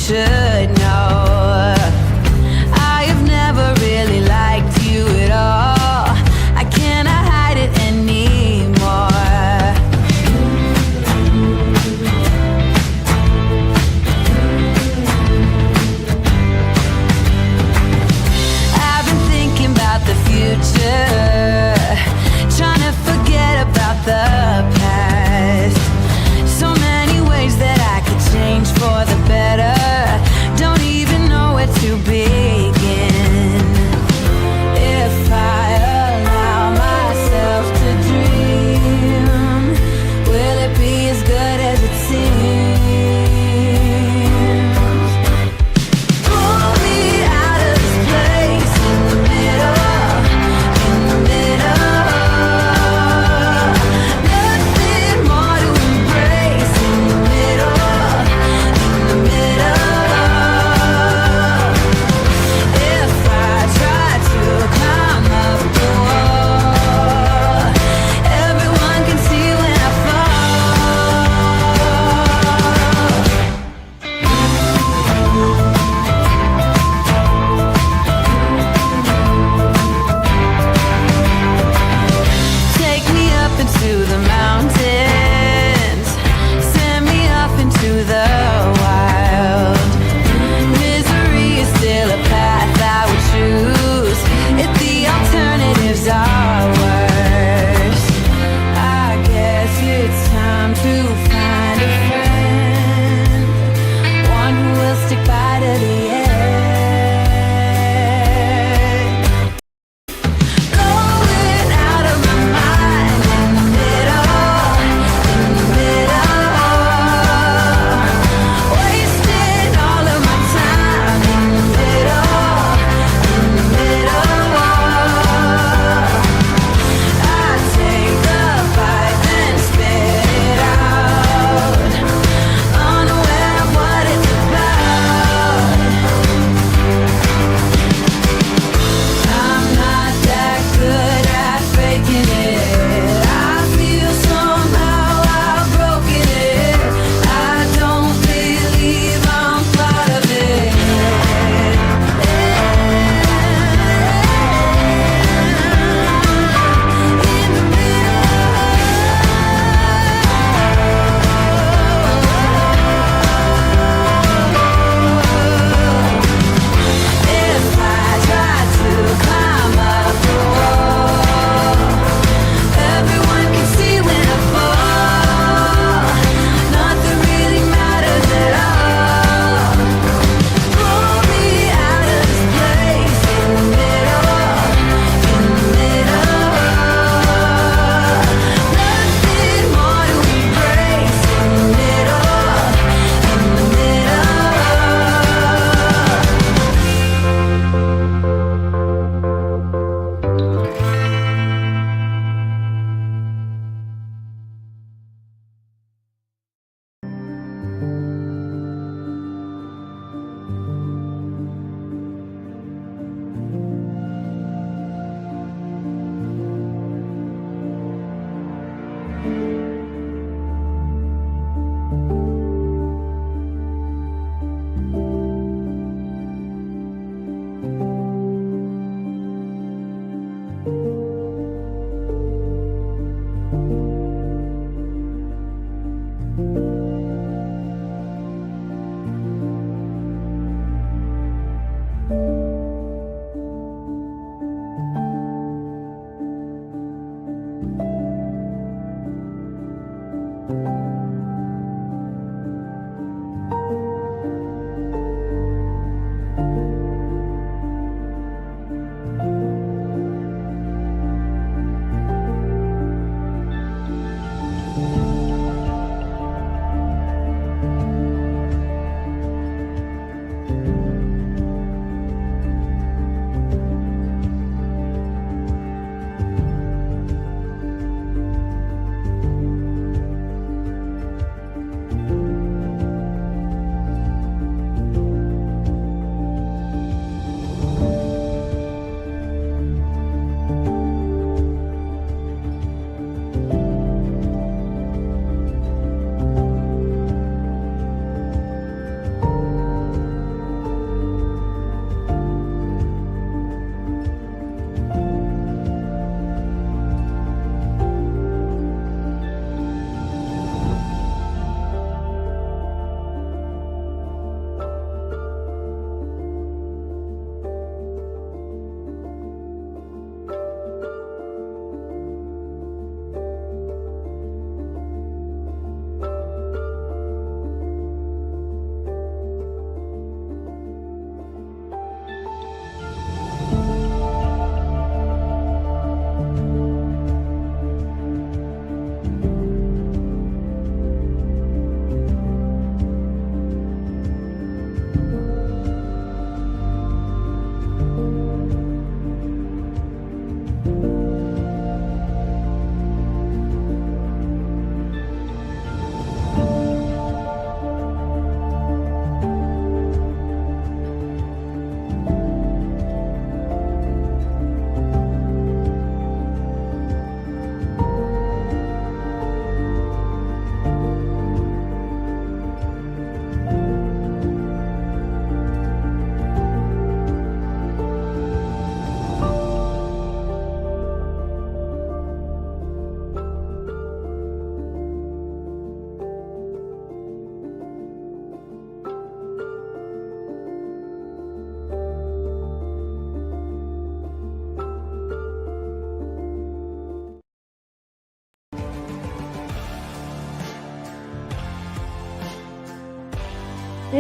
should know. I have never really liked you at all. I cannot hide it anymore. I've been thinking about the future, trying to forget about the past. So many ways that I could change for the better. Don't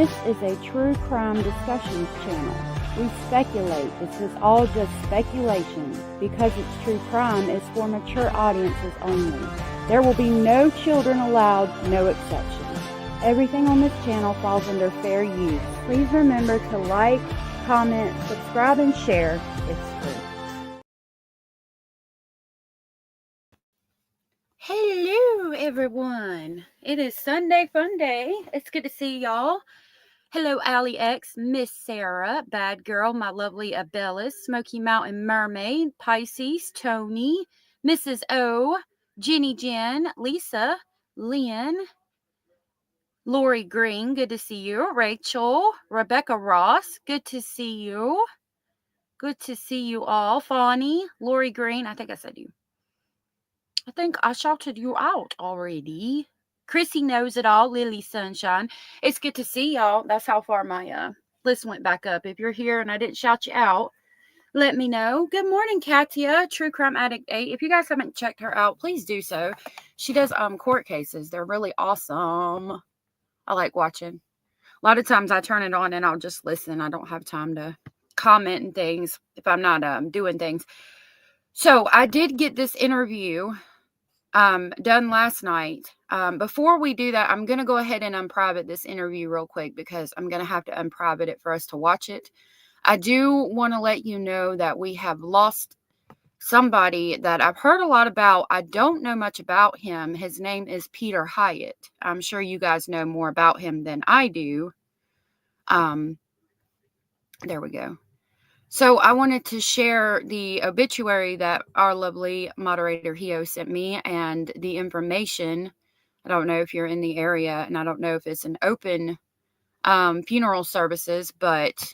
This is a true crime discussions channel. We speculate. This is all just speculation. Because it's true crime, it's for mature audiences only. There will be no children allowed, no exceptions. Everything on this channel falls under fair use. Please remember to like, comment, subscribe, and share. It's free. Hello, everyone. It is Sunday Fun Day. It's good to see y'all. Hello, Allie X, Miss Sarah, Bad Girl, my lovely Abellis, Smoky Mountain Mermaid, Pisces, Tony, Mrs. O, Jenny Jen, Lisa, Lynn, Lori Green, good to see you, Rachel, Rebecca Ross, good to see you. Good to see you all. Fawny, Lori Green, I think I said you. I think I shouted you out already. Chrissy knows it all. Lily Sunshine. It's good to see y'all. That's how far my list went back up. If you're here and I didn't shout you out, let me know. Good morning, Katia, True Crime Addict 8. If you guys haven't checked her out, please do so. She does court cases. They're really awesome. I like watching. A lot of times I turn it on and I'll just listen. I don't have time to comment and things if I'm not doing things. So I did get this interview done last night. Before we do that, I'm going to go ahead and unprivate this interview real quick because I'm going to have to unprivate it for us to watch it. I do want to let you know that we have lost somebody that I've heard a lot about. I don't know much about him. His name is Peter Hyatt. I'm sure you guys know more about him than I do. There we go. So I wanted to share the obituary that our lovely moderator Hio sent me and the information. I don't know if you're in the area, and I don't know if it's an open funeral services, but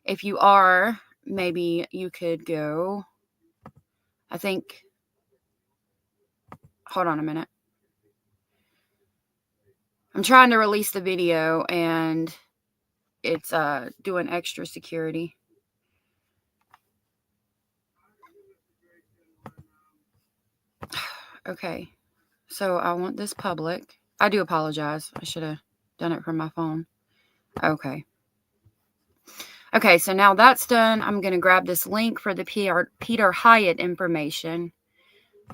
if you are, maybe you could go. I think, hold on a minute. I'm trying to release the video, and it's doing extra security. Okay, so I want this public. I do apologize. I should have done it from my phone. Okay. Okay, so now that's done. I'm going to grab this link for the Peter Hyatt information.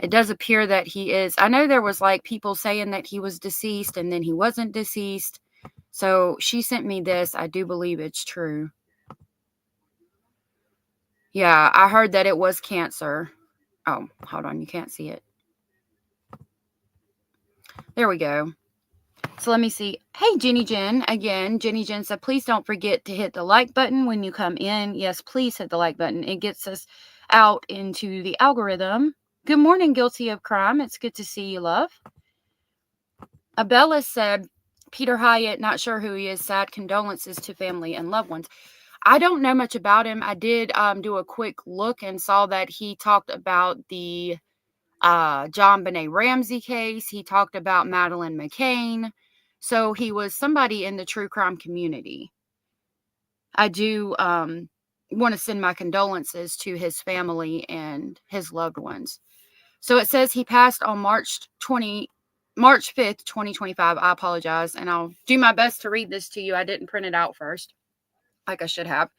It does appear that he is. I know there was like people saying that he was deceased and then he wasn't deceased. So she sent me this. I do believe it's true. Yeah, I heard that it was cancer. Oh, hold on. You can't see it. There we go. So let me see. Hey, Jenny Jen. Again, Jenny Jen said, please don't forget to hit the like button when you come in. Yes, please hit the like button. It gets us out into the algorithm. Good morning, Guilty of Crime. It's good to see you, love. Abella said, Peter Hyatt, not sure who he is. Sad condolences to family and loved ones. I don't know much about him. I did do a quick look and saw that he talked about the John Benet Ramsey case. He talked about Madeleine McCain. So he was somebody in the true crime community. I do want to send my condolences to his family and his loved ones. So it says he passed on March 5th, 2025. I apologize, and I'll do my best to read this to you. I didn't print it out first, like I should have.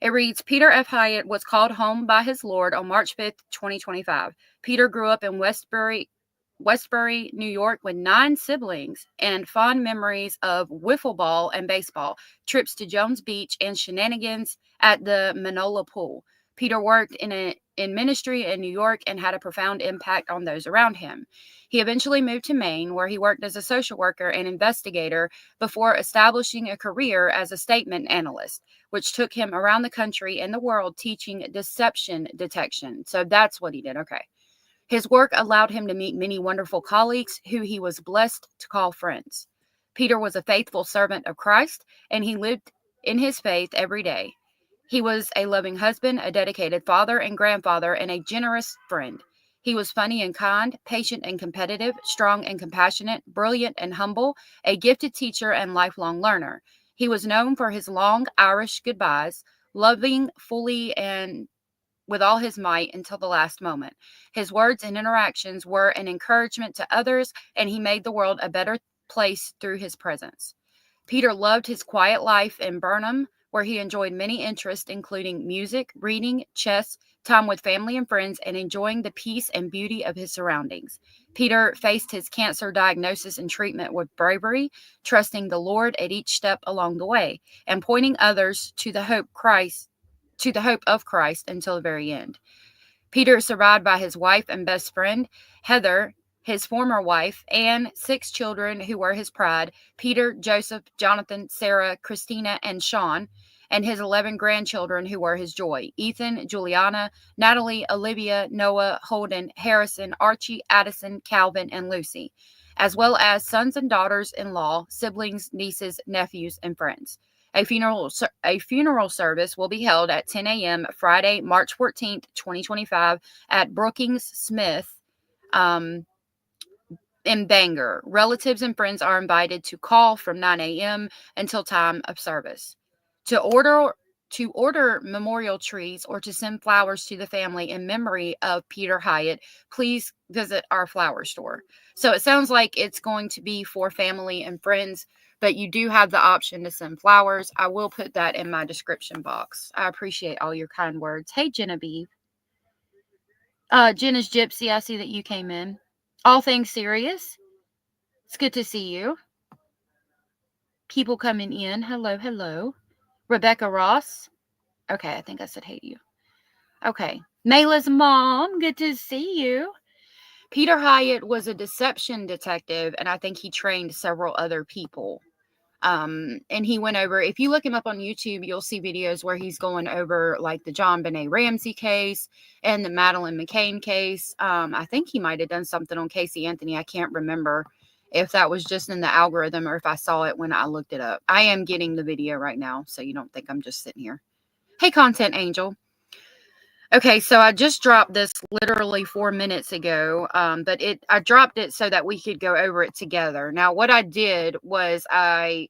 It reads, Peter F. Hyatt was called home by his Lord on March 5th, 2025. Peter grew up in Westbury, New York with 9 siblings and fond memories of wiffle ball and baseball, trips to Jones Beach, and shenanigans at the Manola Pool. Peter worked in ministry in New York and had a profound impact on those around him. He eventually moved to Maine, where he worked as a social worker and investigator before establishing a career as a statement analyst, which took him around the country and the world teaching deception detection. So that's what he did. Okay. His work allowed him to meet many wonderful colleagues who he was blessed to call friends. Peter was a faithful servant of Christ, and he lived in his faith every day. He was a loving husband, a dedicated father and grandfather, and a generous friend. He was funny and kind, patient and competitive, strong and compassionate, brilliant and humble, a gifted teacher and lifelong learner. He was known for his long Irish goodbyes, loving fully and with all his might until the last moment. His words and interactions were an encouragement to others, and he made the world a better place through his presence. Peter loved his quiet life in Burnham, where he enjoyed many interests, including music, reading, chess, time with family and friends, and enjoying the peace and beauty of his surroundings. Peter faced his cancer diagnosis and treatment with bravery, trusting the Lord at each step along the way, and pointing others to the hope of Christ until the very end. Peter is survived by his wife and best friend, Heather, his former wife, and 6 children who were his pride: Peter, Joseph, Jonathan, Sarah, Christina, and Sean, and his 11 grandchildren who were his joy: Ethan, Juliana, Natalie, Olivia, Noah, Holden, Harrison, Archie, Addison, Calvin, and Lucy, as well as sons and daughters-in-law, siblings, nieces, nephews, and friends. A funeral service will be held at 10 a.m. Friday, March 14th, 2025 at Brookings Smith in Bangor. Relatives and friends are invited to call from 9 a.m. until time of service. To order memorial trees or to send flowers to the family in memory of Peter Hyatt, please visit our flower store. So it sounds like it's going to be for family and friends, but you do have the option to send flowers. I will put that in my description box. I appreciate all your kind words. Hey, Genevieve. Jenna's Gypsy, I see that you came in. All things serious. It's good to see you. People coming in. Hello, hello. Rebecca Ross. Okay, I think I said hey to you. Okay. Mayla's mom. Good to see you. Peter Hyatt was a deception detective, and I think he trained several other people. And he went over, if you look him up on YouTube, you'll see videos where he's going over like the JonBenet Ramsey case and the Madeleine McCann case. I think he might have done something on Casey Anthony. I can't remember if that was just in the algorithm or if I saw it when I looked it up. I am getting the video right now, so you don't think I'm just sitting here. Hey, Content Angel. Okay, so I just dropped this literally 4 minutes ago, but I dropped it so that we could go over it together. Now, what I did was I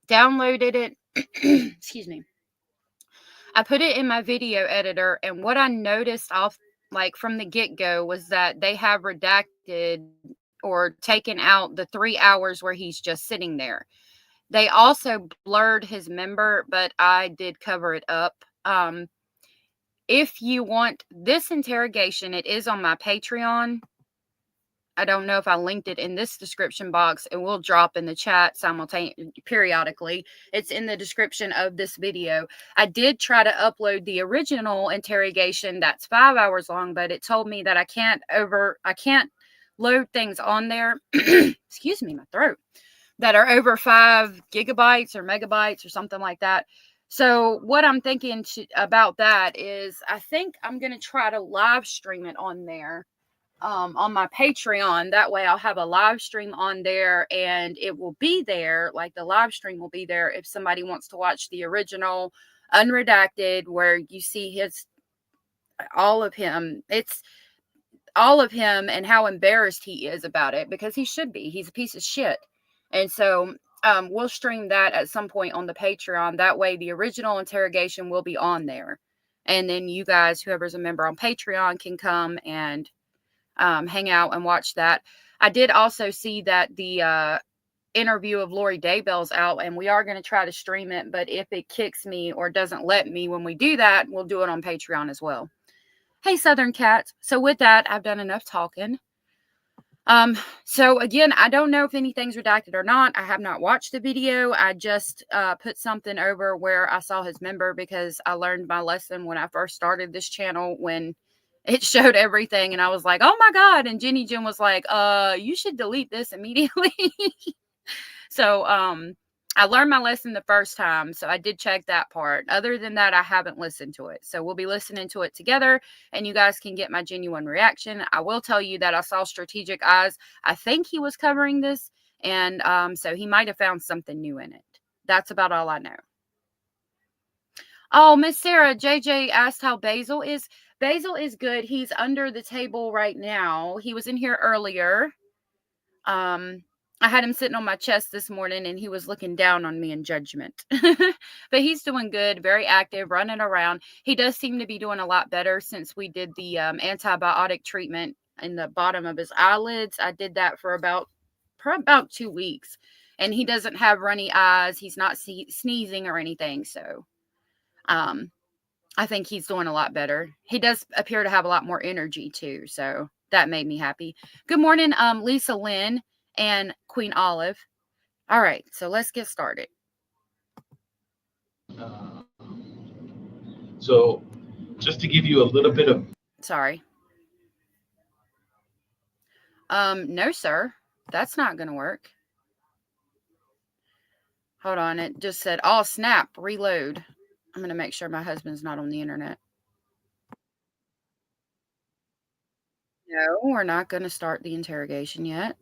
downloaded it. Excuse me. I put it in my video editor, and what I noticed off like from the get-go was that they have redacted or taken out the 3 hours where he's just sitting there. They also blurred his member, but I did cover it up. If you want this interrogation, it is on my Patreon. I don't know if I linked it in this description box. It will drop in the chat periodically. It's in the description of this video. I did try to upload the original interrogation that's 5 hours long, but it told me that I can't load things on there. Excuse me, my throat. That are over 5 gigabytes or megabytes or something like that. So what I'm thinking about that is I think I'm going to try to live stream it on there, on my Patreon. That way I'll have a live stream on there and it will be there. Like the live stream will be there if somebody wants to watch the original unredacted where you see all of him. It's all of him and how embarrassed he is about it, because he should be. He's a piece of shit. And so we'll stream that at some point on the Patreon. That way the original interrogation will be on there. And then you guys, whoever's a member on Patreon, can come and hang out and watch that. I did also see that the interview of Lori Daybell's out, and we are going to try to stream it. But if it kicks me or doesn't let me when we do that, we'll do it on Patreon as well. Hey, Southern Cat. So with that, I've done enough talking. So again, I don't know if anything's redacted or not. I have not watched the video. I just put something over where I saw his member because I learned my lesson when I first started this channel, when it showed everything and I was like, oh my God. And Jenny Jim was like, you should delete this immediately. So, I learned my lesson the first time, so I did check that part. Other than that, I haven't listened to it. So we'll be listening to it together, and you guys can get my genuine reaction. I will tell you that I saw Strategic Eyes. I think he was covering this, and so he might have found something new in it. That's about all I know. Oh, Miss Sarah, JJ asked how Basil is. Basil is good. He's under the table right now. He was in here earlier. I had him sitting on my chest this morning and he was looking down on me in judgment. But he's doing good, very active, running around. He does seem to be doing a lot better since we did the antibiotic treatment in the bottom of his eyelids. I did that for about 2 weeks. and he doesn't have runny eyes. He's not sneezing or anything. So I think he's doing a lot better. He does appear to have a lot more energy too. So that made me happy. Good morning, Lisa Lynn and Queen Olive. All right, so let's get started. So just to give you a little bit of... Sorry. No, sir. That's not going to work. Hold on. It just said, oh, snap, reload. I'm going to make sure my husband's not on the internet. No, we're not going to start the interrogation yet.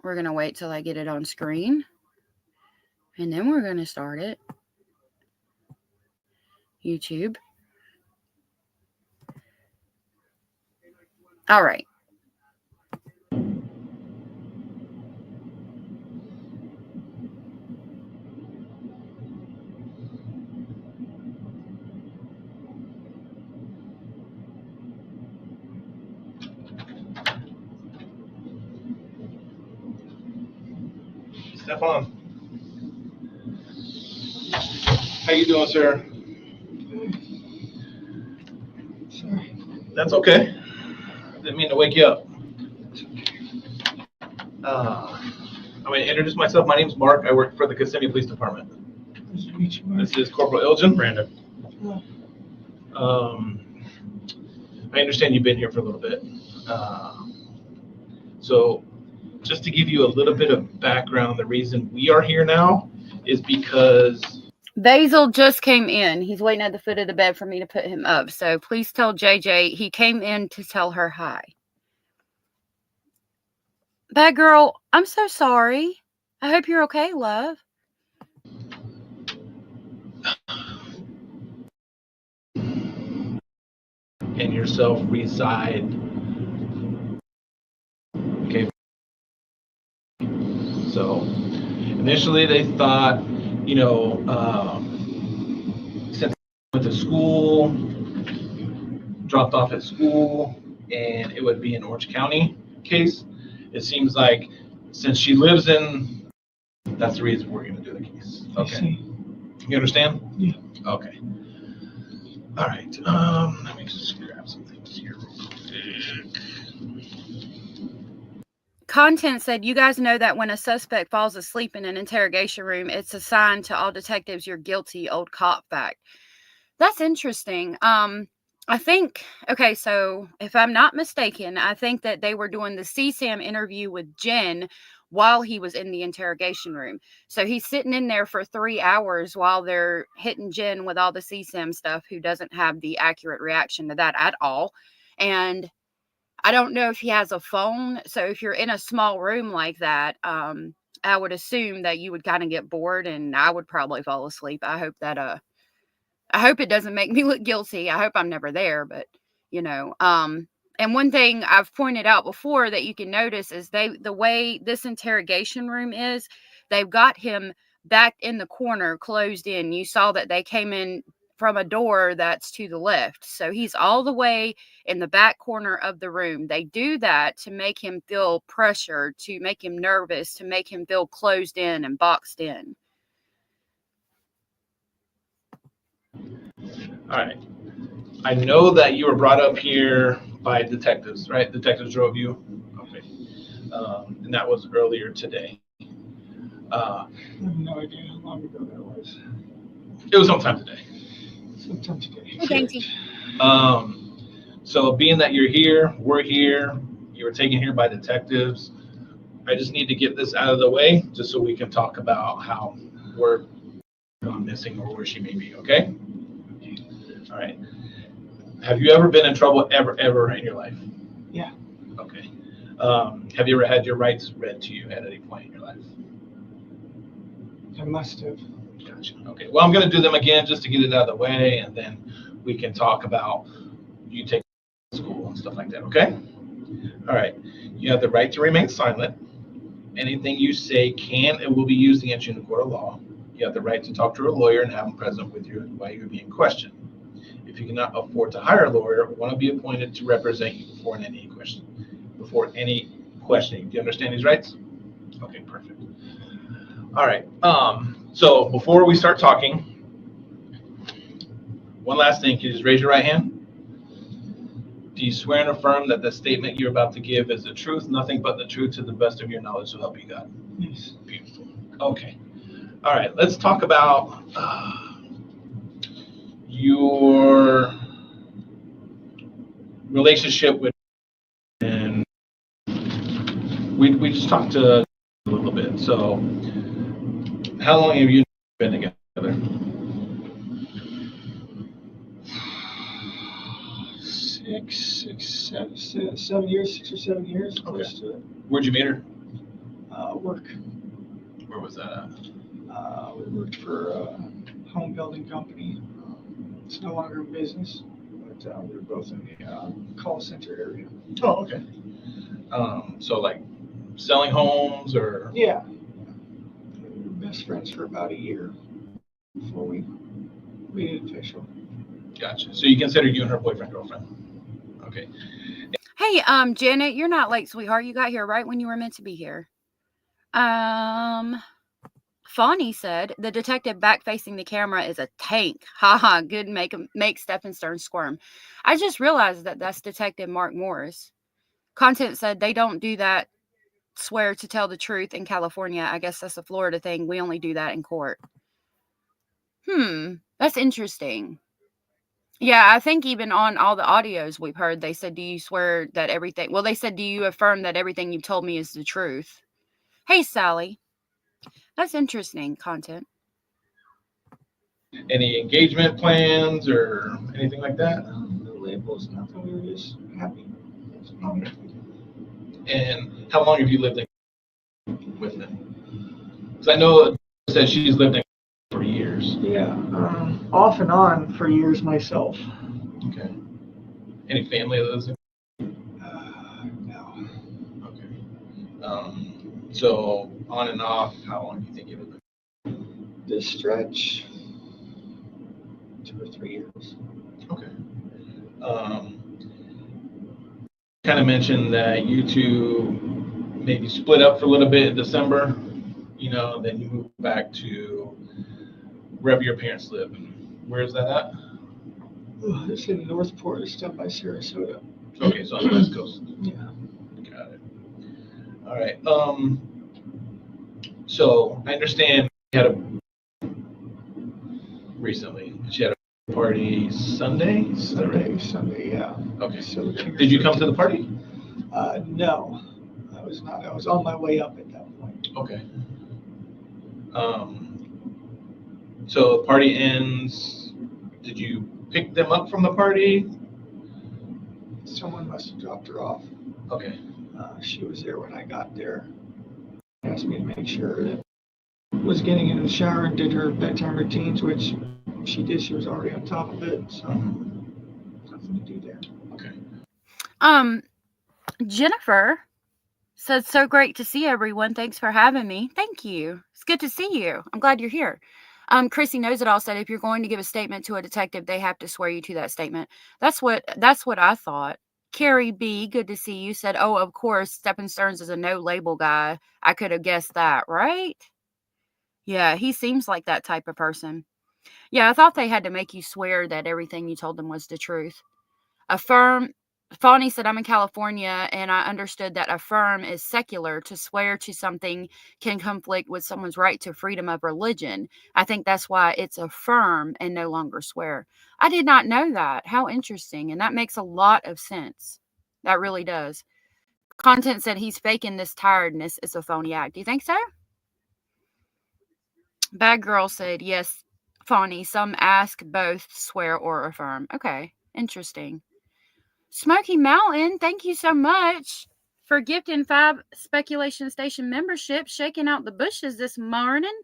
We're going to wait till I get it on screen. And then we're going to start it. YouTube. All right. Step on. How you doing, sir? Sorry. That's okay. Didn't mean to wake you up. I'm going to introduce myself. My name's Mark. I work for the Kissimmee Police Department. Nice to meet you, Mark. This is Corporal Ilgen. Brandon. I understand you've been here for a little bit. So just to give you a little bit of background, the reason we are here now is because Basil just came in. He's waiting at the foot of the bed for me to put him up. So please tell JJ he came in to tell her hi. Bad girl, I'm so sorry. I hope you're okay, love. And yourself reside. Okay. So initially they thought, you know, since I went to school, dropped off at school, and it would be an Orange County case. It seems like since she lives in, that's the reason we're going to do the case. Okay. You understand? Yeah. Okay. All right. Let me just grab some things here real quick. Content said, you guys know that when a suspect falls asleep in an interrogation room, it's a sign to all detectives you're guilty. Old cop fact. That's interesting. I think, okay, so if I'm not mistaken, I think that they were doing the CSAM interview with Jen while he was in the interrogation room. So he's sitting in there for 3 hours while they're hitting Jen with all the CSAM stuff, who doesn't have the accurate reaction to that at all. And I don't know if he has a phone. So if you're in a small room like that, I would assume that you would kind of get bored, and I would probably fall asleep. I hope that, I hope it doesn't make me look guilty. I hope I'm never there, but you know, and one thing I've pointed out before that you can notice is the way this interrogation room is, they've got him back in the corner, closed in. You saw that they came in from a door that's to the left. So he's all the way in the back corner of the room. They do that to make him feel pressure, to make him nervous, to make him feel closed in and boxed in. All right. I know that you were brought up here by detectives, right? Detectives drove you? Okay. And that was earlier today. I have no idea how long ago that was. It was sometime today. Sometime today. Thank you. So being that you're here, we're here, you were taken here by detectives, I just need to get this out of the way just so we can talk about how we're gone missing or where she may be, okay? All right. Have you ever been in trouble ever in your life? Yeah. Okay. Have you ever had your rights read to you at any point in your life? I must have. Gotcha. Okay. Well, I'm going to do them again just to get it out of the way, and then we can talk about you taking school and stuff like that, okay? All right. You have the right to remain silent. Anything you say can and will be used against you in the court of law. You have the right to talk to a lawyer and have him present with you while you're being questioned. If you cannot afford to hire a lawyer, one will be appointed to represent you before any questioning. Do you understand these rights? Okay, perfect. All right. So before we start talking, one last thing. Can you just raise your right hand? Do you swear and affirm that the statement you're about to give is the truth, nothing but the truth, to the best of your knowledge, so help you God? Yes. Beautiful. Okay. All right. Let's talk about your relationship with, and we just talked to a little bit. So, how long have you been together? 7 years, 6 or 7 years. Okay. Close to it. Where'd you meet her? Work. Where was that at? We worked for a home building company. It's no longer in business, but we were both in the call center area. Oh, okay. So like selling homes or? Yeah. We were best friends for about a year before we made it official. Gotcha. So you consider you and her boyfriend, girlfriend? Okay. Hey, Janet, you're not late, sweetheart. You got here right when you were meant to be here. Fawny said, the detective back facing the camera is a tank. Haha, good make Stephen Stern squirm. I just realized that that's Detective Mark Morris. Content said they don't do that, swear to tell the truth in California. I guess that's a Florida thing. We only do that in court. That's interesting. Yeah, I think even on all the audios we've heard, they said, do you swear that everything... Well, they said, do you affirm that everything you've told me is the truth? Hey, Sally. That's interesting, Content. Any engagement plans or anything like that? No labels, nothing. We were just happy. Okay. And how long have you lived in with him? Because I know it said she's lived in for years. Yeah, off and on for years myself. Okay. Any family that lives in? No. Okay. So on and off, how long do you think you've been living? This stretch, 2 or 3 years. Okay. Kind of mentioned that you two maybe split up for a little bit in December, then you moved back to wherever your parents live. Where is that at? It's in Northport, it's down by Sarasota. Okay, so on the West Coast. Yeah. Got it. All right. So I understand you had recently. She had a party Sunday? Sunday, yeah. Okay. So Did you come to the party? No, I was not. I was on my way up at that point. Okay. So the party ends. Did you pick them up from the party? Someone must have dropped her off. Okay. She was there when I got there. Asked me to make sure that I was getting into the shower and did her bedtime routines, which she did. She was already on top of it, so nothing to do there. Okay. Jennifer said, so great to see everyone. Thanks for having me. Thank you. It's good to see you. I'm glad you're here. Chrissy Knows It All said, if you're going to give a statement to a detective, they have to swear you to that statement. That's what I thought. Carrie B, good to see you, said, oh, of course, Stephen Stearns is a no label guy. I could have guessed that, right? Yeah, he seems like that type of person. Yeah, I thought they had to make you swear that everything you told them was the truth. Fawny said, I'm in California, and I understood that affirm is secular. To swear to something can conflict with someone's right to freedom of religion. I think that's why it's affirm and no longer swear. I did not know that. How interesting. And that makes a lot of sense. That really does. Content said he's faking this tiredness. It's a phony act. Do you think so? Bad Girl said, yes, Fawny. Some ask both swear or affirm. Okay, interesting. Smoky Mountain, thank you so much for gifting 5 Speculation Station memberships, shaking out the bushes this morning.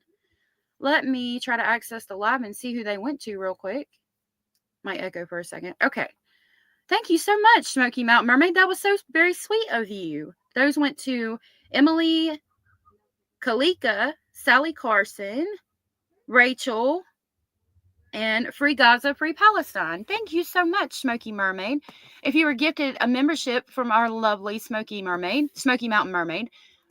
Let me try to access the live and see who they went to real quick. Might echo for a second. Okay. Thank you so much, Smoky Mountain Mermaid. That was so very sweet of you. Those went to Emily Kalika, Sally Carson, Rachel, and Free Gaza, Free Palestine. Thank you so much, Smoky Mermaid. If you were gifted a membership from our lovely Smoky Mountain Mermaid,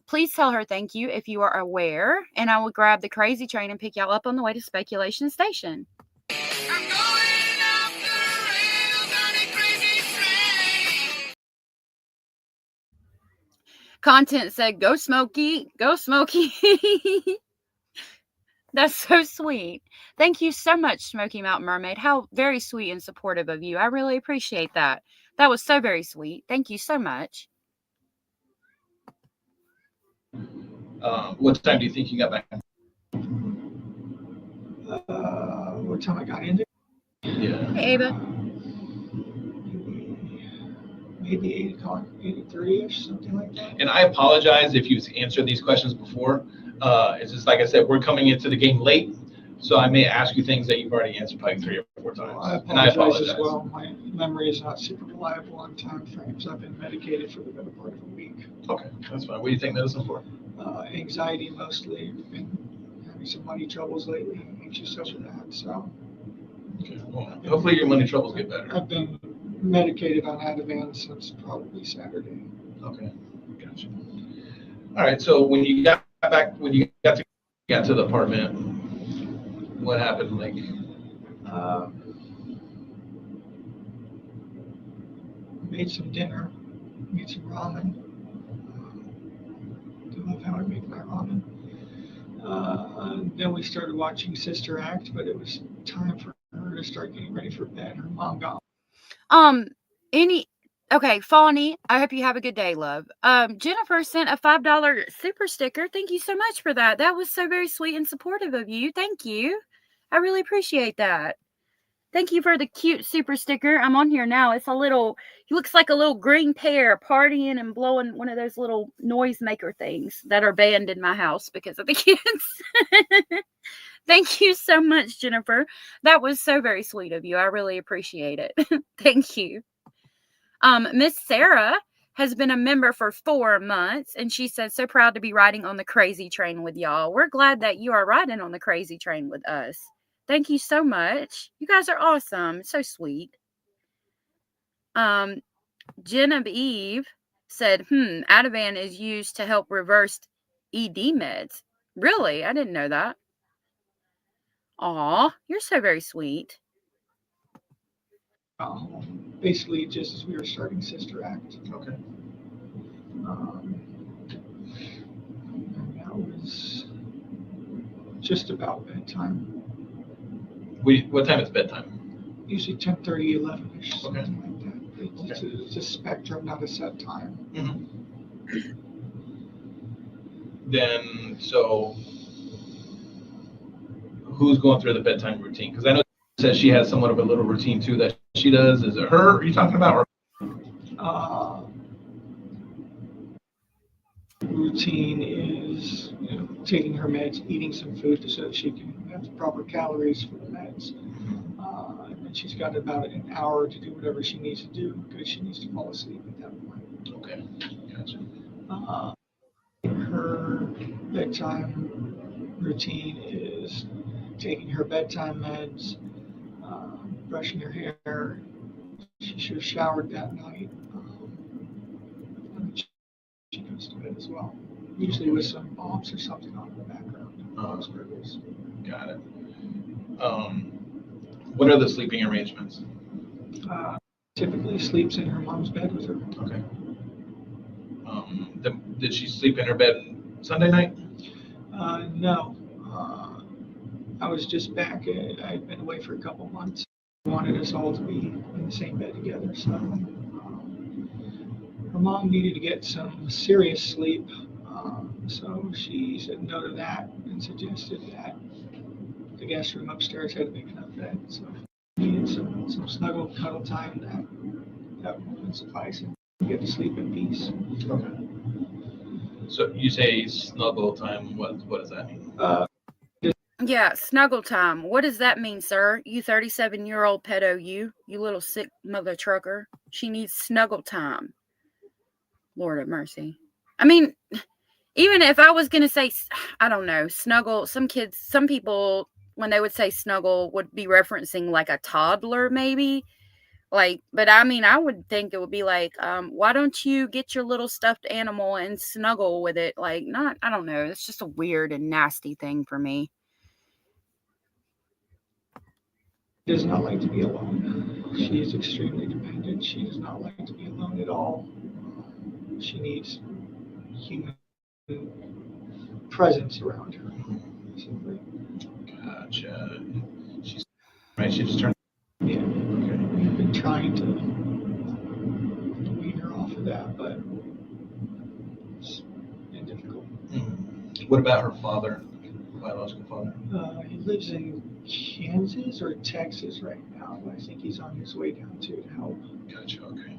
Please tell her thank you if you are aware, and I will grab the crazy train and pick y'all up on the way to Speculation Station. I'm going off the rails on a crazy train. Content said, "Go Smokey, go Smokey." That's so sweet. Thank you so much, Smoky Mountain Mermaid. How very sweet and supportive of you. I really appreciate that. That was so very sweet. Thank you so much. What time do you think you got back? What time I got in there? Yeah. Hey, Ava. Maybe 8 o'clock, 8:30ish, something like that. And I apologize if you've answered these questions before. It's just like I said, we're coming into the game late, so I may ask you things that you've already answered probably 3 or 4 times. Well, And I apologize as well. My memory is not super reliable on time frames. I've been medicated for the better part of a week. Okay, that's fine. What do you take medicine for? Anxiety mostly. Been having some money troubles lately. Anxious over that. So. Okay. Well, hopefully your money troubles get better. I've been medicated on Ativan since probably Saturday. Okay, gotcha. All right. So when you got to the apartment, what happened? Like, made some dinner, made some ramen. Do love how I make my ramen. Then we started watching Sister Act, but it was time for her to start getting ready for bed. Her mom got. Okay, Fawny, I hope you have a good day, love. Jennifer sent a $5 super sticker. Thank you so much for that. That was so very sweet and supportive of you. Thank you. I really appreciate that. Thank you for the cute super sticker. I'm on here now. It looks like a little green pear partying and blowing one of those little noisemaker things that are banned in my house because of the kids. Thank you so much, Jennifer. That was so very sweet of you. I really appreciate it. Thank you. Miss Sarah has been a member for 4 months, and she said, so proud to be riding on the crazy train with y'all. We're glad that you are riding on the crazy train with us. Thank you so much. You guys are awesome. So sweet. Genevieve said, Ativan is used to help reverse ED meds. Really? I didn't know that. Aw, you're so very sweet. Basically, just as we were starting Sister Act. okay. And that was just about bedtime. What time is bedtime? Usually 10:30, 11ish, something Okay. like that. It's a spectrum, not a set time. Mm-hmm. Then, so who's going through the bedtime routine? Because I know it says she has somewhat of a little routine too that she does. Is it her? Are you talking about? Routine is taking her meds, eating some food so that she can have the proper calories for the meds. And then she's got about an hour to do whatever she needs to do because she needs to fall asleep at that point. Okay, gotcha. Her bedtime routine is taking her bedtime meds, brushing her hair. She should have showered that night. And she goes to bed as well, usually with some bops or something on in the background. Scribbles. Got it. What are the sleeping arrangements? Typically sleeps in her mom's bed with her. Okay. Did she sleep in her bed Sunday night? No. I was just back. I had been away for a couple months. I wanted us all to be in the same bed together. So her mom needed to get some serious sleep. So she said no to that and suggested that the guest room upstairs had a big enough bed. So needed some snuggle cuddle time that would suffice and get to sleep in peace. Okay. So you say snuggle time. What does that mean? Yeah, snuggle time. What does that mean, sir? You 37-year-old pedo, you little sick mother trucker. She needs snuggle time. Lord of mercy. I mean, even if I was going to say, I don't know, snuggle, some people, when they would say snuggle, would be referencing like a toddler maybe. Like, but I mean, I would think it would be like, why don't you get your little stuffed animal and snuggle with it? Like, not, I don't know. It's just a weird and nasty thing for me. She does not like to be alone. She is extremely dependent. She does not like to be alone at all. She needs human presence around her. Simply. Gotcha. She's right. She just turned. Yeah. Okay. We've been trying to wean her off of that, but it's been difficult. What about her father, biological father? He lives in Kansas or Texas right now, but I think he's on his way down to help. Gotcha. Okay.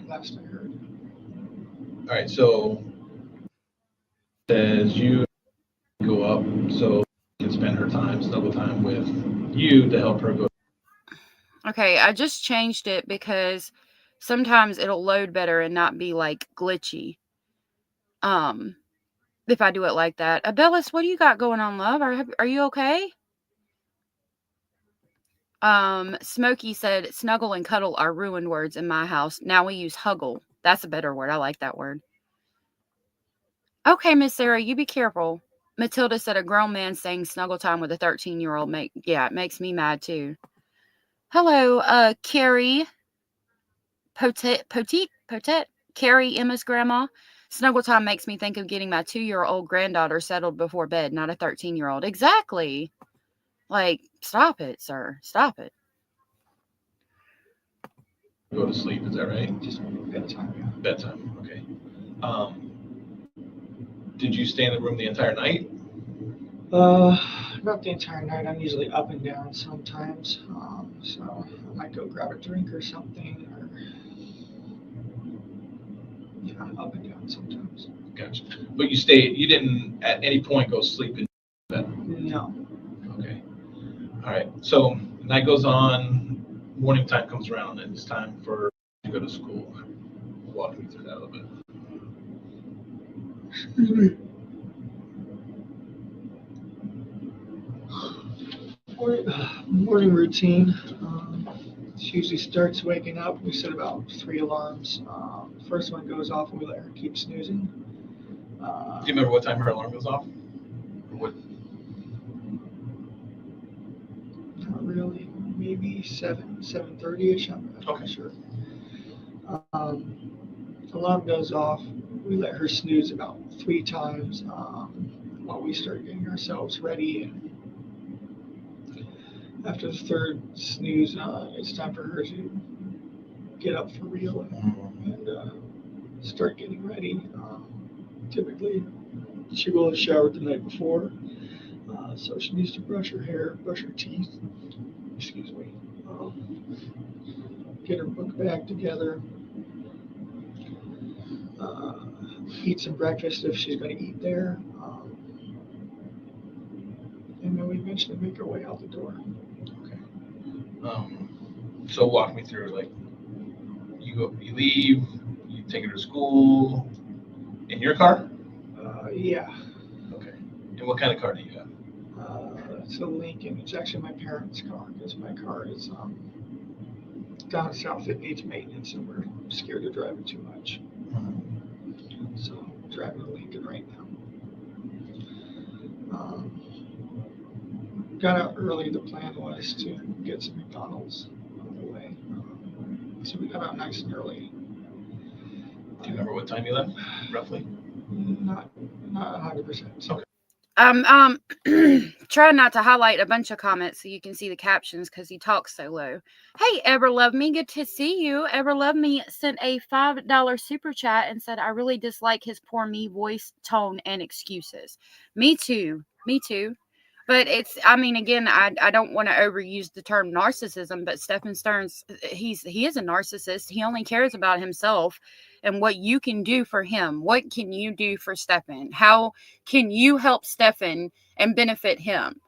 Last I heard. All right. So says you go up so you can spend her time, snuggle time with you to help her go. Okay, I just changed it because sometimes it'll load better and not be like glitchy. If I do it like that. Abellis, what do you got going on, love? Are you okay? Smokey said snuggle and cuddle are ruined words in my house. Now we use huggle. That's a better word. I like that word. Okay, Miss Sarah, you be careful. Matilda said a grown man saying snuggle time with a 13-year-old it makes me mad too. Hello, Carrie. Potet. Carrie, Emma's grandma. Snuggle time makes me think of getting my 2-year-old granddaughter settled before bed, not a 13-year-old. Exactly. Like, stop it, sir. Stop it. Go to sleep. Is that right? Just bedtime. Yeah. Bedtime. Okay. Did you stay in the room the entire night? Not the entire night. I'm usually up and down sometimes. So I might go grab a drink or something, or yeah, up and down sometimes. Gotcha. But you stayed. You didn't at any point go sleep in bed. No. Okay. All right. So night goes on. Morning time comes around, and it's time for you to go to school. Walk me through that a little bit. Morning routine. She usually starts waking up. We set about 3 alarms. First one goes off, and we let her keep snoozing. Do you remember what time her alarm goes off? Or what? Not really. Maybe 7:30ish. I'm not sure. Alarm goes off. We let her snooze about 3 times while we start getting ourselves ready. And after the third snooze, it's time for her to get up for real and start getting ready. Typically, she will have showered the night before, so she needs to brush her hair, brush her teeth, excuse me, get her book bag together, eat some breakfast if she's going to eat there, and then we eventually make our way out the door. Okay. So walk me through, like, you leave, you take her to school in your car? Yeah. Okay. And what kind of car do you have? It's a Lincoln. It's actually my parents' car because my car is down south. It needs maintenance, and we're scared to drive it too much. So I'm driving a Lincoln right now. Got out early. The plan was to get some McDonald's on the way. So we got out nice and early. Do you remember what time you left, roughly? Not 100%. Okay. Trying not to highlight a bunch of comments so you can see the captions because he talks so low. Hey, Ever Love Me, good to see you. Ever Love Me sent a $5 super chat and said, I really dislike his poor me voice, tone, and excuses. Me too. But it's, I mean, again, I don't want to overuse the term narcissism, but Stephen Stearns, he is a narcissist. He only cares about himself and what you can do for him. What can you do for Stephen? How can you help Stephen and benefit him?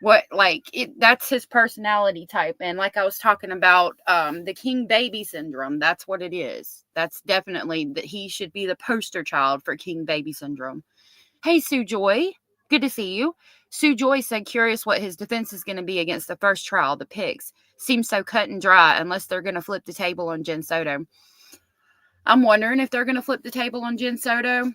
That's his personality type. And like I was talking about, the king baby syndrome, that's what it is. That's definitely that he should be the poster child for king baby syndrome. Hey, Sue Joy. Good to see you. Sue Joy said, curious what his defense is going to be against the first trial, the pigs. Seems so cut and dry unless they're going to flip the table on Jen Soto. I'm wondering if they're going to flip the table on Jen Soto.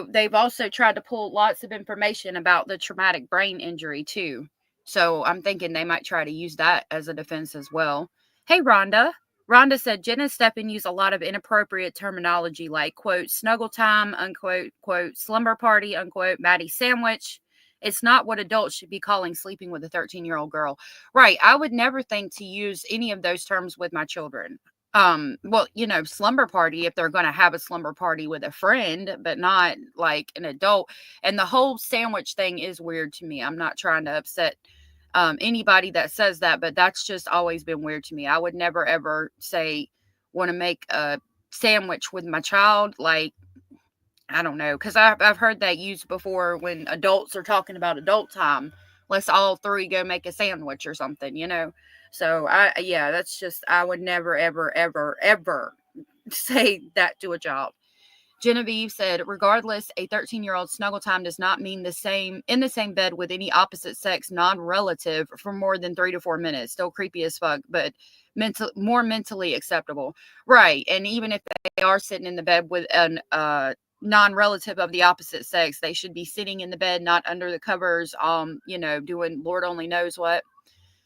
They've also tried to pull lots of information about the traumatic brain injury too. So I'm thinking they might try to use that as a defense as well. Hey, Rhonda. Rhonda said Jen and Stephen use a lot of inappropriate terminology like, quote, snuggle time, unquote, quote, slumber party, unquote, Maddie sandwich. It's not what adults should be calling sleeping with a 13-year-old girl. Right. I would never think to use any of those terms with my children. Well, slumber party, if they're going to have a slumber party with a friend, but not like an adult. And the whole sandwich thing is weird to me. I'm not trying to upset anybody that says that, but that's just always been weird to me. I would never ever say want to make a sandwich with my child. Like, I don't know, because I've heard that used before when adults are talking about adult time. Let's all three go make a sandwich or something, So that's just, I would never, ever, ever, ever say that to a child. Genevieve said, regardless, a 13-year-old snuggle time does not mean in the same bed with any opposite sex non-relative for more than 3 to 4 minutes. Still creepy as fuck, but more mentally acceptable. Right. And even if they are sitting in the bed with an non-relative of the opposite sex, they should be sitting in the bed, not under the covers, doing Lord only knows what.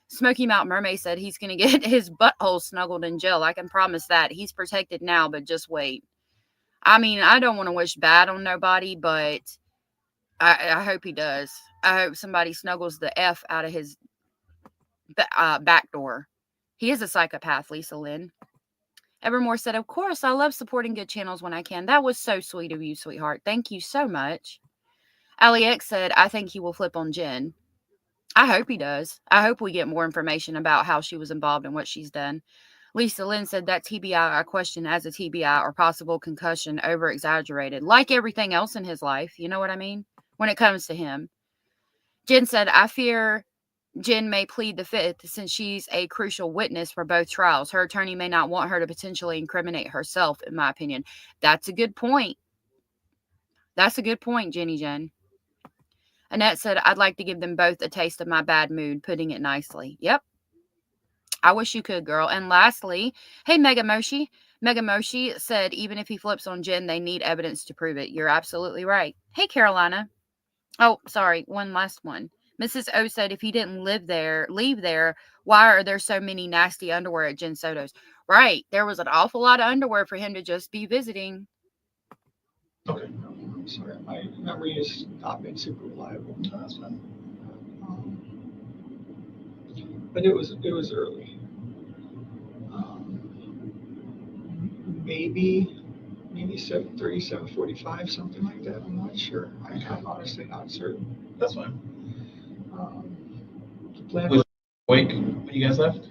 Smoky Mountain Mermaid said he's going to get his butthole snuggled in jail. I can promise that. He's protected now, but just wait. I mean, I don't want to wish bad on nobody, but I hope he does. I hope somebody snuggles the F out of his back door. He is a psychopath, Lisa Lynn. Evermore said, of course, I love supporting good channels when I can. That was so sweet of you, sweetheart. Thank you so much. Ali X said, I think he will flip on Jen. I hope he does. I hope we get more information about how she was involved and what she's done. Lisa Lynn said that TBI I question as a TBI or possible concussion over-exaggerated, like everything else in his life. You know what I mean? When it comes to him. Jen said, I fear Jen may plead the fifth since she's a crucial witness for both trials. Her attorney may not want her to potentially incriminate herself, in my opinion. That's a good point. That's a good point, Jenny Jen. Annette said, I'd like to give them both a taste of my bad mood, putting it nicely. Yep. I wish you could, girl. And lastly, hey, Mega Moshi. Mega Moshi said, even if he flips on Jen, they need evidence to prove it. You're absolutely right. Hey, Carolina. Oh, sorry. One last one. Mrs. O said, if he didn't leave there, why are there so many nasty underwear at Jen Soto's? Right. There was an awful lot of underwear for him to just be visiting. Okay. I'm sorry, my memory has not been super reliable. No, that's fine. But it was early. Maybe 7:30, 7:45, something like that. I'm not sure. I'm honestly not certain. That's fine. The plan Was awake when you guys left?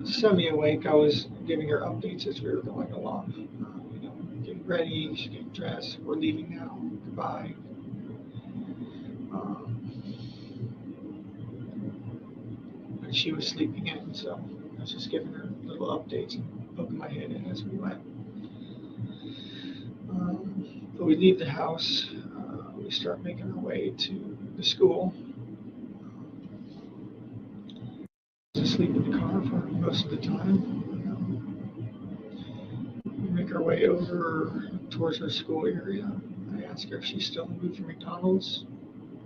semi-awake. I was giving her updates as we were going along. Getting ready, she's getting dressed. We're leaving now. Goodbye. But she was sleeping in, so I was just giving her little updates and poking my head in as we went. But we leave the house. We start making our way to the school. Asleep in the car for most of the time. We make our way over towards her school area. I ask her if she's still in the mood for McDonald's.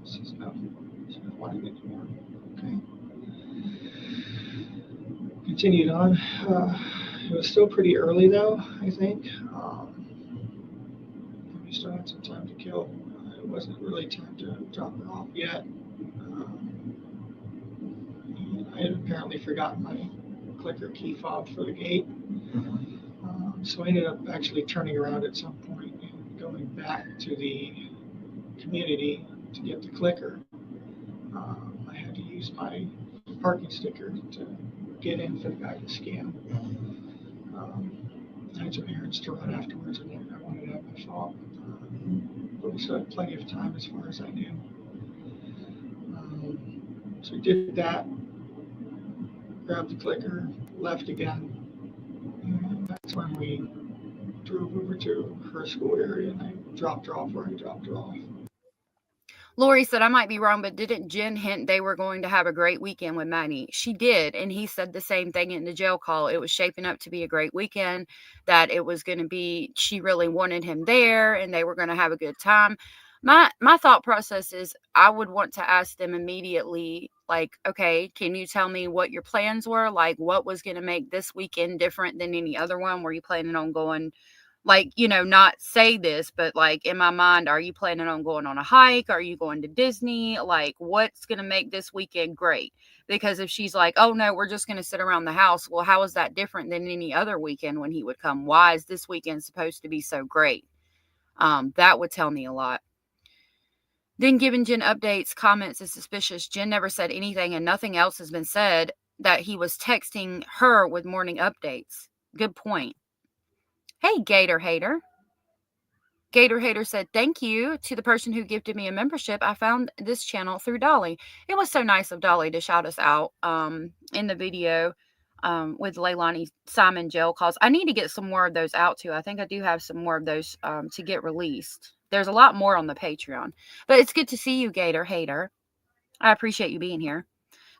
She says no. She doesn't want to get more. Okay. Continued on. It was still pretty early though, I think. We still had some time to kill. It wasn't really time to drop her off yet. I had apparently forgotten my clicker key fob for the gate. So I ended up actually turning around at some point and going back to the community to get the clicker. I had to use my parking sticker to get in for the guy to scan. I had some errands to run afterwards, and I wanted to have my fob. But we still had plenty of time as far as I knew. So we did that. Grabbed the clicker, left again, and that's when we drove over to her school area and I dropped her off where I dropped her off. Lori said, I might be wrong, but didn't Jen hint they were going to have a great weekend with Manny? She did, and he said the same thing in the jail call. It was shaping up to be a great weekend, that it was going to be, she really wanted him there, and they were going to have a good time. My thought process is I would want to ask them immediately, like, okay, can you tell me what your plans were? Like, what was going to make this weekend different than any other one? Were you planning on going, like, not say this, but like in my mind, are you planning on going on a hike? Are you going to Disney? Like, what's going to make this weekend great? Because if she's like, oh no, we're just going to sit around the house. Well, how is that different than any other weekend when he would come? Why is this weekend supposed to be so great? That would tell me a lot. Then giving Jen updates, comments is suspicious. Jen never said anything and nothing else has been said that he was texting her with morning updates. Good point. Hey, Gator Hater. Gator Hater said, thank you to the person who gifted me a membership. I found this channel through Dolly. It was so nice of Dolly to shout us out in the video with Leilani Simon jail calls. I need to get some more of those out too. I think I do have some more of those to get released. There's a lot more on the Patreon. But it's good to see you, Gator Hater. I appreciate you being here.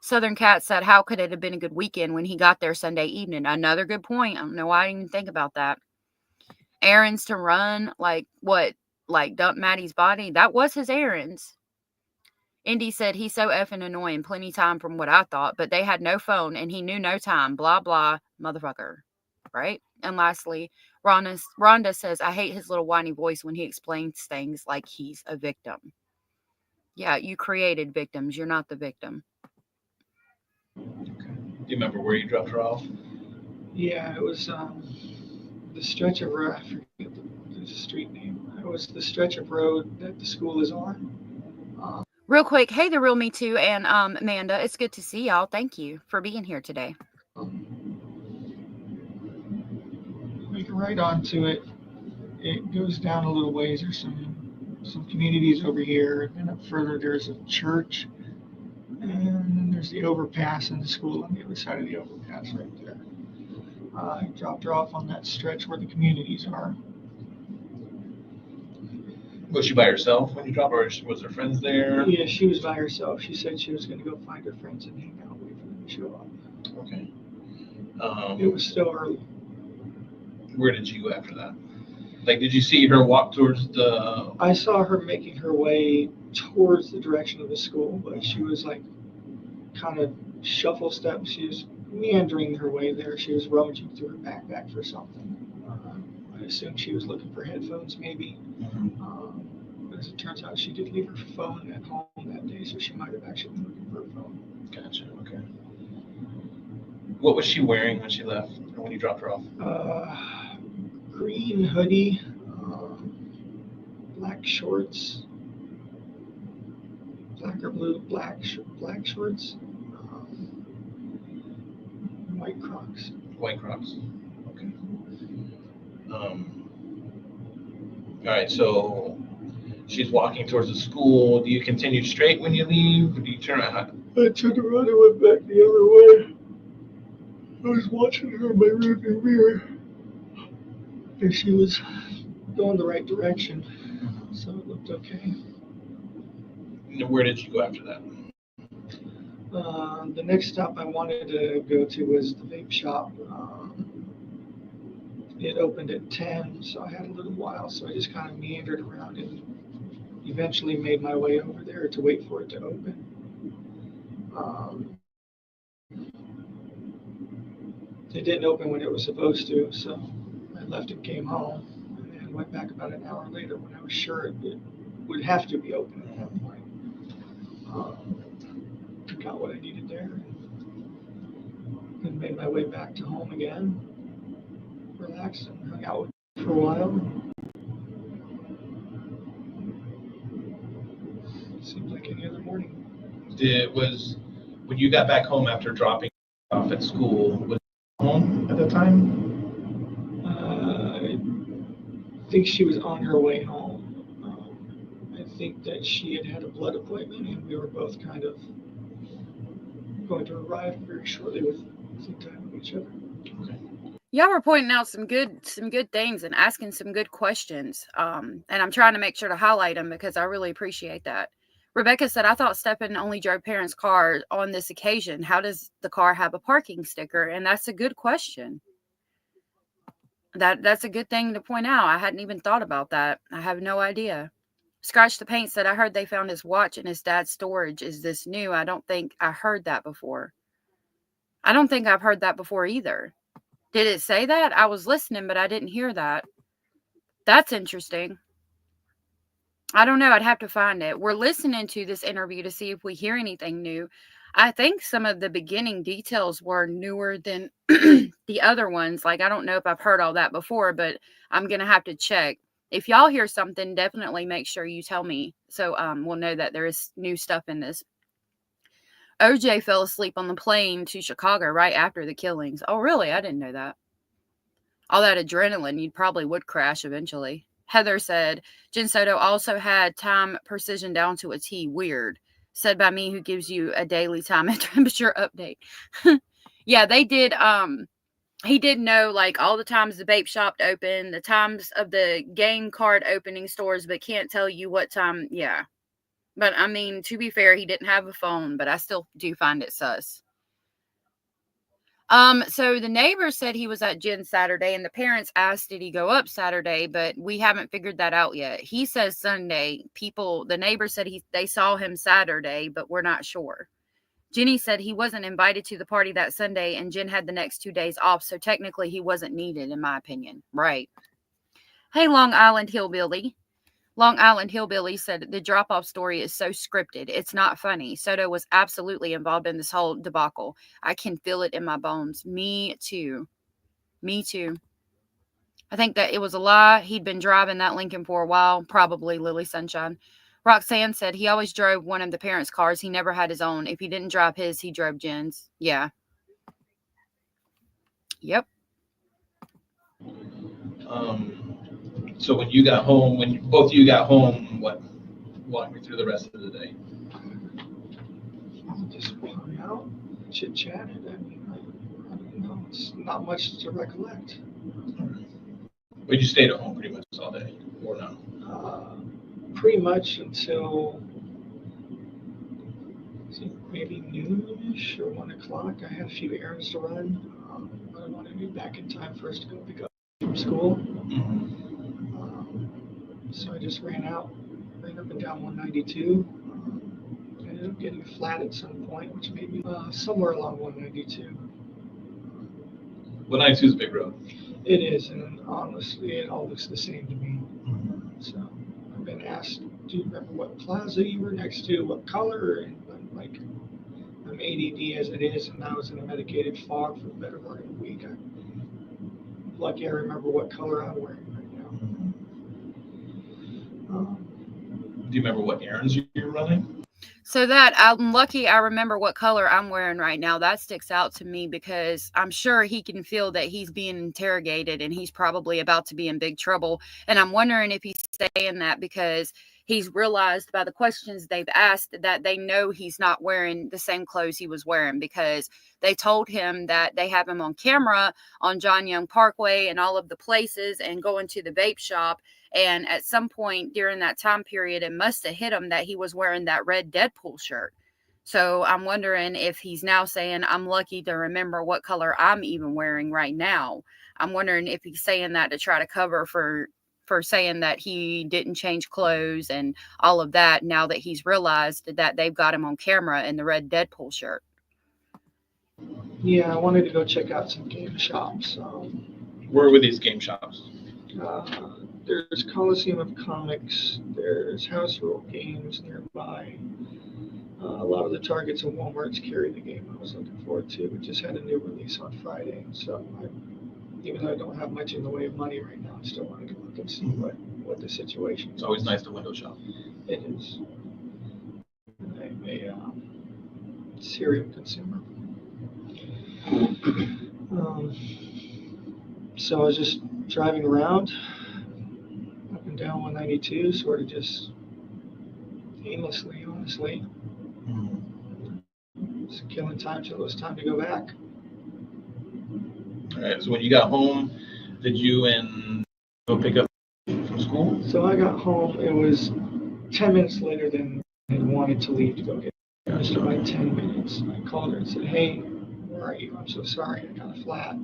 Southern Cat said, how could it have been a good weekend when he got there Sunday evening? Another good point. I don't know why I didn't even think about that. Errands to run, like what? Like dump Maddie's body? That was his errands. Indy said, he's so effing annoying. Plenty time from what I thought, but they had no phone and he knew no time. Blah, blah, motherfucker. Right? And lastly, Rhonda says, I hate his little whiny voice when he explains things like he's a victim. Yeah, you created victims. You're not the victim. Okay. Do you remember where you dropped her off? Yeah, it was the stretch of road. I forget the street name. It was the stretch of road that the school is on. Real quick, hey, the real Me Too and Amanda, it's good to see y'all. Thank you for being here today. Make a right onto it. It goes down a little ways. There's some communities over here, and up further there's a church, and then there's the overpass and the school on the other side of the overpass right there. I dropped her off on that stretch where the communities are. Was she by herself when you dropped her, or was her friends there? Yeah, she was by herself. She said she was going to go find her friends and hang out, wait for them to show up. Okay. It was still early. Where did you go after that? Like, did you see her walk towards the... I saw her making her way towards the direction of the school, but she was like kind of shuffle steps. She was meandering her way there. She was rummaging through her backpack for something. I assumed she was looking for headphones, maybe. But as it turns out, she did leave her phone at home that day, so she might have actually been looking for her phone. Gotcha, okay. What was she wearing when she left, or when you dropped her off? Green hoodie, black shorts, black or blue, black shorts, white Crocs. White Crocs. Okay. All right, so she's walking towards the school. Do you continue straight when you leave? Or do you turn around? I took a run and went back the other way. I was watching her in my rearview mirror, and she was going the right direction, so it looked okay. And where did you go after that? The next stop I wanted to go to was the vape shop. It opened at 10, so I had a little while, so I just kind of meandered around and eventually made my way over there to wait for it to open. It didn't open when it was supposed to, so I left and came home, and went back about an hour later when I was sure it would have to be open at that point. Got what I needed there, and made my way back to home again, relaxed and hung out with her for a while. Seems like any other morning. When you got back home after dropping off at school, was she home at the time? I think she was on her way home. I think that she had a blood appointment, and we were both kind of going to arrive very shortly with some time with each other. Okay. Y'all were pointing out some good things and asking some good questions. And I'm trying to make sure to highlight them because I really appreciate that. Rebecca said, I thought Stephen only drove parents' car on this occasion. How does the car have a parking sticker? And that's a good question. That's a good thing to point out. I hadn't even thought about that. I have no idea. Scratch the Paint said, I heard they found his watch in his dad's storage. Is this new? I don't think I heard that before. I don't think I've heard that before either. Did it say that? I was listening, but I didn't hear that. That's interesting. I don't know. I'd have to find it. We're listening to this interview to see if we hear anything new. I think some of the beginning details were newer than the other ones. Like, I don't know if I've heard all that before, but I'm going to have to check. If y'all hear something, definitely make sure you tell me so we'll know that there is new stuff in this. OJ fell asleep on the plane to Chicago right after the killings. Oh, really? I didn't know that. All that adrenaline, you probably would crash eventually. Heather said, Jen Soto also had time precision down to a T. Weird. Said by me who gives you a daily time and temperature update. Yeah, they did. He did know like all the times the vape shop open, the times of the game card opening stores, but can't tell you what time. Yeah. But I mean, to be fair, he didn't have a phone, but I still do find it sus. So the neighbor said he was at Jen's Saturday, and the parents asked, did he go up Saturday? But we haven't figured that out yet. He says Sunday. The neighbor said they saw him Saturday, but we're not sure. Jenny said he wasn't invited to the party that Sunday, and Jen had the next 2 days off, so technically he wasn't needed, in my opinion. Right. Hey, Long Island Hillbilly. Long Island Hillbilly said the drop-off story is so scripted. It's not funny. Soto was absolutely involved in this whole debacle. I can feel it in my bones. Me too. Me too. I think that it was a lie. He'd been driving that Lincoln for a while. Probably Lily Sunshine. Roxanne said he always drove one of the parents' cars. He never had his own. If he didn't drive his, he drove Jen's. Yeah. Yep. So when you got home, when both of you got home, what? Walk me through the rest of the day. Just hung out, chit-chatted. I mean, I don't know. It's not much to recollect. But you stayed at home pretty much all day, or no? Pretty much until maybe noonish or 1 o'clock. I had a few errands to run. I wanted to be back in time for us to go pick up from school. Mm-hmm. So I just ran up and down 192. Ended up getting flat at some point, which made me somewhere along 192. 192 is a big road. It is, and honestly, it all looks the same to me. Mm-hmm. So I've been asked, do you remember what plaza you were next to, what color? And I'm like, I'm ADD as it is, and I was in a medicated fog for the better part of a week. I'm lucky I remember what color I'm wearing right now. Do you remember what errands you were running? So that I'm lucky I remember what color I'm wearing right now. That sticks out to me because I'm sure he can feel that he's being interrogated and he's probably about to be in big trouble. And I'm wondering if he's saying that because he's realized by the questions they've asked that they know he's not wearing the same clothes he was wearing because they told him that they have him on camera on John Young Parkway and all of the places and going to the vape shop. And at some point during that time period, it must have hit him that he was wearing that red Deadpool shirt. So I'm wondering if he's now saying, I'm lucky to remember what color I'm even wearing right now. I'm wondering if he's saying that to try to cover for saying that he didn't change clothes and all of that now that he's realized that they've got him on camera in the red Deadpool shirt. Yeah, I wanted to go check out some game shops. Where were these game shops? There's Coliseum of Comics, there's House Rule Games nearby. A lot of the Targets and Walmarts carry the game I was looking forward to. We just had a new release on Friday, so even though I don't have much in the way of money right now, I still want to go look and see what the situation is. It's always nice to window shop. It is. I'm a serial consumer. So I was just driving around up and down 192, sort of just aimlessly, honestly. Just killing time till it was time to go back. All right, so when you got home, did you go pick up from school? So I got home, it was 10 minutes later than and wanted to leave to go get finished by 10 minutes. I called her and said, "Hey, where are you? I'm so sorry. I got a flat."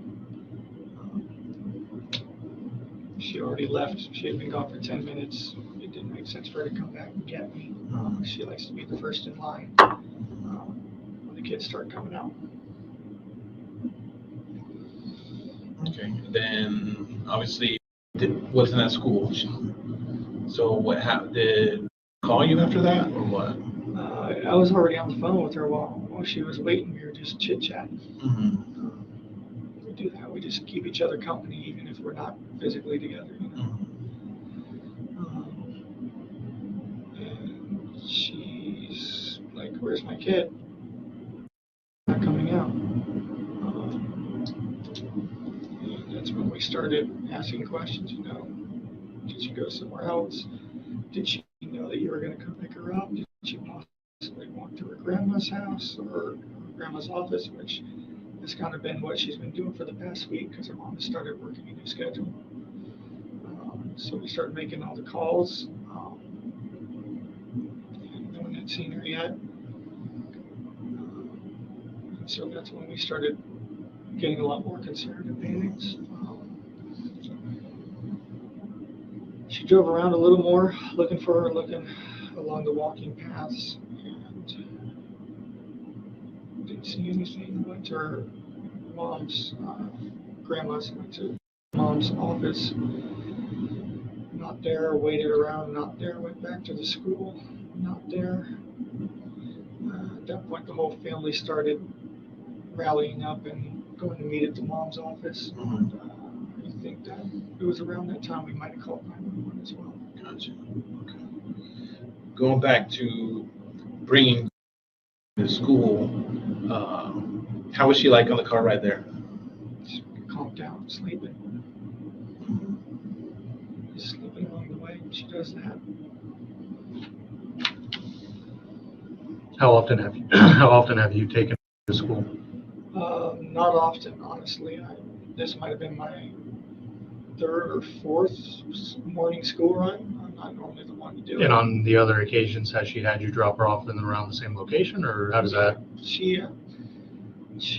She already left. She had been gone for 10 minutes. It didn't make sense for her to come back and get me. She likes to be the first in line when the kids start coming out. Okay. Then obviously wasn't at school. So what happened? Did call you after that or what? I was already on the phone with her while she was waiting. We were just chit-chatting. We do that. We just keep each other company even if we're not physically together. You know? And she's like, "Where's my kid? Not coming out." And that's when we started asking questions. You know, did she go somewhere else? Did she know that you were going to come pick her up? Did she possibly walk to her grandma's house or her grandma's office, which has kind of been what she's been doing for the past week because her mom has started working a new schedule. So we started making all the calls. And no one had seen her yet. So that's when we started getting a lot more concerned and panicked. She drove around a little more, looking for her, looking along the walking paths, and didn't see anything. Went to her mom's, grandma's, went to mom's office, not there. Waited around, not there. Went back to the school, not there. At that point, the whole family started rallying up and going to meet at the mom's office. And, I think that it was around that time we might have called 911 as well. Gotcha. Okay. Going back to bringing to school, how was she like on the car ride there? Just calmed down, sleeping. Just sleeping along the way. She does that. How often have you taken her to school? Not often, honestly. This might have been my third or fourth morning school run. I'm not normally the one to do it. And on the other occasions, has she had you drop her off in and around the same location, or how does that? She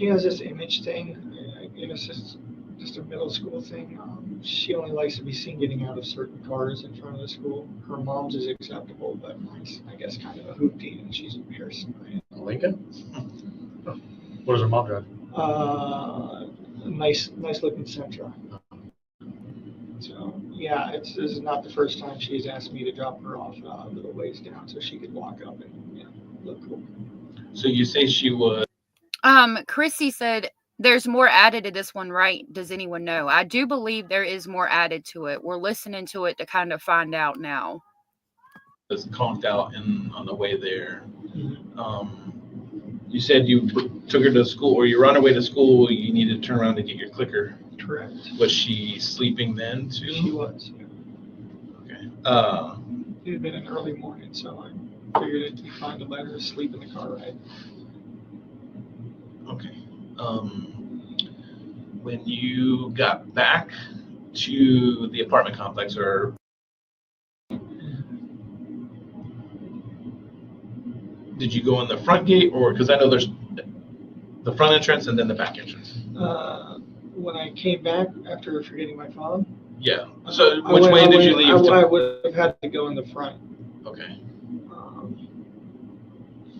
has this image thing. I guess it's just a middle school thing. She only likes to be seen getting out of certain cars in front of the school. Her mom's is acceptable, but mine's, I guess, kind of a hoopty, and she's embarrassing. Lincoln? What does her mom drive? Nice looking Sentra. So yeah, this is not the first time she's asked me to drop her off a little ways down so she could walk up and look cool. So you say she was. Chrissy said there's more added to this one, right? Does anyone know? I do believe there is more added to it. We're listening to it to kind of find out now. Was conked out on the way there. You said you took her to school, or you were on her way to school. You needed to turn around to get your clicker. Correct. Was she sleeping then too? She was. Yeah. Okay. It had been an early morning, so I figured it'd be fine to let her sleep in the car ride. Okay. When you got back to the apartment complex, or did you go in the front gate, or because I know there's the front entrance and then the back entrance? When I came back after forgetting my phone. Yeah. So which way did you leave? I would have had to go in the front. Okay.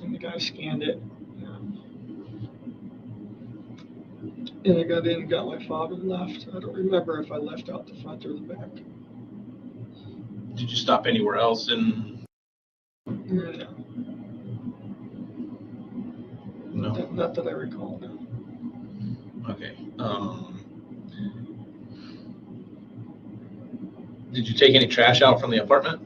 And the guy scanned it. And I got in and got my fob and left. I don't remember if I left out the front or the back. Did you stop anywhere else in? No. No. Not that I recall, no. Okay. Did you take any trash out from the apartment?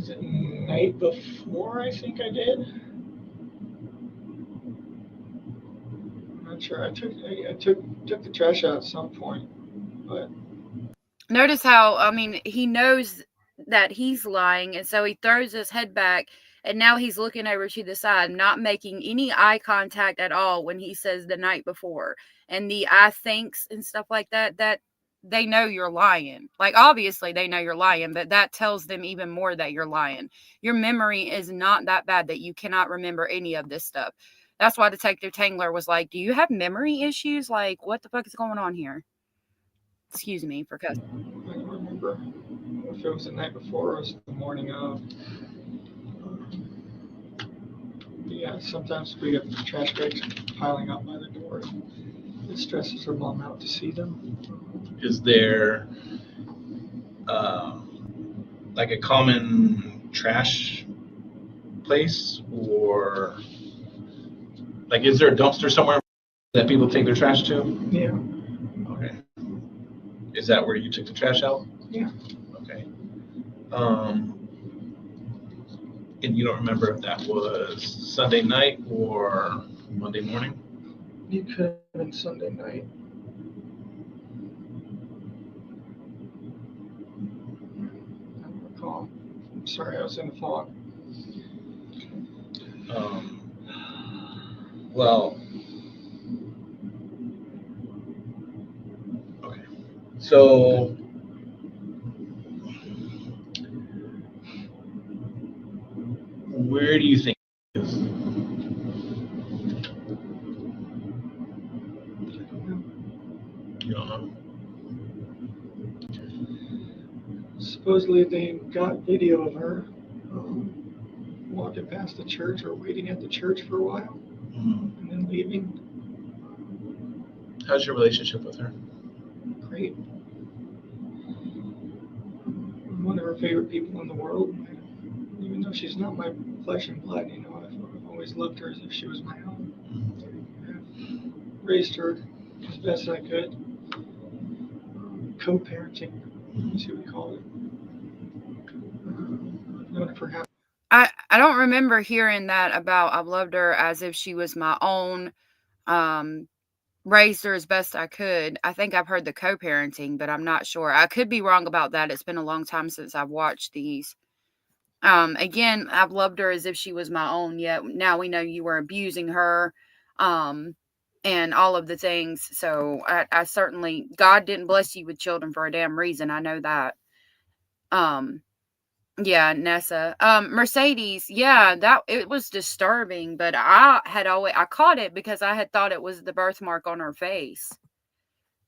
The night before, I think I did. I'm not sure. I took the trash out at some point, but Notice how, I mean, he knows that he's lying, and so he throws his head back, and now he's looking over to the side, not making any eye contact at all when he says the night before. And the I thinks and stuff like that, they know you're lying. Like, obviously they know you're lying, but that tells them even more that you're lying. Your memory is not that bad that you cannot remember any of this stuff. That's why Detective Tangler was like, do you have memory issues? Like, what the fuck is going on here? Excuse me for cussing. I don't remember if it was the night before or it was the morning of. Yeah, sometimes we have trash bags piling up by the door. It stresses her mom out to see them. Is there like a common trash place, or like is there a dumpster somewhere that people take their trash to? Yeah. Okay. Is that where you took the trash out? Yeah. Okay. And you don't remember if that was Sunday night or Monday morning? You could have been Sunday night. I don't recall. I'm sorry, I was in the fog. Well, okay. So where do you think it is? You don't know? Supposedly they got video of her walking past the church or waiting at the church for a while Mhm. and then leaving. How's your relationship with her? Great. I'm one of her favorite people in the world. Even though she's not my flesh and blood, you know, I've always loved her as if she was my own. I've raised her as best I could. Co-parenting is what we call it. I've known her for half. I don't remember hearing that about I've loved her as if she was my own. Raised her as best I could. I think I've heard the co-parenting, but I'm not sure. I could be wrong about that. It's been a long time since I've watched these. Again, I've loved her as if she was my own, yet now we know you were abusing her, and all of the things. So I certainly, God didn't bless you with children for a damn reason. I know that. Yeah, Nessa. Mercedes, yeah, that it was disturbing, but I caught it because I had thought it was the birthmark on her face.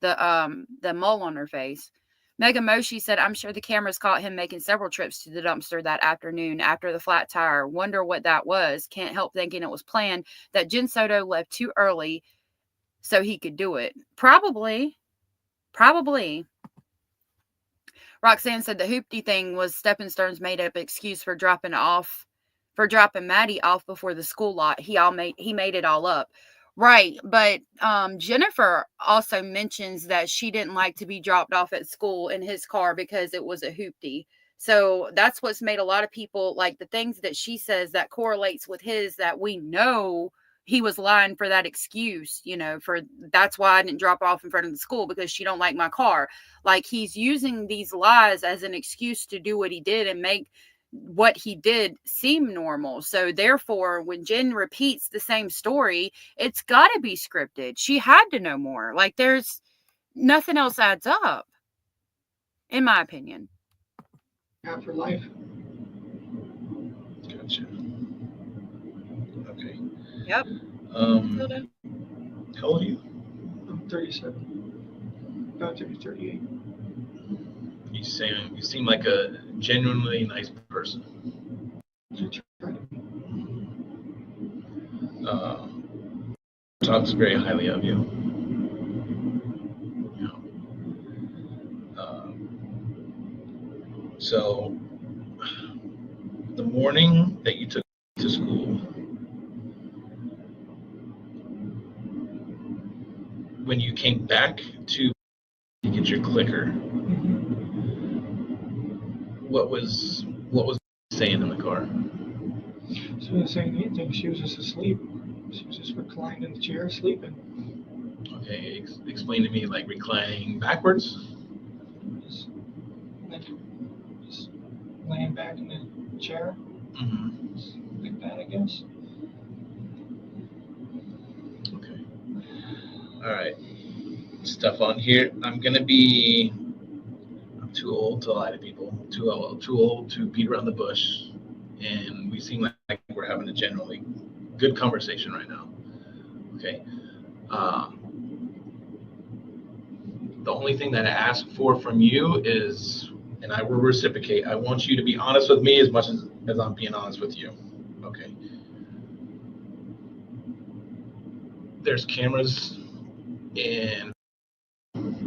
The mole on her face. Megan Moshi said, I'm sure the cameras caught him making several trips to the dumpster that afternoon after the flat tire. Wonder what that was. Can't help thinking it was planned that Jen Soto left too early so he could do it. Probably. Roxanne said the hoopty thing was Steppenstern's made up excuse for dropping Maddie off before the school lot. He made it all up. Right, but Jennifer also mentions that she didn't like to be dropped off at school in his car because it was a hoopty. So that's what's made a lot of people, like the things that she says that correlates with his, that we know he was lying for that excuse, for that's why I didn't drop off in front of the school because she don't like my car. Like he's using these lies as an excuse to do what he did and make what he did seem normal. So therefore, when Jen repeats the same story, it's got to be scripted. She had to know more. Like there's nothing else adds up, in my opinion. After life. Gotcha. Okay. Yep. How old are you? I'm 37. About to be 38. You seem like a genuinely nice person. I try to be. Talks very highly of you. So the morning that you took to school, when you came back to get your clicker, what was saying in the car? She wasn't saying anything. She was just asleep. She was just reclined in the chair, sleeping. Okay, explain to me, like reclining backwards? Just laying back in the chair. Just like that, I guess. Okay. All right. stuff on here. I'm too old to lie to people. Too old to beat around the bush. And we seem like we're having a generally good conversation right now. Okay. The only thing that I ask for from you is, and I will reciprocate, I want you to be honest with me as much as I'm being honest with you. Okay. There's cameras in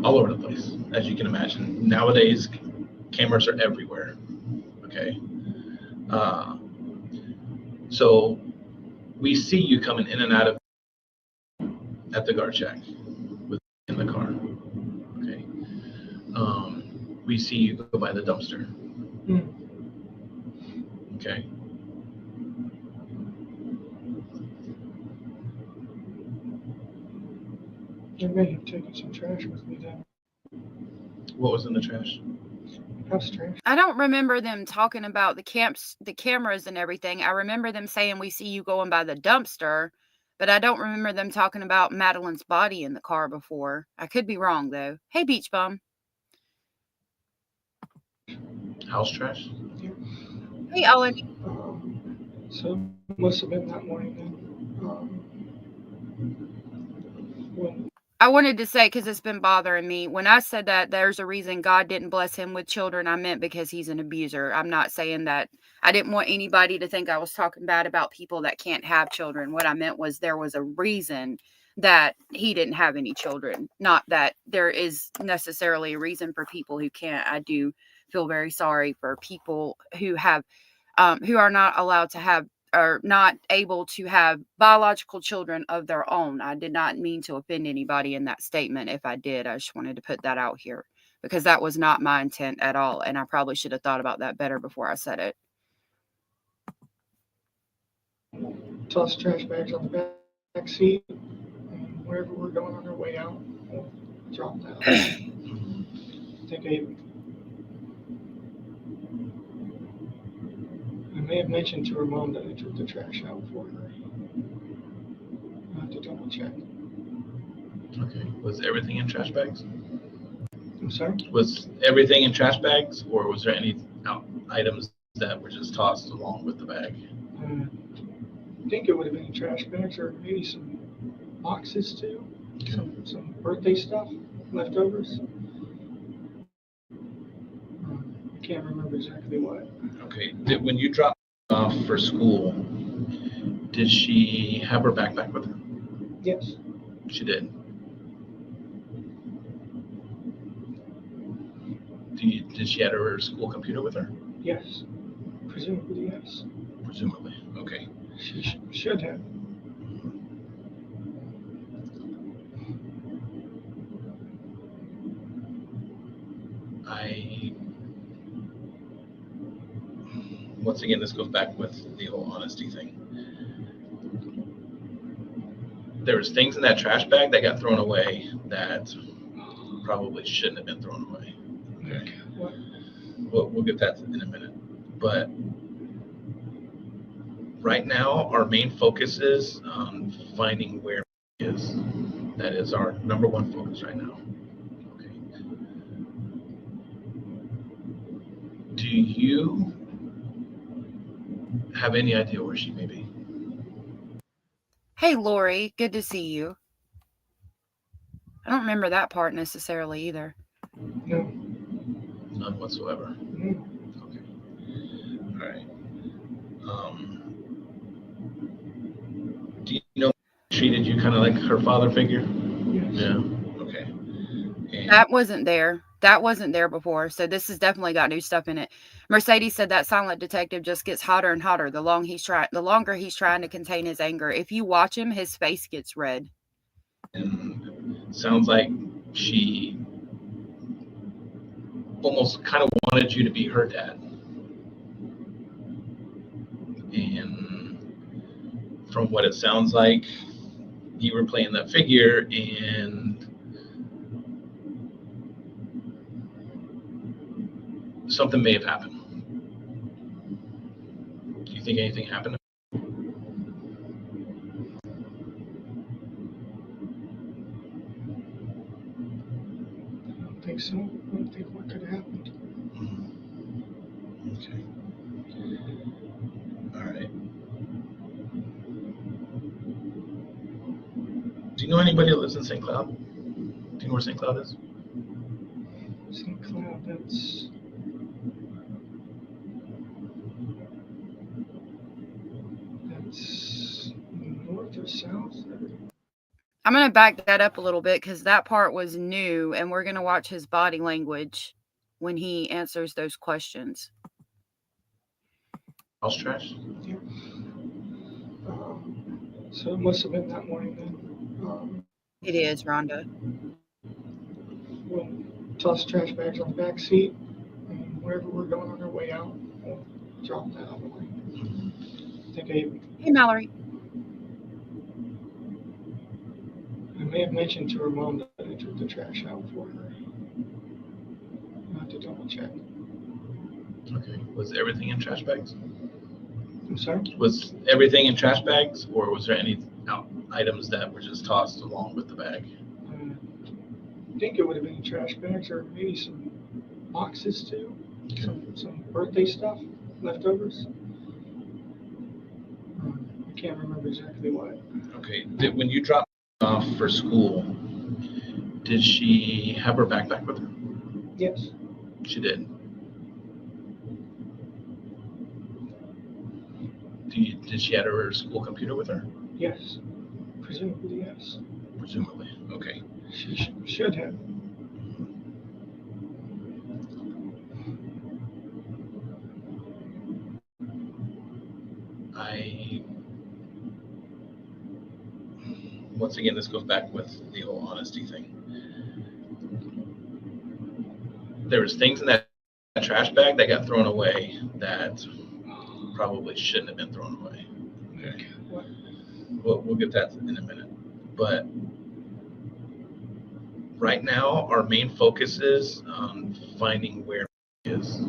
all over the place, as you can imagine. Nowadays, cameras are everywhere. Okay. So we see you coming in and out of at the guard shack in the car. Okay. We see you go by the dumpster. Okay. I may have taken some trash with me then. What was in the trash? House trash. I don't remember them talking about the cameras and everything. I remember them saying we see you going by the dumpster, but I don't remember them talking about Madeline's body in the car before. I could be wrong though. Hey, Beach Bum. House trash? Hey, Ellen. So it must have been that morning then. When I wanted to say, because it's been bothering me, when I said that there's a reason God didn't bless him with children, I meant because he's an abuser. I'm not saying that. I didn't want anybody to think I was talking bad about people that can't have children. What I meant was there was a reason that he didn't have any children. Not that there is necessarily a reason for people who can't. I do feel very sorry for people who have, who are not allowed to have, are not able to have biological children of their own. I did not mean to offend anybody in that statement. If I did, I just wanted to put that out here because that was not my intent at all. And I probably should have thought about that better before I said it. toss trash bags on the back seat, and wherever we're going on our way out, we'll drop that. I think I may have mentioned to her mom that I took the trash out for her. I have to double check. Okay. Was everything in trash bags? I'm sorry? Was everything in trash bags, or was there any items that were just tossed along with the bag? I think it would have been trash bags or maybe some boxes too. Okay. Some birthday stuff, leftovers. I can't remember exactly what. Okay. When you dropped off for school, did she have her backpack with her? Yes. She did. Did she have her school computer with her? Yes. Presumably, yes. Presumably. Okay. She should have. Once again, this goes back with the whole honesty thing. There was things in that trash bag that got thrown away that probably shouldn't have been thrown away. Okay. What? We'll get that in a minute. But right now, our main focus is on finding where he is. That is our number one focus right now. Okay. Do you have any idea where she may be? Hey, Lori, good to see you. I don't remember that part necessarily either. No. None whatsoever. No. Okay. All right. Do you know treated you kind of like her father figure? Yes. Yeah. Okay. And That wasn't there. That wasn't there before. So this has definitely got new stuff in it. Mercedes said that silent detective just gets hotter and hotter the longer he's trying to contain his anger. If you watch him, his face gets red. and sounds like she almost kind of wanted you to be her dad. And from what it sounds like, you were playing that figure, and something may have happened. Do you think anything happened? you know anybody that lives in St. Cloud? Do you know where St. Cloud is? St. Cloud, that's north or south? I'm going to back that up a little bit because that part was new, and we're going to watch his body language when he answers those questions. House trash? Yeah. So it must have been that morning then. It is, Rhonda. We'll toss trash bags on the back seat, and wherever we're going on our way out, we'll drop that on the way. I think Hey, Mallory. I may have mentioned to her mom that I took the trash out for her. I'll have to double check. Okay. Was everything in trash bags? I'm sorry? Was everything in trash bags, or was there any items that were just tossed along with the bag? I think it would have been trash bags or maybe some boxes too. Some birthday stuff, leftovers. I can't remember exactly what. Okay. When you dropped off for school, did she have her backpack with her? Yes. She did. Did she have her school computer with her? Yes. Presumably, yes. Presumably. Okay. She should have. Once again, this goes back with the whole honesty thing. There was things in that trash bag that got thrown away that probably shouldn't have been thrown away. Okay. We'll get that in a minute. But right now, our main focus is on finding where he is.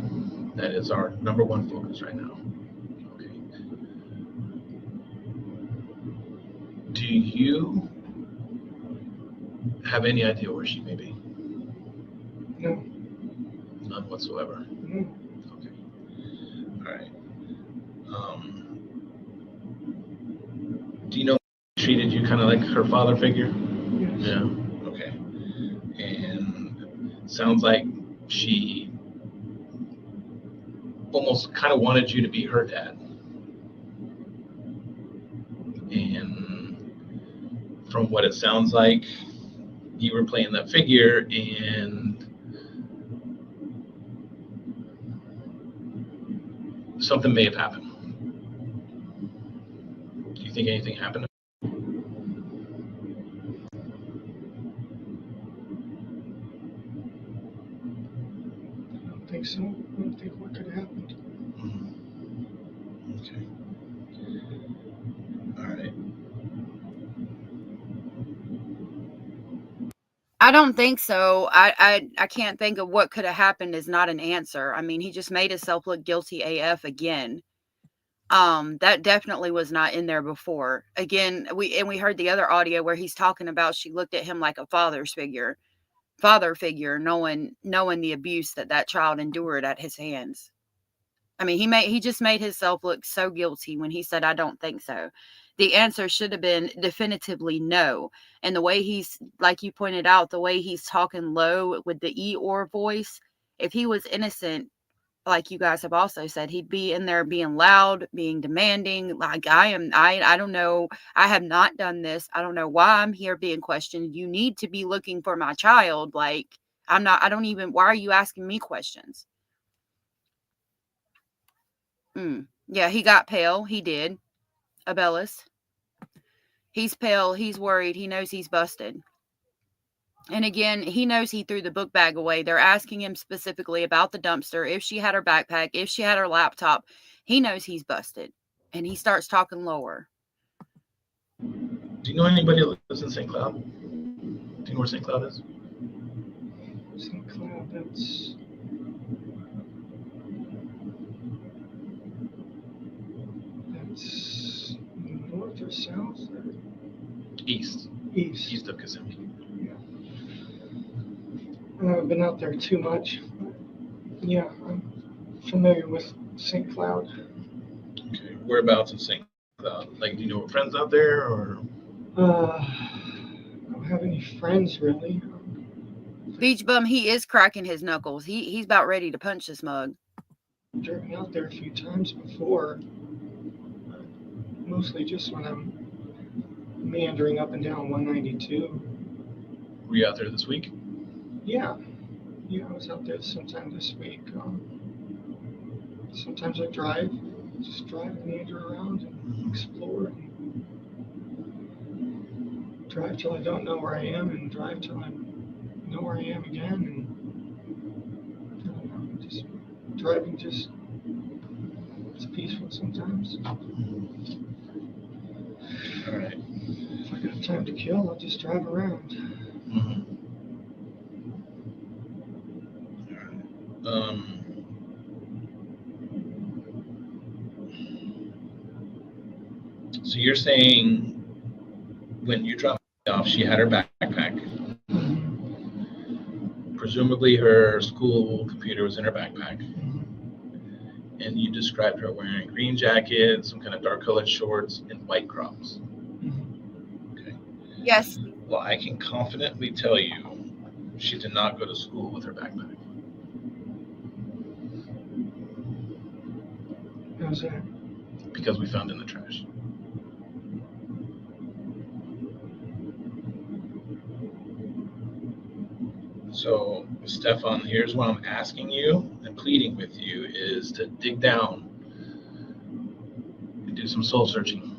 That is our number one focus right now. Okay. Do you have any idea where she may be? No. None whatsoever. No. Okay. All right. Do you know she treated you kind of like her father figure? Yes. Yeah. Okay. And sounds like she almost kind of wanted you to be her dad. And from what it sounds like, you were playing that figure, and something may have happened. Do you think anything happened? I don't think so. I don't think what could have happened. Okay. All right. I don't think so. I can't think of what could have happened is not an answer. I mean, he just made himself look guilty AF again. That definitely was not in there before. Again, we heard the other audio where he's talking about she looked at him like a father figure, knowing the abuse that child endured at his hands. I mean, he just made himself look so guilty when he said, "I don't think so." The answer should have been definitively no. And the way he's, like you pointed out, the way he's talking low with the Eeyore voice, if he was innocent, like you guys have also said, he'd be in there being loud, being demanding. Like, I don't know. I have not done this. I don't know why I'm here being questioned. You need to be looking for my child. Like, why are you asking me questions? Yeah, he got pale. He did. Abellis. He's pale. He's worried. He knows he's busted. And again, he knows he threw the book bag away. They're asking him specifically about the dumpster, if she had her backpack, if she had her laptop. He knows he's busted. And he starts talking lower. Do you know anybody that lives in St. Cloud? Do you know where St. Cloud is? St. Cloud, that's north or south? East. East. East of Kissimmee. Yeah. I've been out there too much. Yeah, I'm familiar with St. Cloud. Okay. Whereabouts in St. Cloud? Like, do you know friends out there, or? don't have any friends really. Beach bum, he is cracking his knuckles. He's about ready to punch this mug. I've driven out there a few times before, mostly just when I'm meandering up and down 192. Were you out there this week? Yeah, I was out there sometime this week. Sometimes I just drive and meander around and explore. And drive till I don't know where I am, and drive till I know where I am again. And I don't know, just driving it's peaceful sometimes. All right. If I got time to kill, I'll just drive around. Mm-hmm. All right. So you're saying when you dropped her off, she had her backpack. Presumably her school computer was in her backpack. And you described her wearing a green jacket, some kind of dark colored shorts, and white Crocs. Okay. Yes. Well, I can confidently tell you she did not go to school with her backpack. How's that? Because we found it in the trash. So, Stefan, here's what I'm asking you and pleading with you is to dig down and do some soul searching.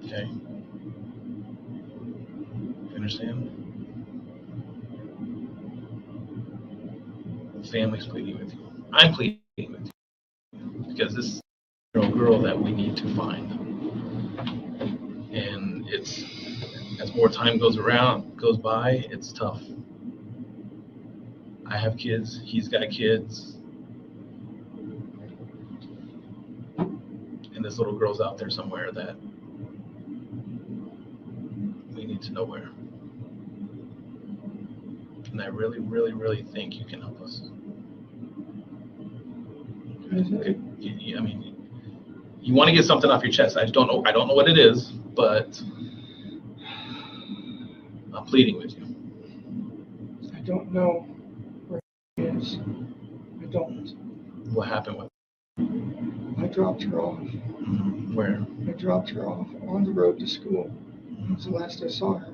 Okay? You understand? The family's pleading with you. I'm pleading with you. Because this is a girl that we need to find. And it's, as more time goes by, it's tough. I have kids, he's got kids. And this little girl's out there somewhere that we need to know where. And I really, really, really think you can help us. I mean, you want to get something off your chest. I don't know what it is, but I'm pleading with you. I don't know where she is. I don't. What happened with her? I dropped her off. Where? I dropped her off on the road to school. That was the last I saw her.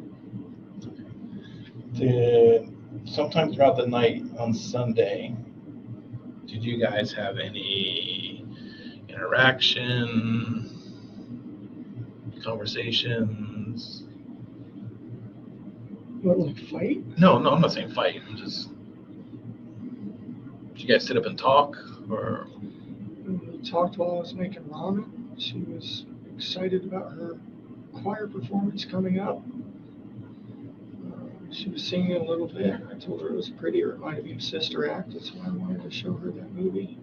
Sometime throughout the night on Sunday, did you guys have any interaction, conversations? What, like fight? No, I'm not saying fight. I'm just, did you guys sit up and talk, or? We talked while I was making ramen. She was excited about her choir performance coming up. She was singing a little bit. I told her it was pretty. It reminded me of Sister Act. That's why I wanted to show her that movie.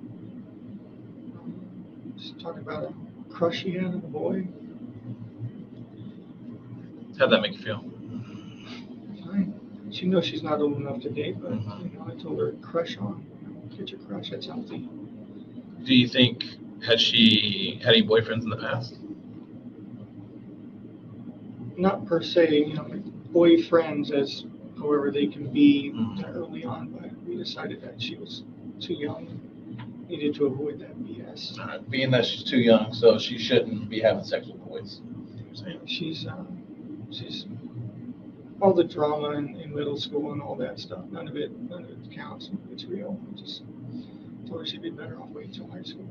Just talking about a crush she had on the boy. How'd that make you feel? Fine. She knows she's not old enough to date, but I told her crush on. Get your crush. That's healthy. Do you think, has she had any boyfriends in the past? Not per se, boyfriends as however they can be early on, but we decided that she was too young, needed to avoid that BS. Being that she's too young, so she shouldn't be having sex with boys. You're saying. She's all the drama in middle school and all that stuff. None of it counts. None of it's real. I just told her she'd be better off waiting until high school.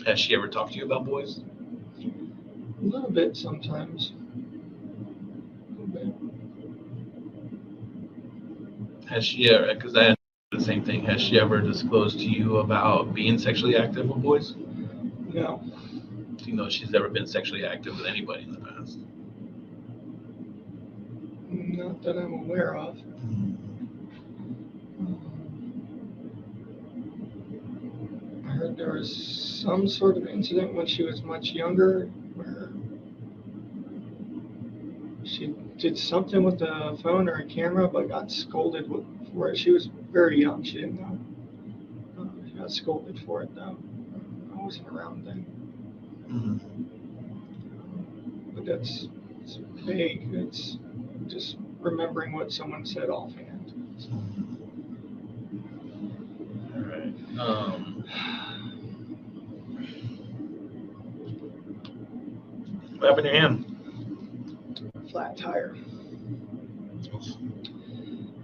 Has she ever talked to you about boys? A little bit sometimes. Has she ever, because I had the same thing, has she ever disclosed to you about being sexually active with boys? No. Do you know she's ever been sexually active with anybody in the past? Not that I'm aware of. I heard there was some sort of incident when she was much younger where she did something with the phone or a camera but got scolded for it. She was very young. She didn't know. She got scolded for it though. I wasn't around then. Mhm. But it's vague. It's just remembering what someone said offhand. All right. What happened to your hand? Flat tire.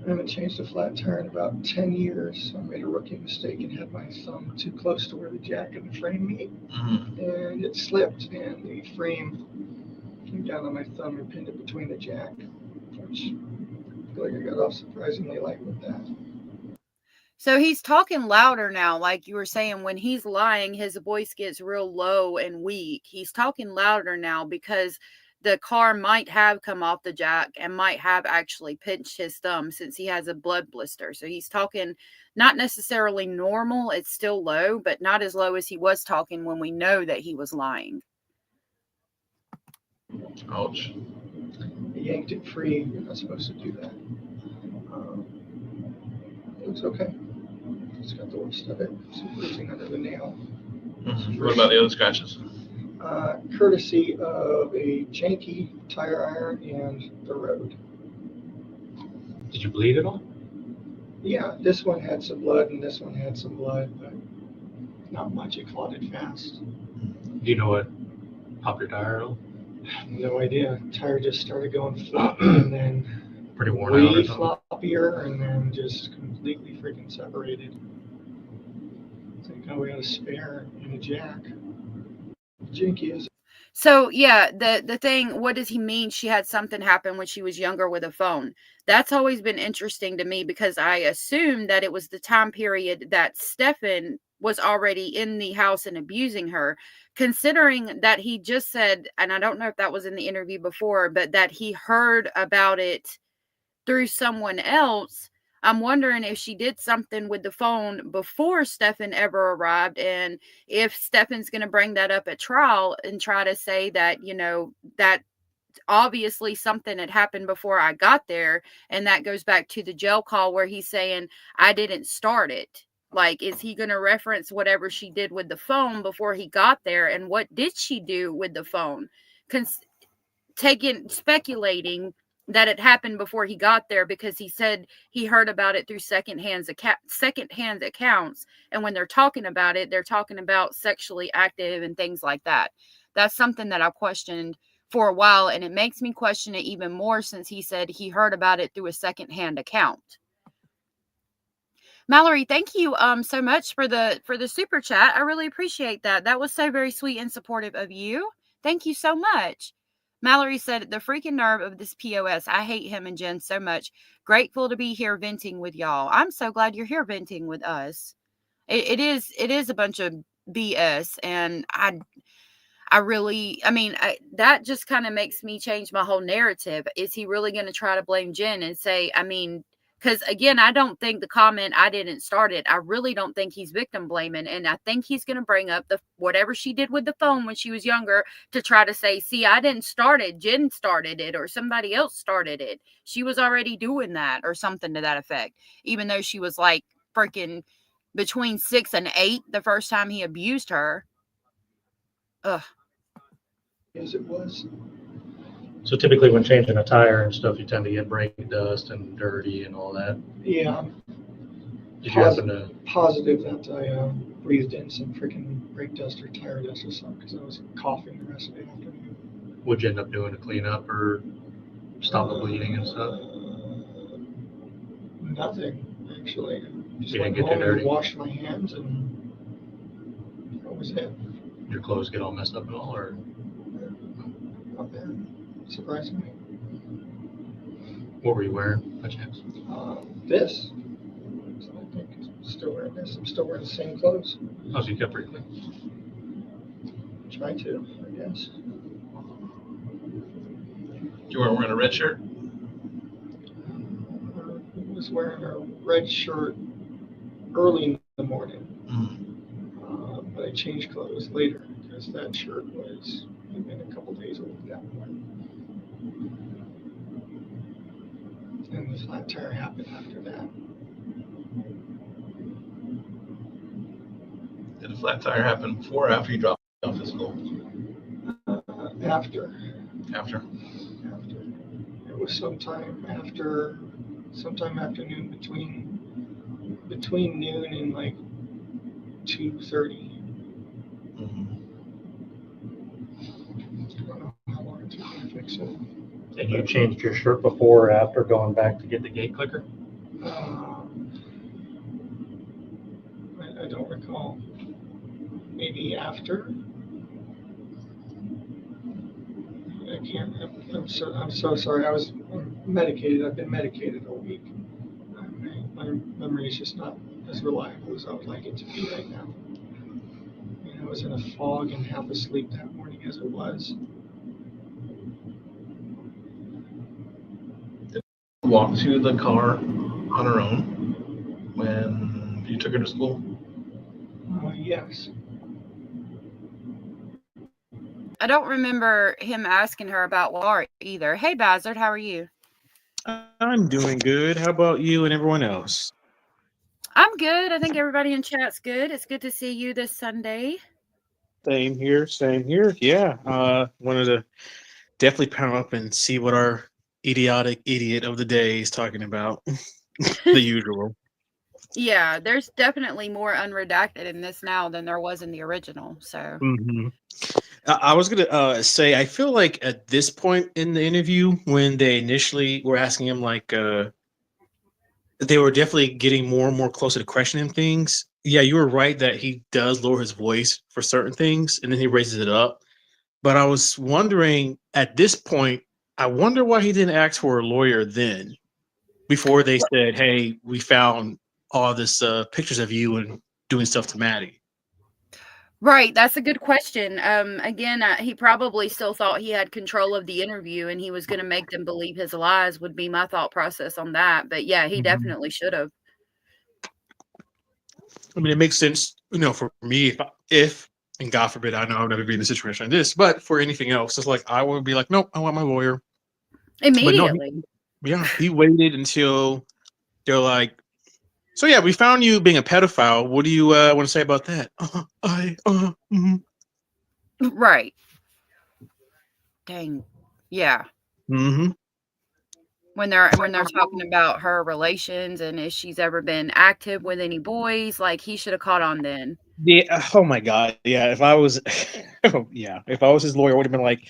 I haven't changed a flat tire in about 10 years. So I made a rookie mistake and had my thumb too close to where the jack and the frame meet. Mhm. And it slipped, and the frame came down on my thumb and pinned it between the jack, which I feel like I got off surprisingly light with that. So he's talking louder now, like you were saying, when he's lying, his voice gets real low and weak. He's talking louder now because the car might have come off the jack and might have actually pinched his thumb since he has a blood blister. So he's talking not necessarily normal. It's still low, but not as low as he was talking when we know that he was lying. Ouch. I yanked it free. You're not supposed to do that. It looks okay. It's got the worst of it. Some bruising under the nail. Mhm. What about the other scratches? Courtesy of a janky tire iron and the road. Did you bleed at all? Yeah, this one had some blood and this one had some blood, but not much. It clotted fast. Do you know what popped your tire at all? No idea. Tire just started going floppy and then Pretty worn out or way something? floppier and then just completely freaking separated. I think we had a spare and a jack. Janky is. So yeah, the thing, what does he mean she had something happen when she was younger with a phone? That's always been interesting to me because I assumed that it was the time period that Stefan was already in the house and abusing her, considering that he just said, and I don't know if that was in the interview before, but that he heard about it through someone else. I'm wondering if she did something with the phone before Stefan ever arrived, and if Stefan's going to bring that up at trial and try to say that, that obviously something had happened before I got there. And that goes back to the jail call where he's saying, I didn't start it. Like, is he going to reference whatever she did with the phone before he got there? And what did she do with the phone? Speculating that it happened before he got there because he said he heard about it through secondhand accounts, and when they're talking about it, they're talking about sexually active and things like that. That's something that I questioned for a while, and it makes me question it even more since he said he heard about it through a secondhand account. Mallory, thank you so much for the super chat. I really appreciate that. That was so very sweet and supportive of you. Thank you so much. Mallory said, the freaking nerve of this POS. I hate him and Jen so much. Grateful to be here venting with y'all. I'm so glad you're here venting with us. It is a bunch of BS, and that just kind of makes me change my whole narrative. Is he really going to try to blame Jen and say, because again, I don't think the comment, I didn't start it, I really don't think he's victim blaming. And I think he's going to bring up whatever she did with the phone when she was younger to try to say, see, I didn't start it. Jen started it, or somebody else started it. She was already doing that, or something to that effect, even though she was like freaking between 6 and 8 the first time he abused her. Ugh. As it was. So typically when changing a tire and stuff, you tend to get brake dust and dirty and all that. Yeah. Did you happen to? Positive that I breathed in some freaking brake dust or tire dust or something because I was coughing the rest of the afternoon. What'd you end up doing to clean up or stop the bleeding and stuff? Nothing, actually. Just You went didn't get home too dirty? and washed my hands, and that was it. Did your clothes get all messed up and all, or? Not bad, surprisingly. What were you wearing, by chance? This. So I think I'm still wearing this. I'm still wearing the same clothes. Oh, so you kept pretty clean. Try to, I guess. You weren't wearing a red shirt? I was wearing a red shirt early in the morning. But I changed clothes later because that shirt was maybe a couple days old at that point. And the flat tire happened after that. Did a flat tire happen before or after you dropped off to school? After. After. It was sometime afternoon between noon and like 2:30. Mm-hmm. I don't know how long it took me to fix it. And you changed your shirt before or after going back to get the gate clicker? I don't recall. Maybe after. I can't. I'm so sorry. I'm medicated. I've been medicated all week. My memory is just not as reliable as I would like it to be right now. I was in a fog and half asleep that morning as it was. Walk to the car on her own when you took her to school? Yes. I don't remember him asking her about Warrant either. Hey, Bazard, how are you? I'm doing good. How about you and everyone else? I'm good. I think everybody in chat's good. It's good to see you this Sunday. Same here, same here. Yeah. Wanted to definitely power up and see what our idiotic idiot of the day is talking about. The usual. Yeah, there's definitely more unredacted in this now than there was in the original. So Mm-hmm. I was gonna say I feel like at this point in the interview, when they initially were asking him, like, they were definitely getting more and more closer to questioning things. Yeah, you were right that he does lower his voice for certain things, and then he raises it up. But I was wondering at this point, I wonder why he didn't ask for a lawyer then, before they said, "Hey, we found all this pictures of you and doing stuff to Maddie." right, that's a good question. Again, he probably still thought he had control of the interview and he was going to make them believe his lies, would be my thought process on that. But yeah, he definitely should have. I mean, it makes sense, for me, if and God forbid, I know I'll never be in a situation like this, but for anything else, it's like I would be like, nope, I want my lawyer. But no, Immediately. he waited until they're like, so yeah, we found you being a pedophile. What do you want to say about that? Right. Dang. Yeah. Mm-hmm. When they're talking about her relations and if she's ever been active with any boys, like he should have caught on then. Yeah. Oh my God. Yeah. If I was, if I was his lawyer, I would have been like,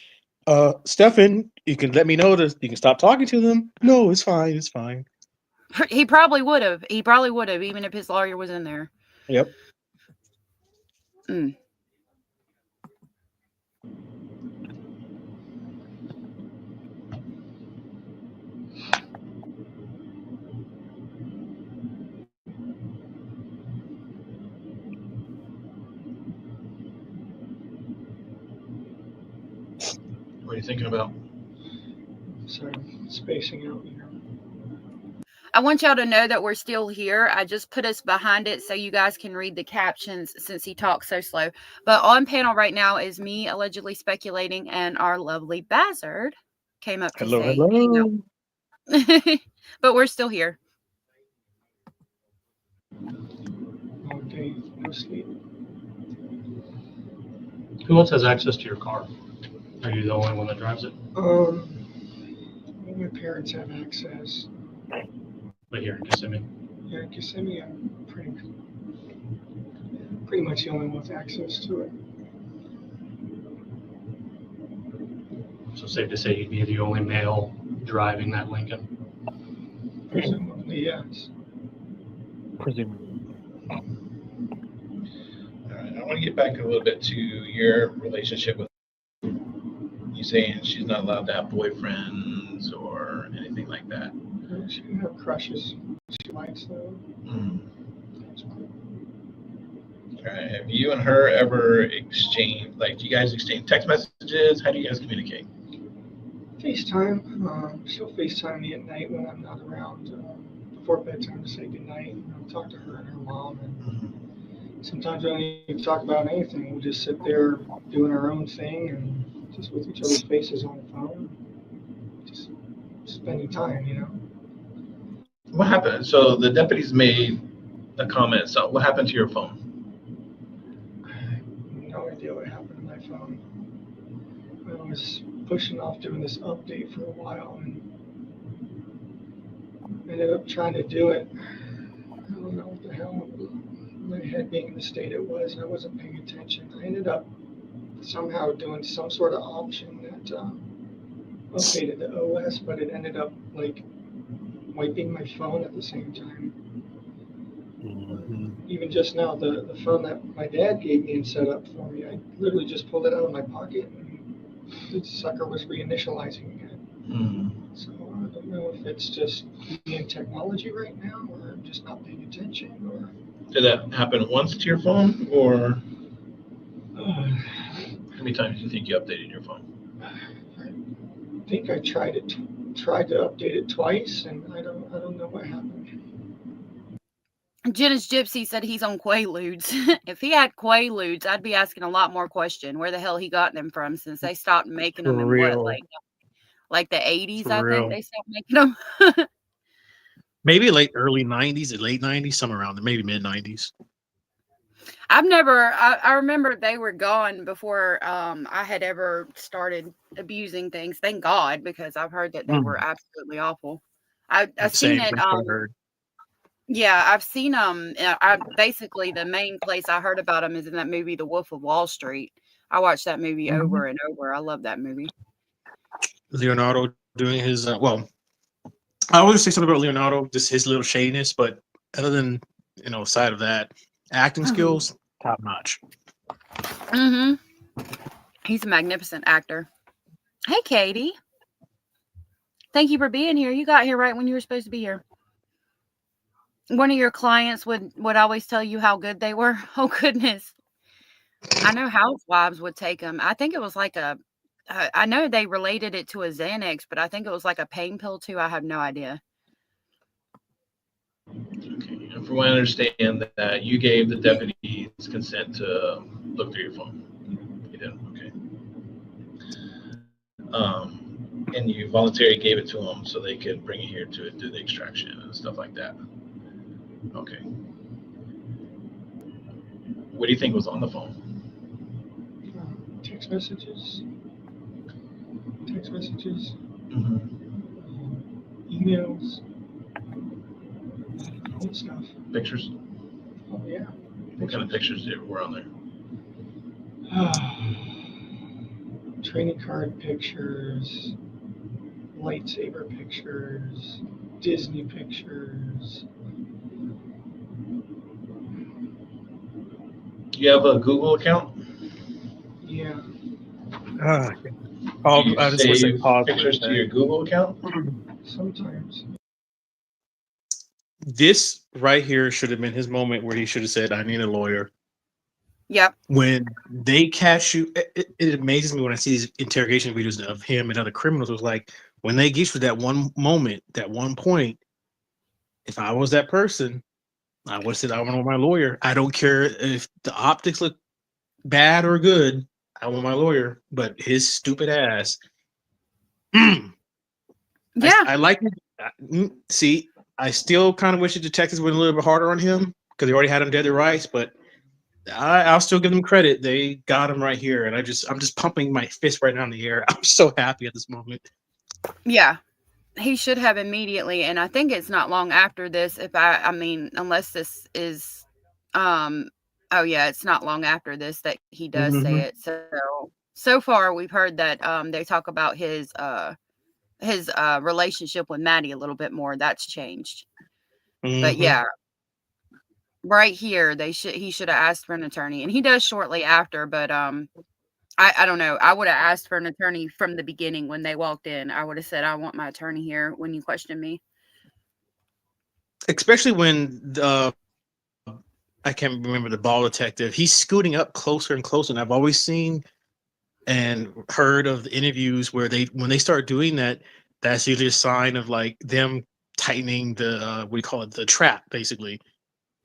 Stefan, you can let me know this. You can stop talking to them. No, it's fine. It's fine. He probably would have. He probably would have, even if his lawyer was in there. Yep. Mm. What are you thinking about? Sorry, spacing out here. I want y'all to know that we're still here. I just put us behind it so you guys can read the captions since he talks so slow. But on panel right now is me allegedly speculating, and our lovely Bazard came up to say, Hello. but we're still here. Long day, no sleep. Who else has access to your car? Are you the only one that drives it? My parents have access. But here in Kissimmee. Here in Kissimmee, I'm pretty much the only one with access to it. So safe to say you'd be the only male driving that Lincoln. Presumably, yes. Presumably. All right, I want to get back a little bit to your relationship with you saying she's not allowed to have boyfriends or anything like that. She can have crushes. She likes them. All right, have you and her ever exchanged, do you guys exchange text messages? How do you guys communicate? FaceTime. She'll FaceTime me at night when I'm not around before bedtime to say goodnight. I'll talk to her and her mom. And sometimes we don't even talk about anything. We'll just sit there doing our own thing and just with each other's faces on the phone. Just spending time, What happened? So the deputies made a comment. So what happened to your phone? idea what happened to my phone. I was pushing off doing this update for a while and ended up trying to do it. I don't know what the hell, my head being in the state it was, I wasn't paying attention. I ended up somehow doing some sort of option that updated the OS, but it ended up like wiping my phone at the same time. Even just now, the phone that my dad gave me and set up for me, I literally just pulled it out of my pocket and the sucker was reinitializing again. So I don't know if it's just being technology right now, or I'm just not paying attention, or. Did that happen once to your phone, or how many times do you think you updated your phone? I think I tried to update it twice, and I don't know what happened. Jenna's Gypsy said he's on Quaaludes. If he had Quaaludes, I'd be asking a lot more questions. Where the hell he got them from? Since they stopped making them For in real. what, like the 80s, For I real. think they stopped making them. Maybe late early 90s or late 90s, somewhere around there, maybe mid 90s. I remember they were gone before I had ever started abusing things. Thank God, because I've heard that they were absolutely awful. I've seen it. That's what I heard. Yeah, I've seen I basically the main place I heard about them is in that movie, The Wolf of Wall Street. I watched that movie over and over. I love that movie. Leonardo doing his well, I always say something about Leonardo, just his little shadiness, but other than aside of that, acting skills top notch. He's a magnificent actor. Hey, Katie. Thank you for being here. You got here right when you were supposed to be here. One of your clients would always tell you how good they were. Oh, goodness. I know housewives would take them. I think it was like I know they related it to a Xanax, but I think it was like a pain pill too. I have no idea. Okay. And from what I understand, that you gave the deputies consent to look through your phone. You did. Okay. And you voluntarily gave it to them so they could bring it here to do the extraction and stuff like that. Okay. What do you think was on the phone? Text messages, emails, all that stuff. Pictures? Oh, yeah. What kind of pictures were on there? Training card pictures, lightsaber pictures, Disney pictures. You have a Google account? Yeah. Do you I just want to say save pause. pictures to your Google account? Sometimes. This right here should have been his moment where he should have said, "I need a lawyer." Yep. When they catch you, it amazes me when I see these interrogation videos of him and other criminals. It was like when they get you that one moment, that one point. If I was that person, I would have said, "I want my lawyer." I don't care if the optics look bad or good. I want my lawyer. But his stupid ass. Yeah. I like it. See, I still kind of wish the detectives went a little bit harder on him because they already had him dead to rights, but I'll still give them credit. They got him right here, and I'm just pumping my fist right now in the air. I'm so happy at this moment. Yeah. He should have immediately, and I think it's not long after this. Unless this is, oh yeah, it's not long after this that he does say it. So far we've heard that they talk about his relationship with Maddie a little bit more. That's changed, but yeah, right here he should have asked for an attorney, and he does shortly after. But I don't know. I would have asked for an attorney from the beginning when they walked in. I would have said, "I want my attorney here when you question me." Especially when I can't remember the ball detective. He's scooting up closer and closer, and I've always seen and heard of the interviews where when they start doing that, that's usually a sign of like them tightening the we call it the trap, basically.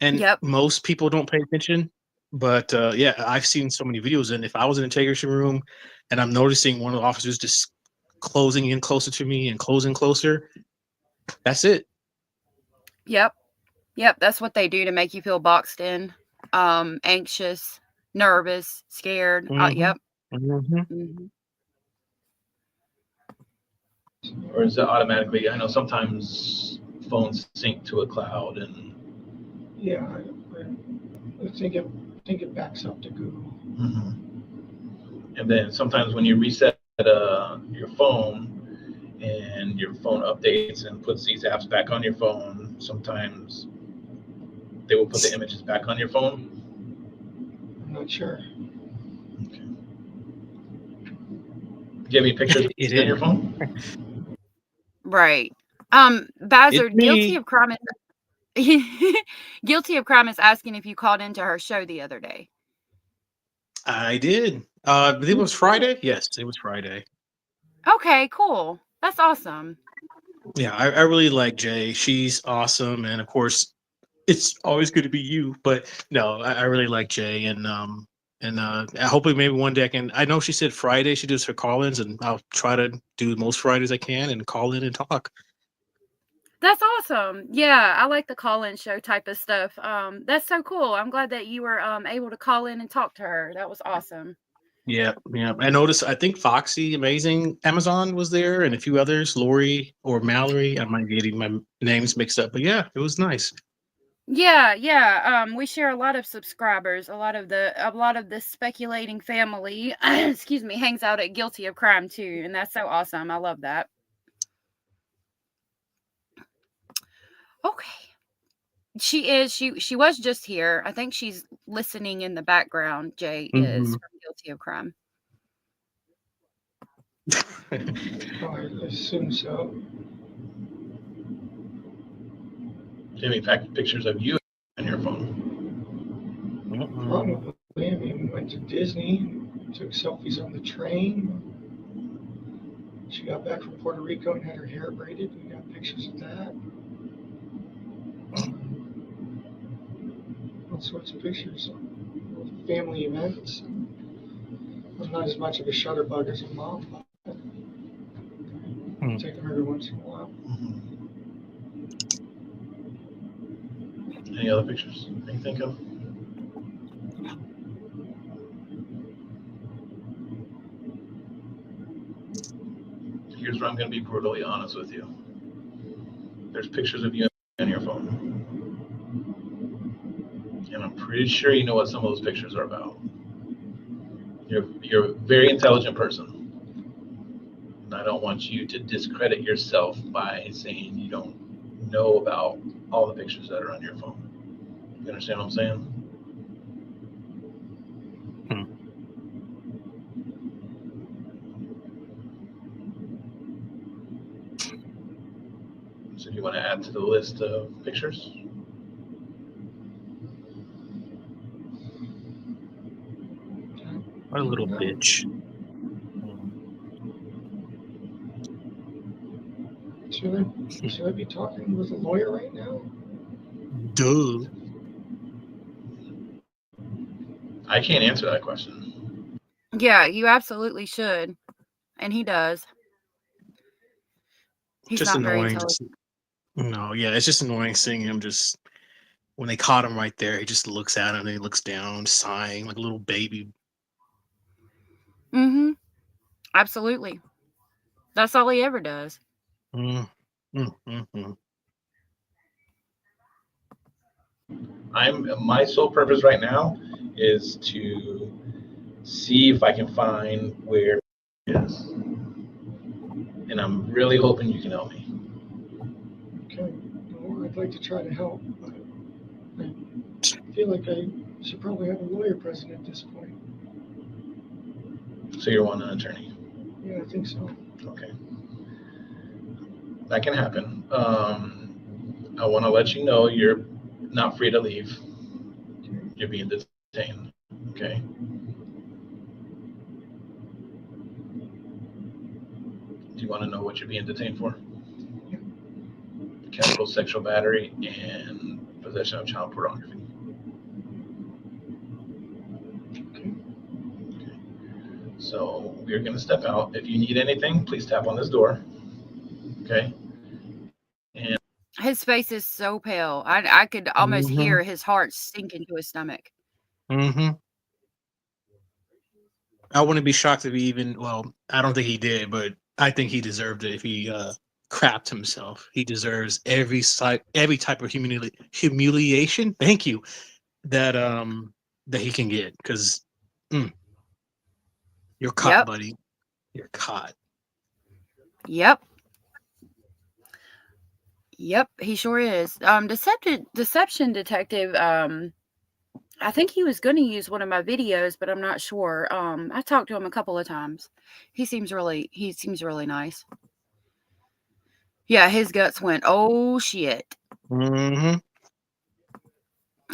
And most people don't pay attention. But yeah, I've seen so many videos, and if I was in an interrogation room and I'm noticing one of the officers just closing in closer to me and closing closer, that's it. Yep. That's what they do to make you feel boxed in, anxious. nervous, scared. Mhm. Yep. Mhm. Mhm. Or is it automatically? I know sometimes phones sync to a cloud, and Yeah, I think it backs up to Google. and then sometimes when you reset your phone and your phone updates and puts these apps back on your phone, sometimes they will put the images back on your phone. I'm not sure. Okay. Do you have any pictures It in your is. phone? Right. It's Bazard, guilty me. of crime is guilty of crime is asking if you called into her show the other day. I did. I believe it was Friday. Yes, it was Friday. Okay, cool. That's awesome. Yeah, I really like Jay. She's awesome, and of course, it's always good to be you. But no, I really like Jay, and hopefully maybe one day I can. I know she said Friday she does her call-ins, and I'll try to do most Fridays I can and call in and talk. That's awesome. Yeah, I like the call-in show type of stuff. That's so cool. I'm glad that you were able to call in and talk to her. That was awesome. Yeah, yeah. I noticed. I think Foxy, Amazing Amazon was there, and a few others. Lori or Mallory. I might be getting my names mixed up, but yeah, it was nice. Yeah. We share a lot of subscribers. A lot of the speculating family, excuse me, hangs out at Guilty of Crime too, and that's so awesome. I love that. Okay. She was just here. I think she's listening in the background. Jay is Mhm. from Guilty of Crime. Oh, I assume so. Do you have any pictures of you on your phone? Probably. I mean, we went to Disney, took selfies on the train. She got back from Puerto Rico and had her hair braided. We got pictures of that. All sorts of pictures. Family events. I'm not as much of a shutterbug as a mom, but Hmm. I take them every once in a while. Any other pictures you can think of? Here's where I'm going to be brutally honest with you. There's pictures of you on your phone, and I'm pretty sure you know what some of those pictures are about. You're a very intelligent person, and I don't want you to discredit yourself by saying you don't know about all the pictures that are on your phone. You understand what I'm saying? Hmm. So do you want to add to the list of pictures? What a little No. bitch. Should I be talking with a lawyer right now? Duh. I can't answer that question. Yeah, you absolutely should. And he does. He's Just not very annoying. intelligent. No, yeah, it's just annoying seeing him just when they caught him right there, he just looks at him and he looks down, sighing like a little baby. Mm-hmm. Absolutely. That's all he ever does. Mm, mm, mm, mm. My sole purpose right now is to see if I can find where it is. And I'm really hoping you can help me. Okay. Well, I'd like to try to help, but I feel like I should probably have a lawyer present at this point. So you're wanting an attorney. Yeah, I think so. Okay. That can happen. I want to let you know you're not free to leave. You're being detained. Okay. Do you want to know what you're being detained for? Yeah. Capital sexual battery and possession of child pornography. Okay. So we're going to step out. If you need anything, please tap on this door. Okay. And His face is so pale. I could almost Mhm. hear his heart sink into his stomach. Mm-hmm. I wouldn't be shocked if he even. Well, I don't think he did, but I think he deserved it if he crapped himself. He deserves every type of humiliation. Thank you that that he can get because you're caught, Yep. buddy. You're caught. Yep. Yep, he sure is. Deception detective. I think he was going to use one of my videos, but I'm not sure. I talked to him a couple of times. He seems really nice. Yeah, his guts went, oh shit. Mm-hmm.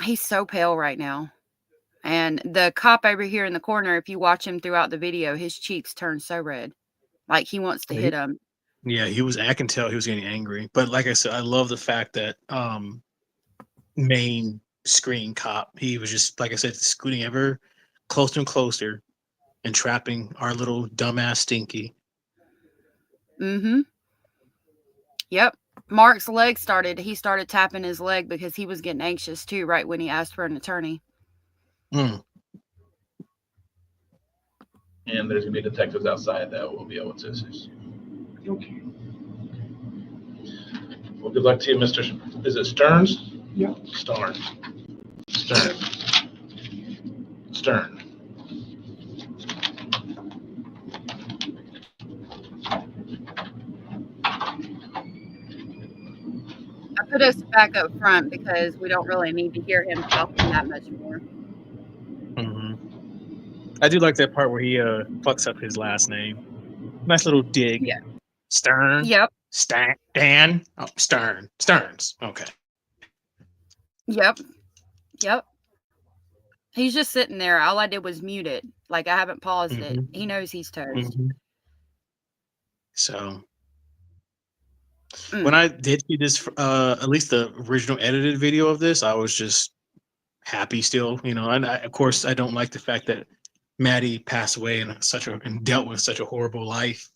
He's so pale right now. And the cop over here in the corner, if you watch him throughout the video, his cheeks turn so red. Like he wants to hit him. Yeah, he was. I can tell he was getting angry. But like I said, I love the fact that main screen cop, he was just like I said, scooting ever closer and closer, and trapping our little dumbass Stinky. Mm-hmm. Yep. Mark's leg he started tapping his leg because he was getting anxious too, right when he asked for an attorney. Mm. And there's gonna be detectives outside that will be able to assist you. Okay. Well, good luck to you, Mr. Is it Stearns? Yeah. Stern. I put us back up front because we don't really need to hear him talking that much more. Mm-hmm. I do like that part where he fucks up his last name. Nice little dig. Yeah. Stern. Yep. Dan. Oh, Stearns. Okay. Yep. He's just sitting there. All I did was mute it. Like I haven't paused it. He knows he's toast. Mm-hmm. So when I did see this, at least the original edited video of this, I was just happy still, you know. And of course, I don't like the fact that Maddie passed away and dealt with such a horrible life.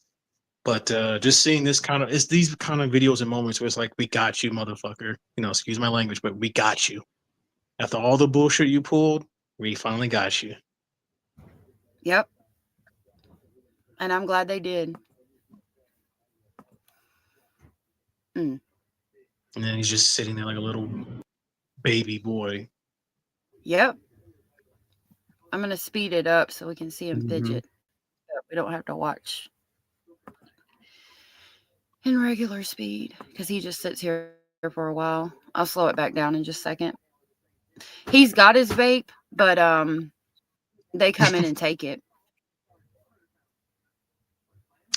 But just seeing this it's these kind of videos and moments where it's like, we got you, motherfucker. You know, excuse my language, but we got you. After all the bullshit you pulled, we finally got you. Yep. And I'm glad they did. And then he's just sitting there like a little baby boy. Yep. I'm going to speed it up so we can see him fidget. We don't have to watch in regular speed because he just sits here for a while. I'll slow it back down in just a second. He's got his vape, but they come in and take it.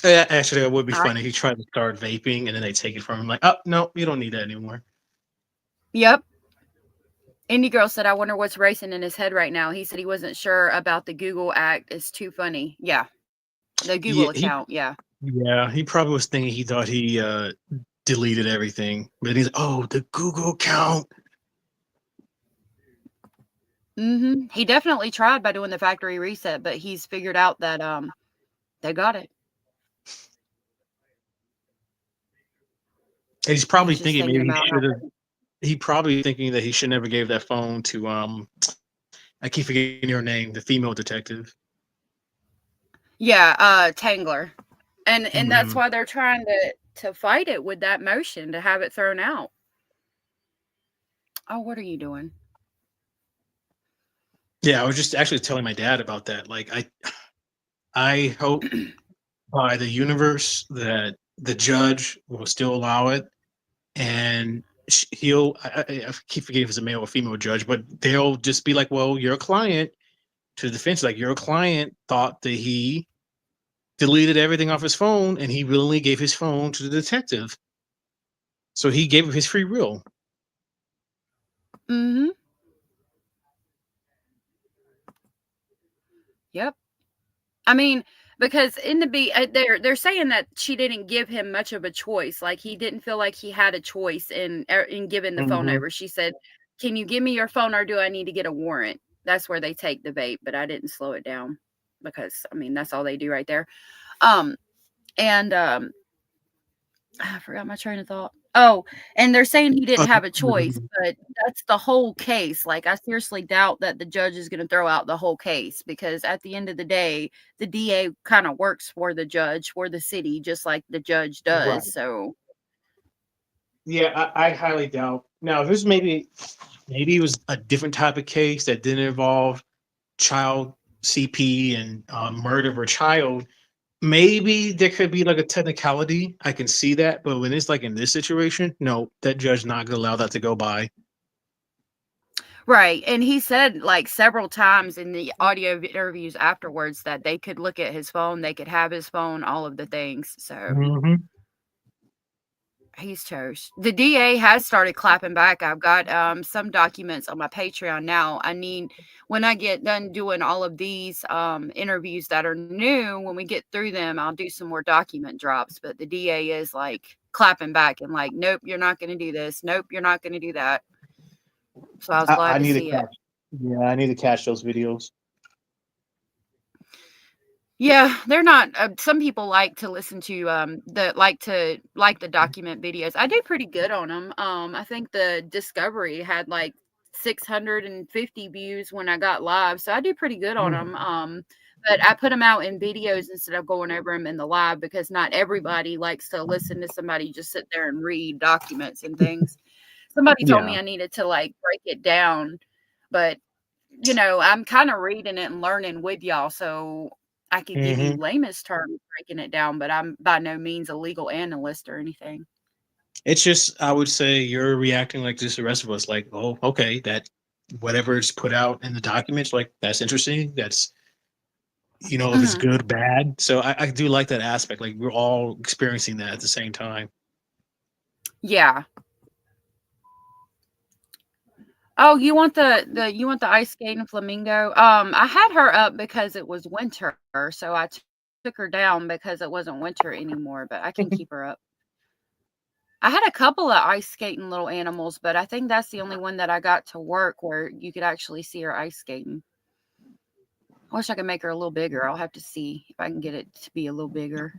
Yeah, actually, it would be funny. He tried to start vaping, and then they take it from him. Like, oh no, you don't need that anymore. Yep. Indie Girl said, I wonder what's racing in his head right now. He said he wasn't sure about the Google act. It's too funny. Yeah. The Google account. Yeah. Yeah, he probably was thinking he thought he deleted everything. But he's oh, the Google account. He definitely tried by doing the factory reset, but he's figured out that they got it. And he's probably thinking maybe he should have. He probably thinking that he should never gave that phone to I keep forgetting her name, the female detective. Yeah, Tangler. And that's why they're trying to fight it with that motion to have it thrown out. Oh, what are you doing? Yeah, I was just actually telling my dad about that. Like I hope by the universe that the judge will still allow it, and he'll I keep forgetting if it's a male or female judge, but they'll just be like, well, your client, to the defense, like your client thought that he deleted everything off his phone and he willingly gave his phone to the detective. So he gave him his free will. Yep. I mean, because in the they're saying that she didn't give him much of a choice. Like he didn't feel like he had a choice in giving the phone over. She said, "Can you give me your phone, or do I need to get a warrant?" That's where they take the vape, but I didn't slow it down because I mean that's all they do right there. I forgot my train of thought. Oh, and they're saying he didn't Uh, have a choice, but that's the whole case. Like, I seriously doubt that the judge is going to throw out the whole case because at the end of the day, the DA kind of works for the judge, for the city, just like the judge right. does. So, Yeah, I highly doubt. Now, if this maybe it was a different type of case that didn't involve child CP and murder of a child. Maybe there could be like a technicality. I can see that, but when it's like in this situation, no, that judge not gonna allow that to go by. right. And he said like several times in the audio interviews afterwards that they could look at his phone, they could have his phone, all of the things. So, Mm-hmm. he's toast. The DA has started clapping back. I've got some documents on my Patreon now. I need, when I get done doing all of these interviews that are new, when we get through them, I'll do some more document drops. But the DA is like clapping back and like, nope, you're not going to do this. Nope, you're not going to do that. So I was I glad to need to see it. catch. Yeah, I need to catch those videos. Yeah, they're not. Some people like to listen to the document videos. I do pretty good on them. I think the Discovery had like 650 views when I got live, so I do pretty good on them. But I put them out in videos instead of going over them in the live because not everybody likes to listen to somebody just sit there and read documents and things. Somebody told me Yeah. I needed to like break it down, but I'm kind of reading it and learning with y'all, so I could give you Mm-hmm. lamest terms breaking it down, but I'm by no means a legal analyst or anything. It's just I would say you're reacting like just the rest of us, like, oh, okay, that whatever is put out in the documents, like that's interesting. That's if it's Mhm. good, bad. So I do like that aspect. Like we're all experiencing that at the same time. Yeah. Oh, you want the ice skating flamingo? I had her up because it was winter, so I took her down because it wasn't winter anymore, but I can keep her up. I had a couple of ice skating little animals, but I think that's the only one that I got to work where you could actually see her ice skating. I wish I could make her a little bigger. I'll have to see if I can get it to be a little bigger.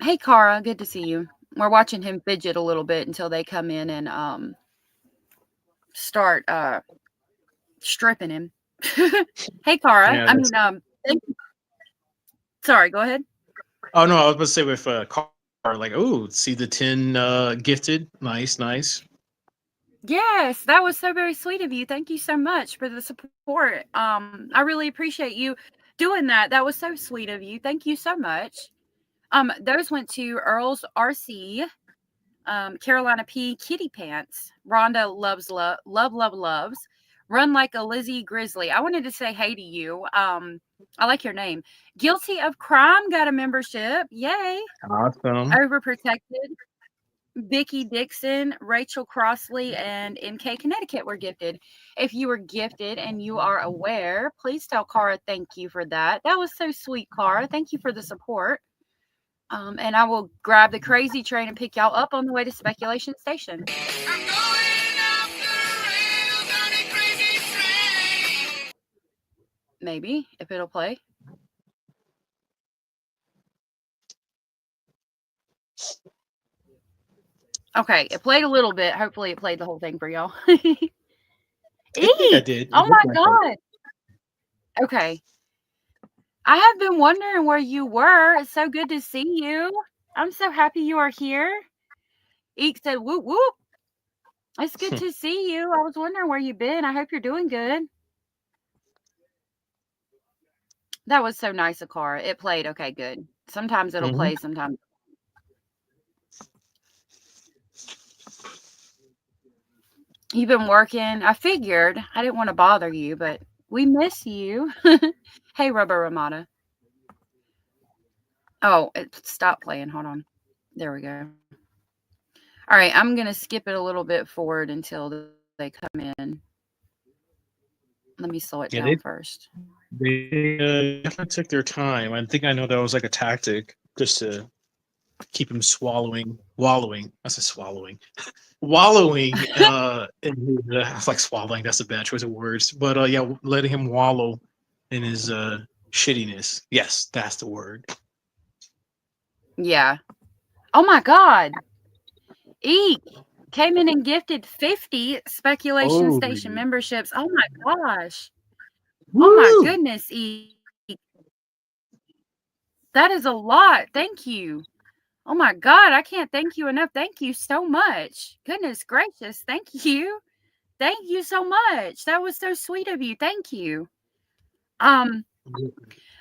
Hey, Cara, good to see you. We're watching him fidget a little bit until they come in and start stripping him. Hey, Cara. Yeah, I that's. mean, thank you. Sorry, go ahead. Oh no, I was going to say with car, like, oh, see the 10 gifted, nice, nice. Yes, that was so very sweet of you. Thank you so much for the support. I really appreciate you doing that. That was so sweet of you. Thank you so much. Those went to Earl's RC, Carolina P, Kitty Pants, Rhonda loves, Run Like a Lizzie Grizzly. I wanted to say hey to you. I like your name. Guilty of Crime got a membership. Yay. Awesome. Overprotected. Vicky Dixon, Rachel Crossley, and MK Connecticut were gifted. If you were gifted and you are aware, please tell Cara thank you for that. That was so sweet, Cara. Thank you for the support. And I will grab the crazy train and pick y'all up on the way to Speculation Station. I'm going off the rails on a crazy train. Maybe, if it'll play. Okay, it played a little bit. Hopefully it played the whole thing for y'all. I think I Eek! did. It Oh looked my like that. god. Okay. I have been wondering where you were. It's so good to see you. I'm so happy you are here. Eek said, whoop, whoop. It's good to see you. I was wondering where you've been. I hope you're doing good. That was so nice of Cara. It played. Okay, good. Sometimes it'll Mhm. play, sometimes. You've been working. I figured. I didn't want to bother you, but we miss you. Hey, Rubber Ramada. Oh, it stopped playing. Hold on. There we go. All right, I'm going to skip it a little bit forward until they come in. Let me slow it Yeah, down first. they definitely took their time. I think I know that was like a tactic just to keep him wallowing. I said swallowing, wallowing. In his, it's like swallowing. That's a bad choice of words, but yeah, letting him wallow in his shittiness. Yes, that's the word. Yeah. Oh my God. Eek came in and gifted 50 Speculation Station Holy. memberships. Oh my gosh. Oh my Woo! goodness, Eek. That is a lot. Thank you. Oh my God, I can't thank you enough. Thank you so much. Goodness gracious. Thank you. Thank you so much. That was so sweet of you. Thank you.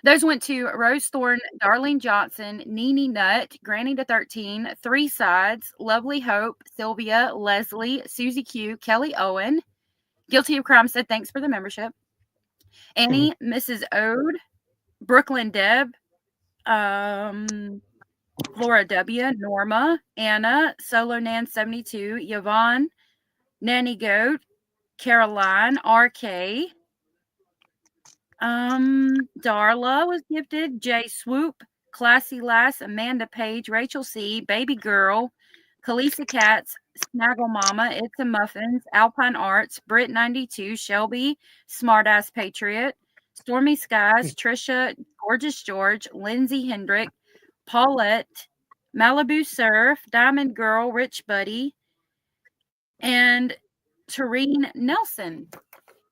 Those went to Rose Thorne, Darlene Johnson, Nene Nutt, Granny to 13, Three Sides, Lovely Hope, Sylvia, Leslie, Susie Q, Kelly Owen. Guilty of Crime said thanks for the membership. Annie, Mrs. Ode, Brooklyn Deb, Flora W, Norma, Anna, Solo Nan 72, Yvonne, Nanny Goat, Caroline, RK, Darla was gifted, Jay Swoop, Classy Lass, Amanda Page, Rachel C, Baby Girl, Kalisa Katz, Snaggle Mama, It's a Muffins, Alpine Arts, Brit 92, Shelby, Smartass Patriot, Stormy Skies, Trisha, Gorgeous George, Lindsay Hendrick, Paulette, Malibu Surf, Diamond Girl, Rich Buddy, and Tareen Nelson.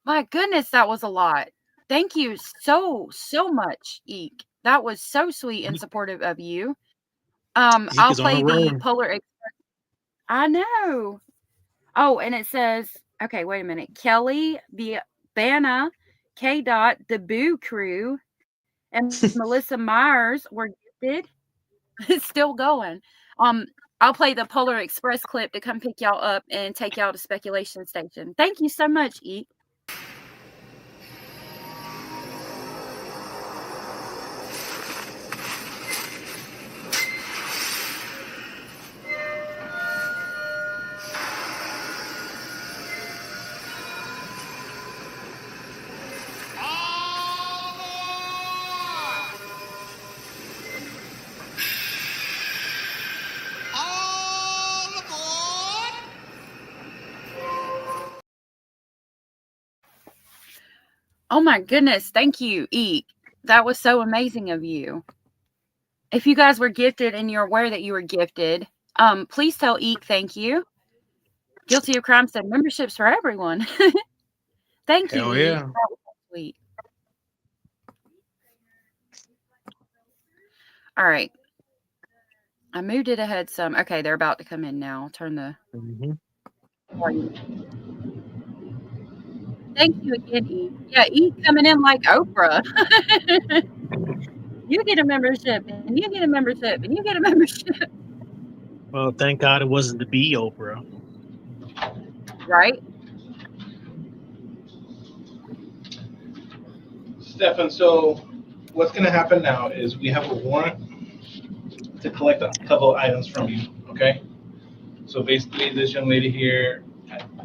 My goodness, that was a lot. Thank you so much, Eek. That was so sweet and supportive of you. Ike I'll is on a play the roll. Polar Express. I know. Oh, and it says, okay, wait a minute. Kelly, the Banna, K. Dot, the Boo Crew, and Melissa Myers were gifted. It's still going. I'll play the Polar Express clip to come pick y'all up and take y'all to Speculation Station. Thank you so much, Eek. Oh my goodness. Thank you, Eek. That was so amazing of you. If you guys were gifted and you're aware that you were gifted, please tell Eek thank you. Guilty of Crime said memberships for everyone. Thank you, Hell Eek. yeah. That was so sweet. All right. I moved it ahead some. Okay, they're about to come in now. I'll turn the volume. Thank you again, Eek. Yeah, Eek coming in like Oprah. You get a membership, and you get a membership, and you get a membership. Well, thank God it wasn't the B Oprah. Right? Stefan, so what's going to happen now is we have a warrant to collect a couple of items from you, okay? So basically, this young lady here,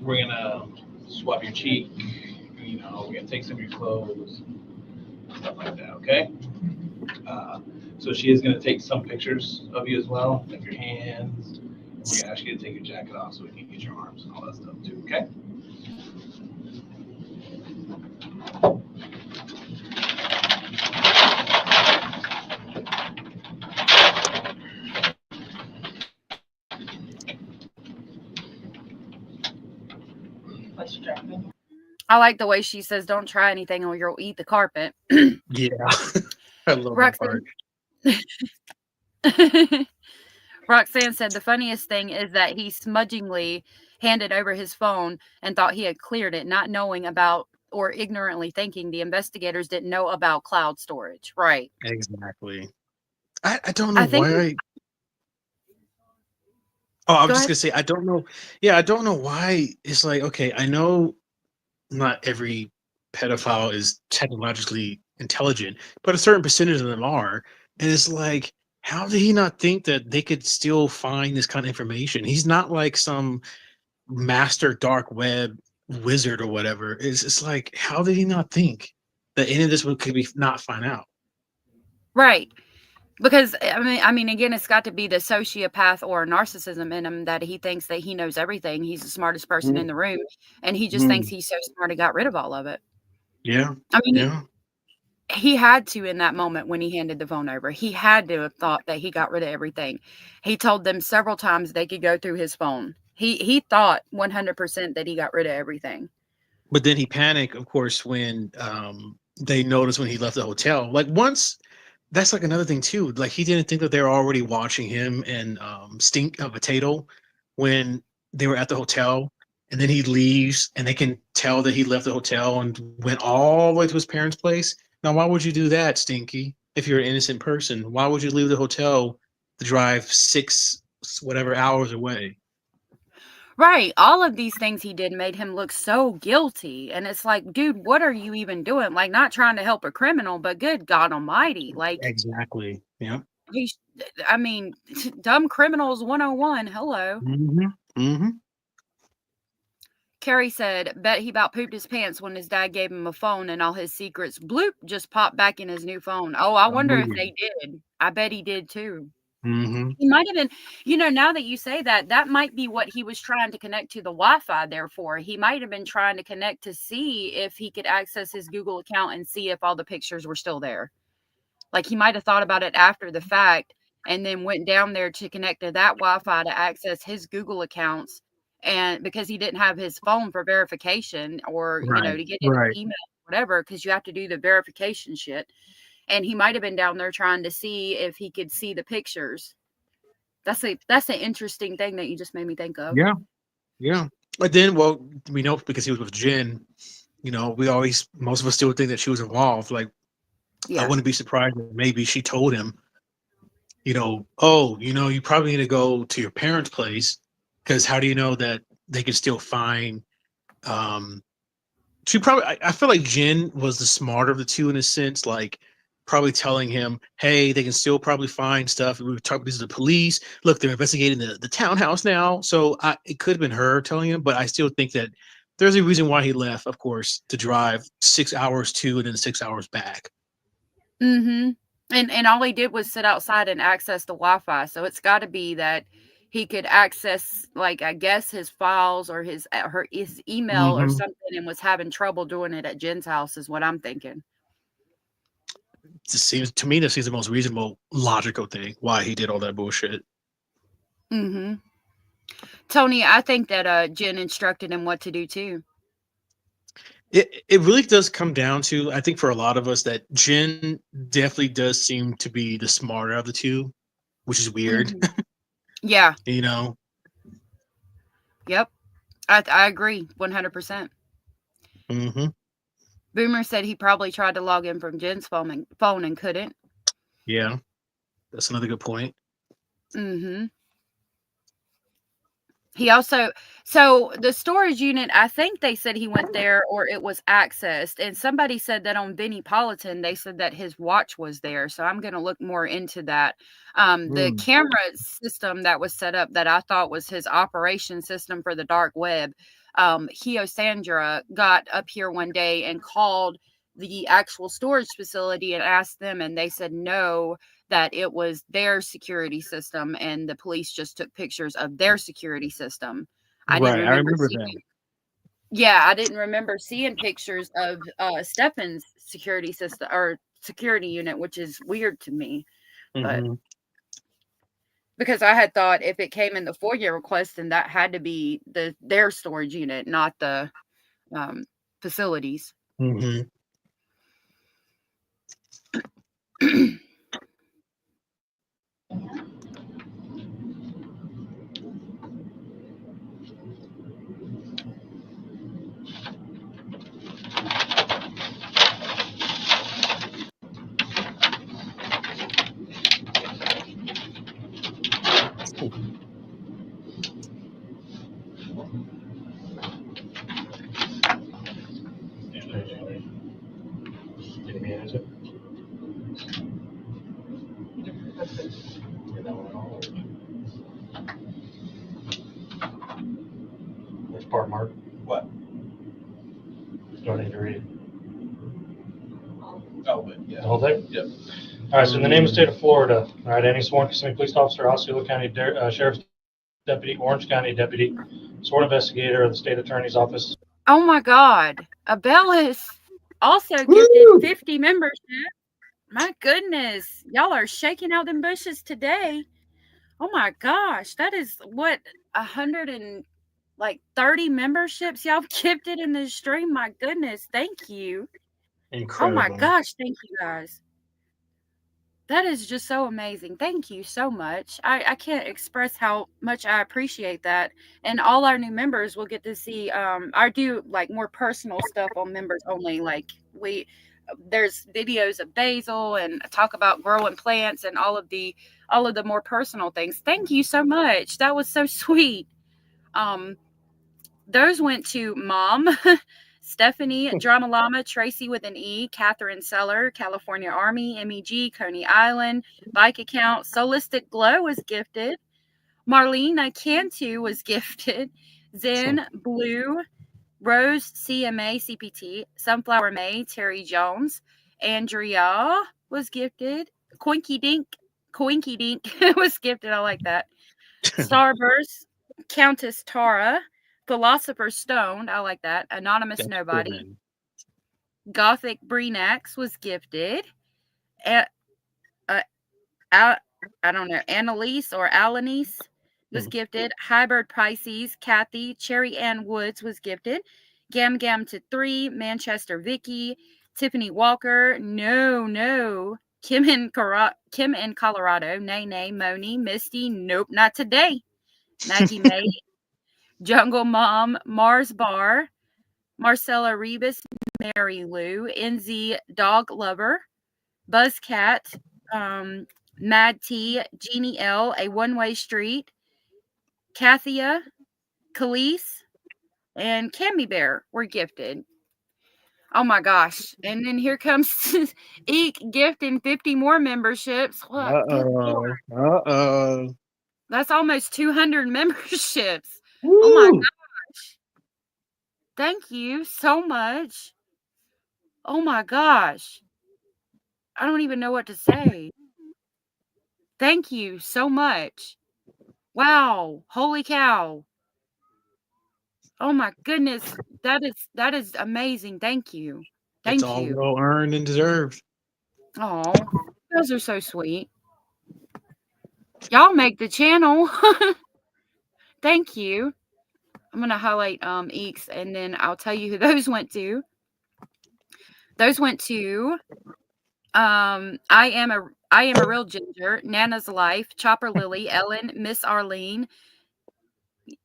we're going to swab your cheek, you know, we're going to take some of your clothes, stuff like that, okay? So she is going to take some pictures of you as well, of your hands. We're going to ask you to take your jacket off so we can get your arms and all that stuff too, okay? I like the way she says, "Don't try anything or you'll eat the carpet." Yeah. I love that part. Roxanne said the funniest thing is that he smudgingly handed over his phone and thought he had cleared it, not knowing about or ignorantly thinking the investigators didn't know about cloud storage. Right. Exactly. I don't know I think. why. Oh, I was Go just ahead. gonna say I don't know. Yeah, I don't know why it's like, okay, I know not every pedophile is technologically intelligent, but a certain percentage of them are. And it's like, how did he not think that they could still find this kind of information? He's not like some master dark web wizard or whatever. It's like, how did he not think that any of this could be not find out? Right. Because I mean, again, it's got to be the sociopath or narcissism in him that he thinks that he knows everything. He's the smartest person in the room, and he just thinks he's so smart he got rid of all of it. Yeah. I mean, Yeah. He had to in that moment when he handed the phone over. He had to have thought that he got rid of everything. He told them several times they could go through his phone. He thought 100% that he got rid of everything. But then he panicked, of course, when they noticed when he left the hotel. Like once, that's like another thing too. Like he didn't think that they were already watching him and Stink Potato when they were at the hotel, and then he leaves, and they can tell that he left the hotel and went all the way to his parents' place. Now, why would you do that, Stinky? If you're an innocent person, why would you leave the hotel to drive 6 whatever hours away? Right. All of these things he did made him look so guilty. And it's like, dude, what are you even doing? Like, not trying to help a criminal, but good God Almighty. Like, Exactly. Yeah. I mean, dumb criminals 101. Hello. Mm-hmm. Mm-hmm. Carrie said, bet he about pooped his pants when his dad gave him a phone and all his secrets, bloop, just popped back in his new phone. Oh, I wonder if they did. I bet he did too. Mm-hmm. He might have been, now that you say that, that might be what he was trying to connect to the Wi-Fi there for. He might have been trying to connect to see if he could access his Google account and see if all the pictures were still there. Like he might have thought about it after the fact and then went down there to connect to that Wi-Fi to access his Google accounts. And because he didn't have his phone for verification or, Right. to get into Right. email, whatever, because you have to do the verification shit. And he might have been down there trying to see if he could see the pictures. That's an interesting thing that you just made me think of. Yeah. Yeah. But then, well, we know because he was with Jen, most of us still think that she was involved. Like, I Yeah. wouldn't be surprised if maybe she told him, you probably need to go to your parents' place because how do you know that they can still find, I feel like Jen was the smarter of the two in a sense, like probably telling him, hey, they can still probably find stuff. We were talking to the police. Look, they're investigating the townhouse now. So it could have been her telling him, but I still think that there's a reason why he left, of course, to drive 6 hours to and then 6 hours back. Mm-hmm. And all he did was sit outside and access the Wi-Fi. So it's got to be that he could access, like, I guess, his files or his email or Mhm. something and was having trouble doing it at Jen's house is what I'm thinking. To me, this seems the most reasonable, logical thing why he did all that bullshit. Mm-hmm. Tony, I think that Jen instructed him what to do too. It really does come down to, I think for a lot of us, that Jen definitely does seem to be the smarter of the two, which is weird. Mm-hmm. Yeah. Yep. I agree 100%. Mm-hmm. Boomer said he probably tried to log in from Jen's phone and couldn't. Yeah, that's another good point. Mm-hmm. He also, so the storage unit, I think they said he went there or it was accessed. And somebody said that on Benny Politan, they said that his watch was there. So I'm going to look more into that. The camera system that was set up that I thought was his operation system for the dark web, Hio Sandra got up here one day and called the actual storage facility and asked them, and they said no, that it was their security system and the police just took pictures of their security system. I didn't Right, I remember remember seeing, that. yeah, I didn't remember seeing pictures of Stefan's security system or security unit, which is weird to me. But Mhm. because I had thought if it came in the FOIA request, then that had to be their storage unit, not the facilities. Mhm. Which part, Mark? What? Don't need to read it. Oh, but yeah. The whole thing? Yep. All right, so in the name of the state of Florida, all right, any sworn Kissimmee police officer, Osceola County Sheriff's Deputy, Orange County Deputy, sworn investigator of the state attorney's office. Oh my God, Abellis. also Woo! gifted 50 membership. My goodness, y'all are shaking out them bushes today. Oh my gosh, that is what 130 memberships y'all gifted in this stream. My goodness, thank you. Oh my Incredible. gosh, thank you guys. That is just so amazing. Thank you so much. I can't express how much I appreciate that. And all our new members will get to see I do like more personal stuff on members only. Like there's videos of basil and talk about growing plants and all of the more personal things. Thank you so much. That was so sweet. Those went to Mom, Stephanie, Drama Llama, Tracy with an E, Catherine Seller, California Army, MEG, Coney Island, Bike Account, Solistic Glow was gifted. Marlena Cantu was gifted. Zen, Blue, Rose, CMA, CPT, Sunflower May, Terry Jones, Andrea was gifted. Coinky Dink was gifted. I like that. Starburst, Countess Tara, Philosopher Stoned, I like that. Anonymous That's Nobody. good. Gothic Breenax was gifted. I don't know, Annalise or Alanis was gifted. Hybrid Pisces, Kathy, Cherry Ann Woods was gifted. Gam Gam to 3, Manchester Vicky, Tiffany Walker, no. Kim in Colorado, Nay, Moni, Misty, nope, not today. Maggie May, Jungle Mom, Mars Bar, Marcella Rebus, Mary Lou, NZ Dog Lover, Buzzcat, Mad T, Jeannie L, A One-Way Street, Kathia, Khalees, and Cammy Bear were gifted. Oh my gosh. And then here comes Eek gifting 50 more memberships. What? Good Lord. Uh-oh. That's almost 200 memberships. Woo! Oh my gosh. Thank you so much. Oh my gosh. I don't even know what to say. Thank you so much. Wow. Holy cow. Oh my goodness. That is amazing. Thank you. It's Thank all you. well earned and deserved. Oh, those are so sweet. Y'all make the channel. Thank you. I'm gonna highlight Eeks and then I'll tell you who those went to. Those went to I am a real ginger, Nana's Life, Chopper Lily, Ellen, Miss Arlene,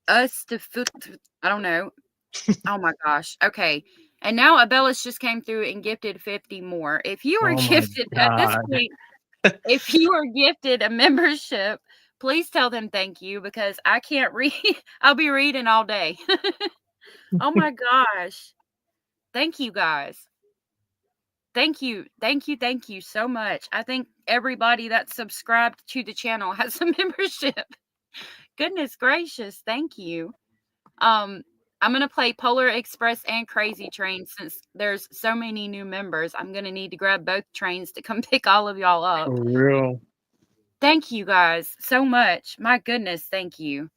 us to foot. I don't know. Oh my gosh. Okay. And now Abellis just came through and gifted 50 more. If you were Oh my gifted at this God. point, if you were gifted a membership, please tell them thank you because I can't read. I'll be reading all day. Oh my gosh. Thank you guys. Thank you so much. I think everybody that's subscribed to the channel has a membership. Goodness gracious, thank you. I'm gonna play Polar Express and Crazy Train since there's so many new members. I'm gonna need to grab both trains to come pick all of y'all up. For real. Thank you guys so much. My goodness, thank you.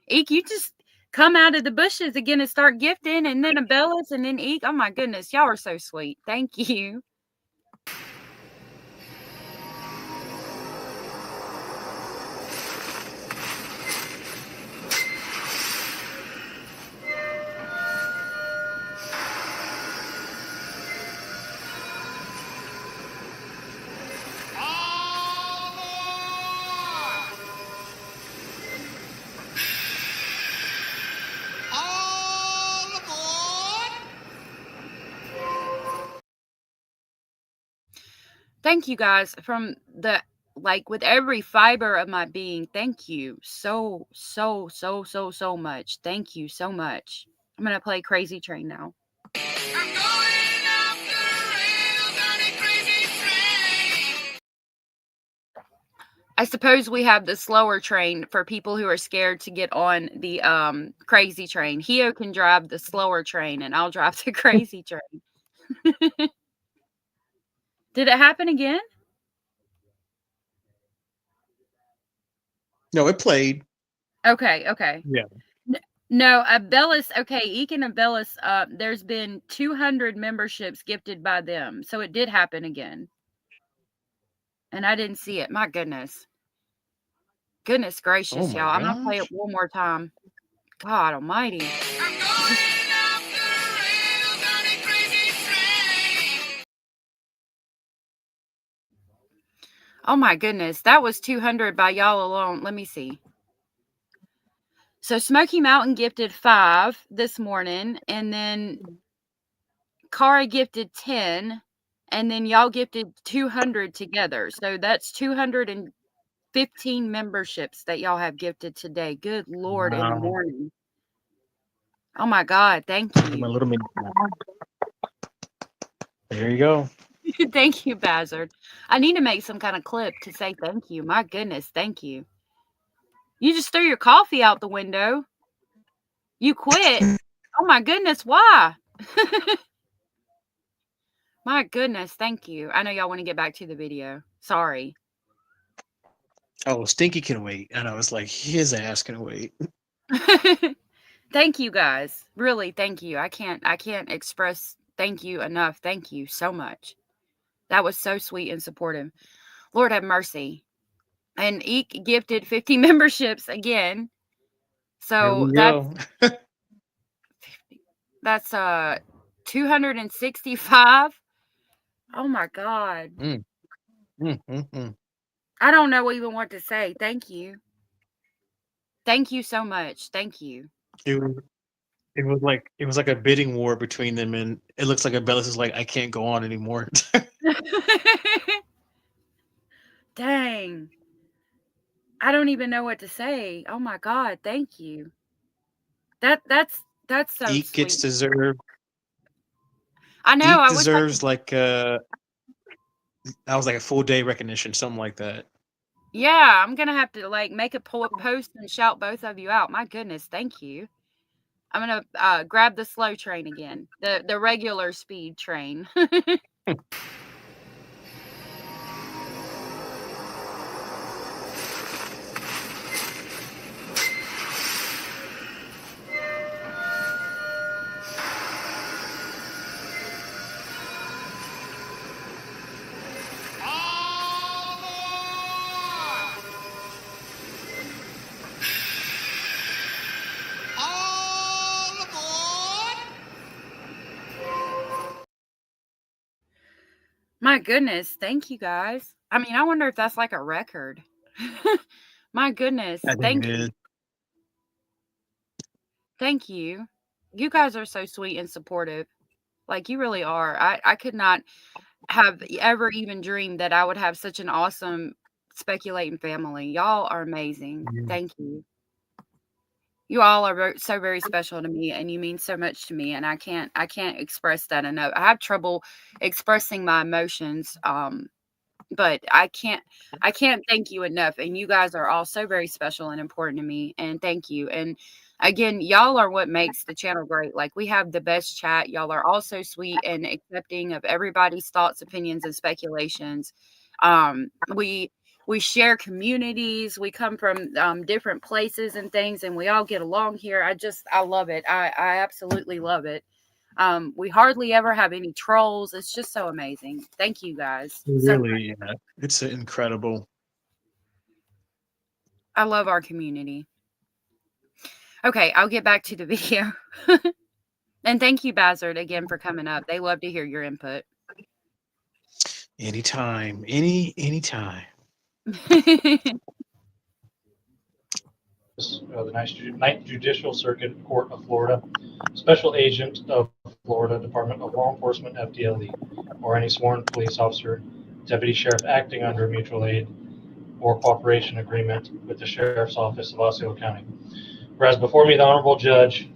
Eek, you just come out of the bushes again and start gifting, and then Abellis, and then Eek. Oh my goodness, y'all are so sweet. Thank you. Thank you guys from the with every fiber of my being. Thank you so much. Thank you so much. I'm gonna play Crazy Train now. I'm going off the rails on a crazy train. I suppose we have the slower train for people who are scared to get on the crazy train. Hio can drive the slower train and I'll drive the crazy train. Did it happen again? No, it played. Okay. Yeah. No, Abellis. Okay, Eek and Abellis. There's been 200 memberships gifted by them, so it did happen again, and I didn't see it. My goodness, goodness Oh gracious, my y'all! I'm gonna play it gosh. one more time. God Almighty! Oh my goodness, that was 200 by y'all alone. Let me see. So Smoky Mountain gifted 5 this morning, and then Kara gifted 10, and then y'all gifted 200 together. So that's 215 memberships that y'all have gifted today. Good Lord, in the Wow. morning. Oh my God, thank My you. little mini. There you go. Thank you, Bazard. I need to make some kind of clip to say thank you. My goodness, thank you. You just threw your coffee out the window. You quit. Oh my goodness, why? My goodness, thank you. I know y'all want to get back to the video. Sorry. Oh, Stinky can wait. And I was like, his ass can wait. Thank you guys. Really, thank you. I can't express thank you enough. Thank you so much. That was so sweet and supportive. Lord have mercy. And Eek gifted 50 memberships again. There So we go. that's 265. Oh my God. Mm, mm, mm, mm. I don't know even what to say. Thank you. Thank you so much. Thank you. It was, it was like a bidding war between them, and it looks like Abellis is like, I can't go on anymore. Dang. I don't even know what to say. Oh my God, thank you. That's so Eek gets sweet. deserved. I know, Eek I wish I could. deserves like I was like a full day recognition, something like that. Yeah, I'm gonna have to like make a post and shout both of you out. My goodness, thank you. I'm gonna grab the slow train again, the regular speed train. My goodness, thank you guys. I mean, I wonder if that's like a record. My goodness, I think thank it you. is. Thank you. You guys are so sweet and supportive. Like you really are. I could not have ever even dreamed that I would have such an awesome speculating family. Y'all are amazing. Thank you. You all are so very special to me, and you mean so much to me, and I can't express that enough. I have trouble expressing my emotions, but I can't thank you enough, and you guys are all so very special and important to me, and thank you. And again, y'all are what makes the channel great. Like we have the best chat. Y'all are all so sweet and accepting of everybody's thoughts, opinions, and speculations. We share communities. We come from different places and things, and we all get along here. I love it. I absolutely love it. We hardly ever have any trolls. It's just so amazing. Thank you guys so much. Really, yeah. It's incredible. I love our community. Okay, I'll get back to the video. And thank you, Bazard, again for coming up. They love to hear your input. Anytime, anytime. The Ninth Judicial Circuit Court of Florida, Special Agent of Florida Department of Law Enforcement, FDLE, or any sworn police officer, deputy sheriff acting under a mutual aid or cooperation agreement with the Sheriff's Office of Osceola County. Whereas before me, the Honorable Judge,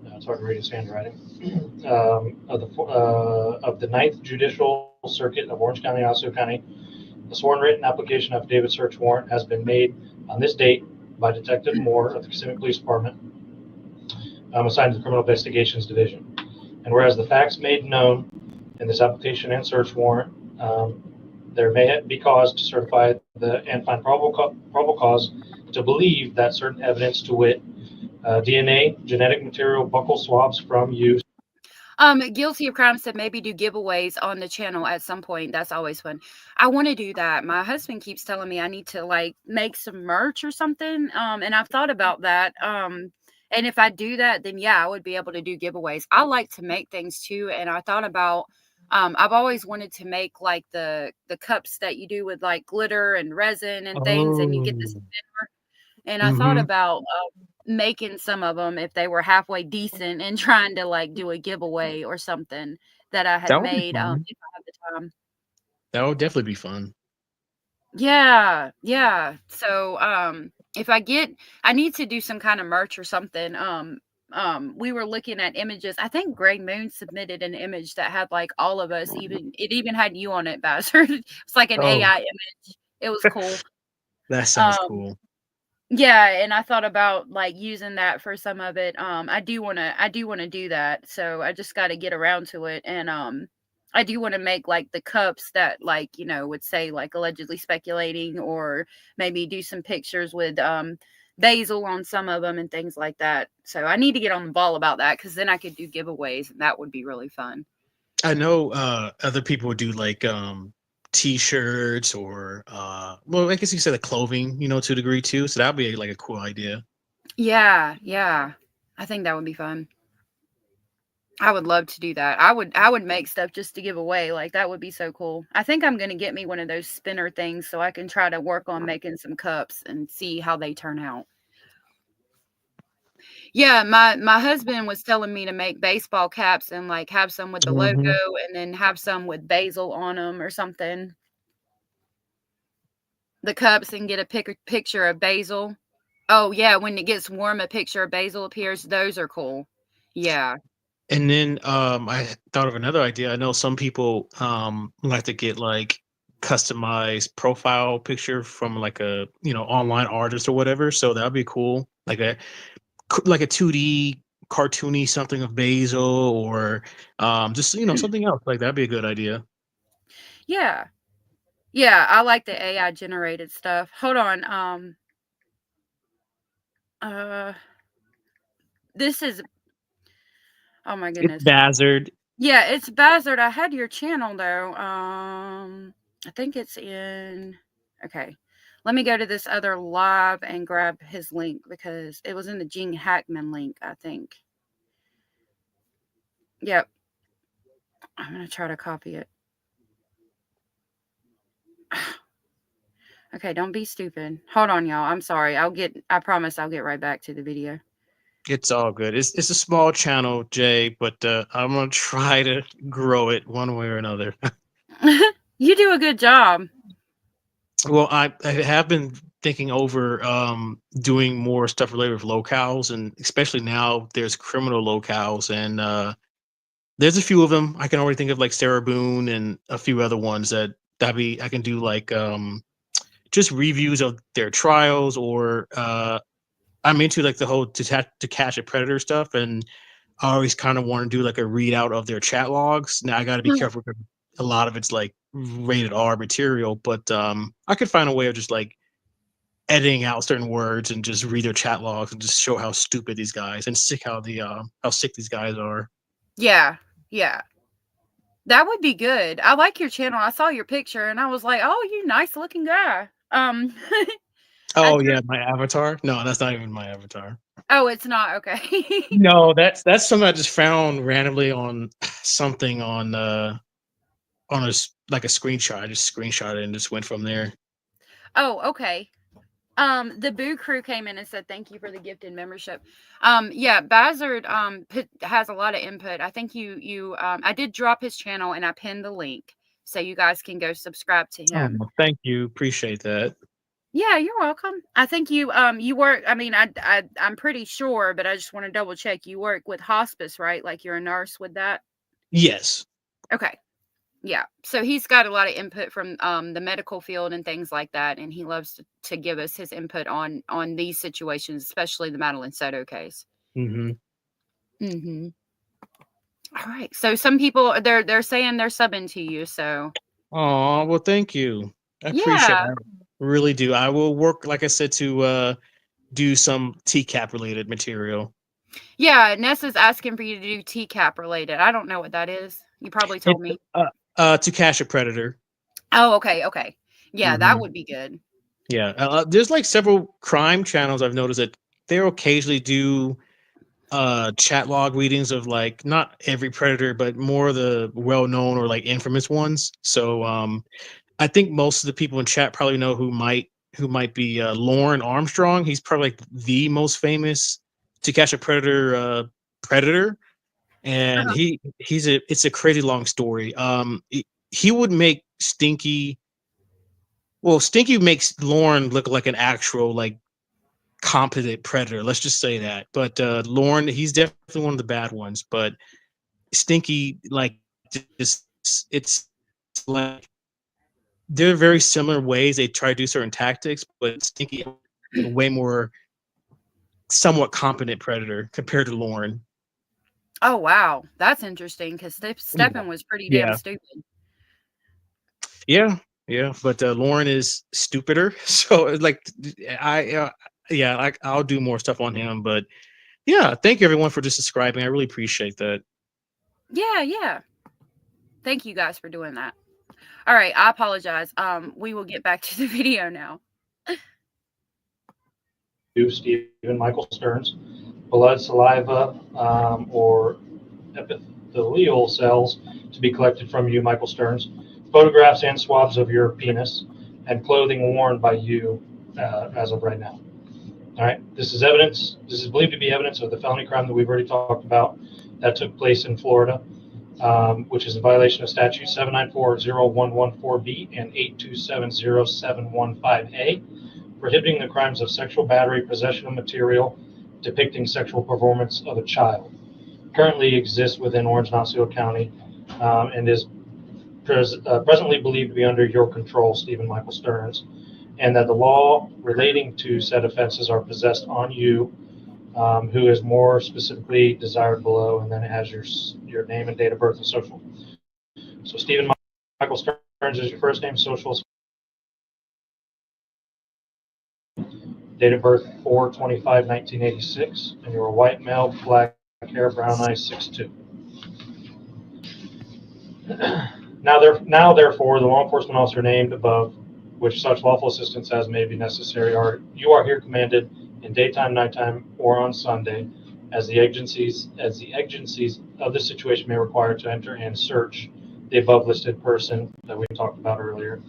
it's hard to read his handwriting, of the Ninth Judicial Circuit of Orange County, Osceola County, the sworn written application affidavit search warrant has been made on this date by Detective Moore of the Kissimmee Police Department, assigned to the Criminal Investigations Division. And whereas the facts made known in this application and search warrant, there may be cause to certify and find probable cause to believe that certain evidence, to wit, DNA, genetic material, buccal swabs from use. Guilty of Crime said maybe do giveaways on the channel at some point. That's always fun. I want to do that. My husband keeps telling me I need to like make some merch or something. And I've thought about that. And if I do that, then yeah, I would be able to do giveaways. I like to make things too. And I thought about, I've always wanted to make like the cups that you do with like glitter and resin and things, and you get this Oh. spinner. And I thought Mhm. about making some of them if they were halfway decent and trying to like do a giveaway or something that I had That would be made fun. if I have the time. That would definitely be fun. Yeah, yeah. So if I need to do some kind of merch or something. We were looking at images. I think Greg Moon submitted an image that had like all of us, it even had you on it, Bastard. It's like an Oh, AI image. It was cool. that sounds Um cool. Yeah, and I thought about like using that for some of it. I do want to do that. So I just got to get around to it. And I do want to make like the cups that like, would say like allegedly speculating, or maybe do some pictures with basil on some of them and things like that. So I need to get on the ball about that, cuz then I could do giveaways and that would be really fun. I know other people would do like t-shirts or well, I guess you said the clothing, to a degree too. So that'd be like a cool idea. Yeah, yeah. I think that would be fun. I would love to do that. I would make stuff just to give away. Like that would be so cool. I think I'm gonna get me one of those spinner things so I can try to work on making some cups and see how they turn out. Yeah, my husband was telling me to make baseball caps and like have some with the logo Mhm. and then have some with basil on them or something. The cups, and get a picture of basil. Oh yeah, when it gets warm, a picture of basil appears. Those are cool. Yeah. And then I thought of another idea. I know some people like to get like customized profile picture from like a online artist or whatever. So that'd be cool. Like a 2D cartoony something of Basil or just something else like that'd be a good idea. Yeah. Yeah, I like the AI generated stuff. Hold on. Uh this is, oh my It's goodness. Bazard. Yeah, it's Bazzard. I had your channel though. I think it's in, okay. Let me go to this other live and grab his link because it was in the Gene Hackman link, I think. Yep. I'm gonna try to copy it. Okay, don't be stupid. Hold on, y'all. I'm sorry. I promise I'll get right back to the video. It's all good. It's a small channel, Jay, but I'm gonna try to grow it one way or another. You do a good job. Well, I have been thinking over doing more stuff related with locales, and especially now there's criminal locales, and there's a few of them. I can already think of like Sarah Boone and a few other ones I can do like just reviews of their trials, or I'm into like the whole to catch a predator stuff, and I always kind of want to do like a readout of their chat logs. Now I got to be careful because a lot of it's like rated R material, but I could find a way of just like editing out certain words and just read their chat logs and just show how stupid these guys and sick how sick these guys are. Yeah. Yeah. That would be good. I like your channel. I saw your picture and I was like, "Oh, you nice looking guy." I Oh just, yeah, my avatar? No, that's not even my avatar. oh, it's not okay. No, that's something I just found randomly on something on like a screenshot. I just screenshot it and just went from there. Oh, okay. The Boo Crew came in and said thank you for the gift and membership. Yeah, Bazard has a lot of input. I think I did drop his channel and I pinned the link so you guys can go subscribe to Oh, him. thank you. Appreciate that. Yeah, you're welcome. I think you work, I mean, I'm pretty sure, but I just want to double check. You work with hospice, right? Like you're a nurse with that? Yes. Okay. Yeah. So he's got a lot of input from the medical field and things like that, and he loves to give us his input on these situations, especially the Madeline Soto case. Mm-hmm. Mm-hmm. All right. So some people they're saying they're subbing to you. So Oh, well, thank you. I appreciate it. yeah. I really do. I will work, like I said, to do some TCAP related material. Yeah, Nessa's asking for you to do TCAP related. I don't know what that is. You probably told me. To catch a predator. Oh, okay, okay. Yeah, that Mhm. would be good. Yeah, there's like several crime channels I've noticed that they'll occasionally do chat log readings of like not every predator, but more of the well-known or like infamous ones. So I think most of the people in chat probably know who might be Lauren Armstrong. He's probably like the most famous to catch a predator predator, and it's a crazy long story. He would make Stinky. Well, Stinky makes Lauren look like an actual like competent predator. Let's just say that. But Lauren, he's definitely one of the bad ones. But Stinky, like, just it's like they're very similar ways they try to do certain tactics, but Stinky a way more somewhat competent predator compared to Lauren. Oh, wow. That's interesting because Steppen was pretty damn Yeah. stupid. Yeah, but Lauren is stupider. So like I'll do more stuff on him. But yeah, thank you everyone for just subscribing. I really appreciate that. Yeah. Thank you guys for doing that. All right, I apologize. We will get back to the video now. Stephen Michael Stearns, blood, saliva, or epithelial cells to be collected from you, Michael Stearns, photographs and swabs of your penis, and clothing worn by you as of right now. All right, this is evidence. This is believed to be evidence of the felony crime that we've already talked about that took place in Florida, which is in violation of statute 7940114B and 8270715A, prohibiting the crimes of sexual battery, possession of material depicting sexual performance of a child. Currently exists within Orange-Nassau County and is presently believed to be under your control, Stephen Michael Stearns, and that the law relating to said offenses are possessed on you, who is more specifically desired below, and then it has your name and date of birth and social. So Stephen Michael Stearns is your first name, social, date of birth 4/25/1986, and you're a white male, black hair, brown eyes, 6'2". Now therefore, the law enforcement officer named above, which such lawful assistance as may be necessary, you are here commanded in daytime, nighttime, or on Sunday, as the agencies of the situation may require, to enter and search the above listed person that we talked about earlier,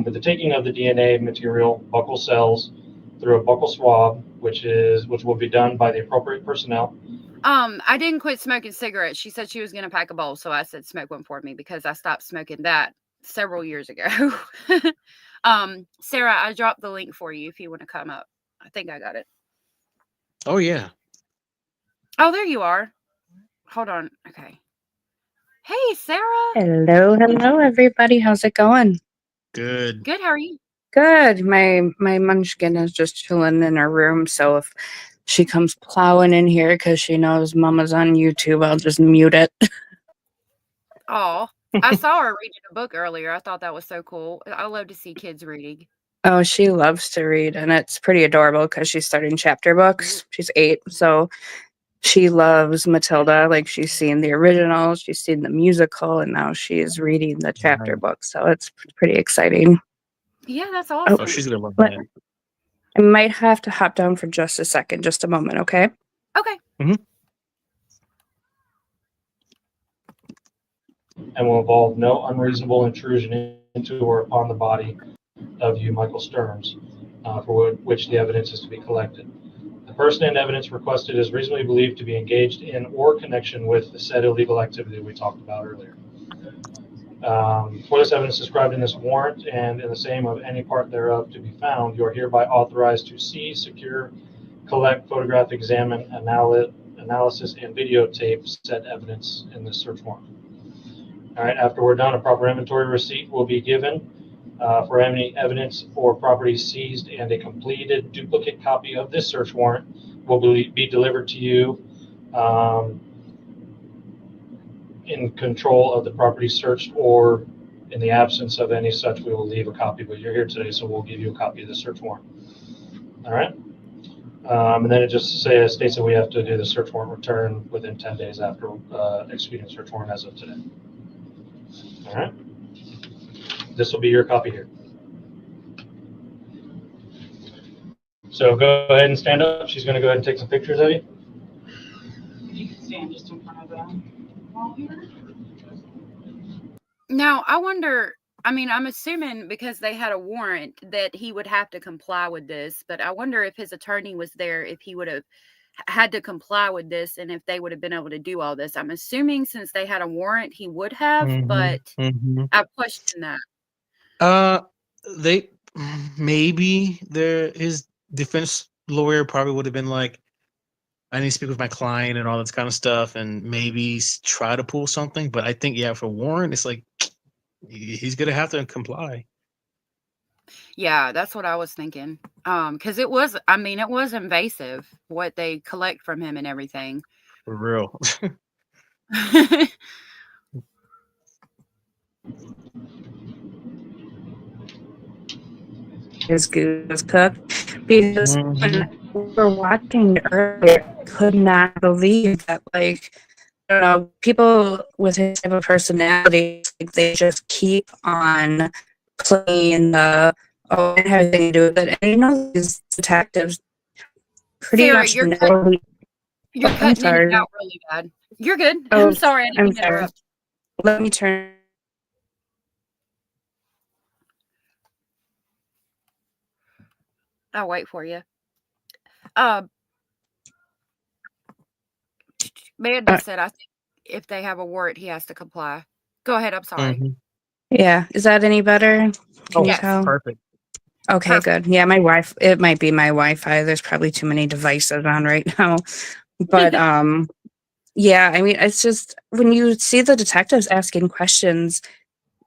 with the taking of the DNA material, buccal cells, through a buccal swab, which will be done by the appropriate personnel. I didn't quit smoking cigarettes. She said she was going to pack a bowl, so I said smoke one for me because I stopped smoking that several years ago. Sarah, I dropped the link for you if you want to come up. I think I got it. Oh yeah. Oh, there you are. Hold on. Okay. Hey, Sarah. Hello, everybody. How's it going? Good. Good. How are you? Good. My munchkin is just chilling in her room, so if she comes plowing in here because she knows Mama's on YouTube, I'll just mute it. Oh, I saw her reading a book earlier. I thought that was so cool. I love to see kids reading. Oh, she loves to read, and it's pretty adorable because she's starting chapter books. She's 8, so she loves Matilda. Like, she's seen the original, she's seen the musical, and now she's reading the chapter book. So it's pretty exciting. Yeah, that's awesome. Oh, she's gonna love that. I might have to hop down for just a second, just a moment, okay? Okay. Mm-hmm. And will involve no unreasonable intrusion into or upon the body of you, Michael Stearns, for which the evidence is to be collected. The person and evidence requested is reasonably believed to be engaged in or connection with the said illegal activity we talked about earlier. For this evidence described in this warrant and in the same of any part thereof to be found, you are hereby authorized to seize, secure, collect, photograph, examine, analysis, and videotape said evidence in this search warrant. All right, after we're done, a proper inventory receipt will be given for any evidence or property seized, and a completed duplicate copy of this search warrant will be delivered to you in control of the property searched, or in the absence of any such, we will leave a copy. But you're here today, so we'll give you a copy of the search warrant. All right. And then it just states that we have to do the search warrant return within 10 days after executing search warrant as of today. All right. This will be your copy here. So go ahead and stand up. She's going to go ahead and take some pictures of you. You can stand just in front of them. Wall here. Now, I wonder, I mean, I'm assuming because they had a warrant that he would have to comply with this, but I wonder if his attorney was there, if he would have had to comply with this and if they would have been able to do all this. I'm assuming since they had a warrant, he would have, but I question that. They maybe his defense lawyer probably would have been like, I need to speak with my client and all this kind of stuff, and maybe try to pull something. But I think, yeah, for Warren, it's like he's gonna have to comply. Yeah, that's what I was thinking. Because it was invasive what they collect from him and everything. For real. His goose cooked because when we were watching it earlier, I could not believe that, like, I don't know, people with his type of personality, like, they just keep on playing the, oh, it has anything to do with it. And you know, these detectives pretty Sarah, much you're know. You're I'm cutting in and sorry. out really bad. You're good. Oh, I'm sorry. I didn't I'm mean to sorry. interrupt. Let me turn. I'll wait for you. Amanda said, I think if they have a warrant, he has to comply. Go ahead. I'm sorry. Yeah, is that any better? Can you Yes. tell? Perfect. Okay, Perfect. good. Yeah, it might be my Wi-Fi. There's probably too many devices on right now. But yeah, I mean, it's just when you see the detectives asking questions,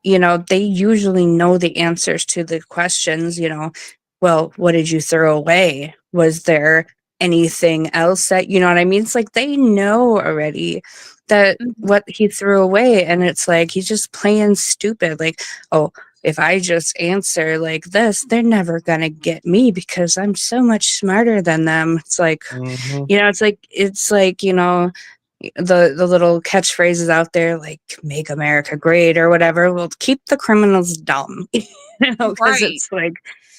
you know, they usually know the answers to the questions, you know. Well, what did you throw away? Was there anything else that, you know what I mean? It's like they know already that what he threw away, and it's like he's just playing stupid. Like, oh, if I just answer like this, they're never gonna get me because I'm so much smarter than them. It's like, you know, it's like, you know, the little catchphrases out there like "Make America Great" or whatever. Well, keep the criminals dumb, you know, because Right.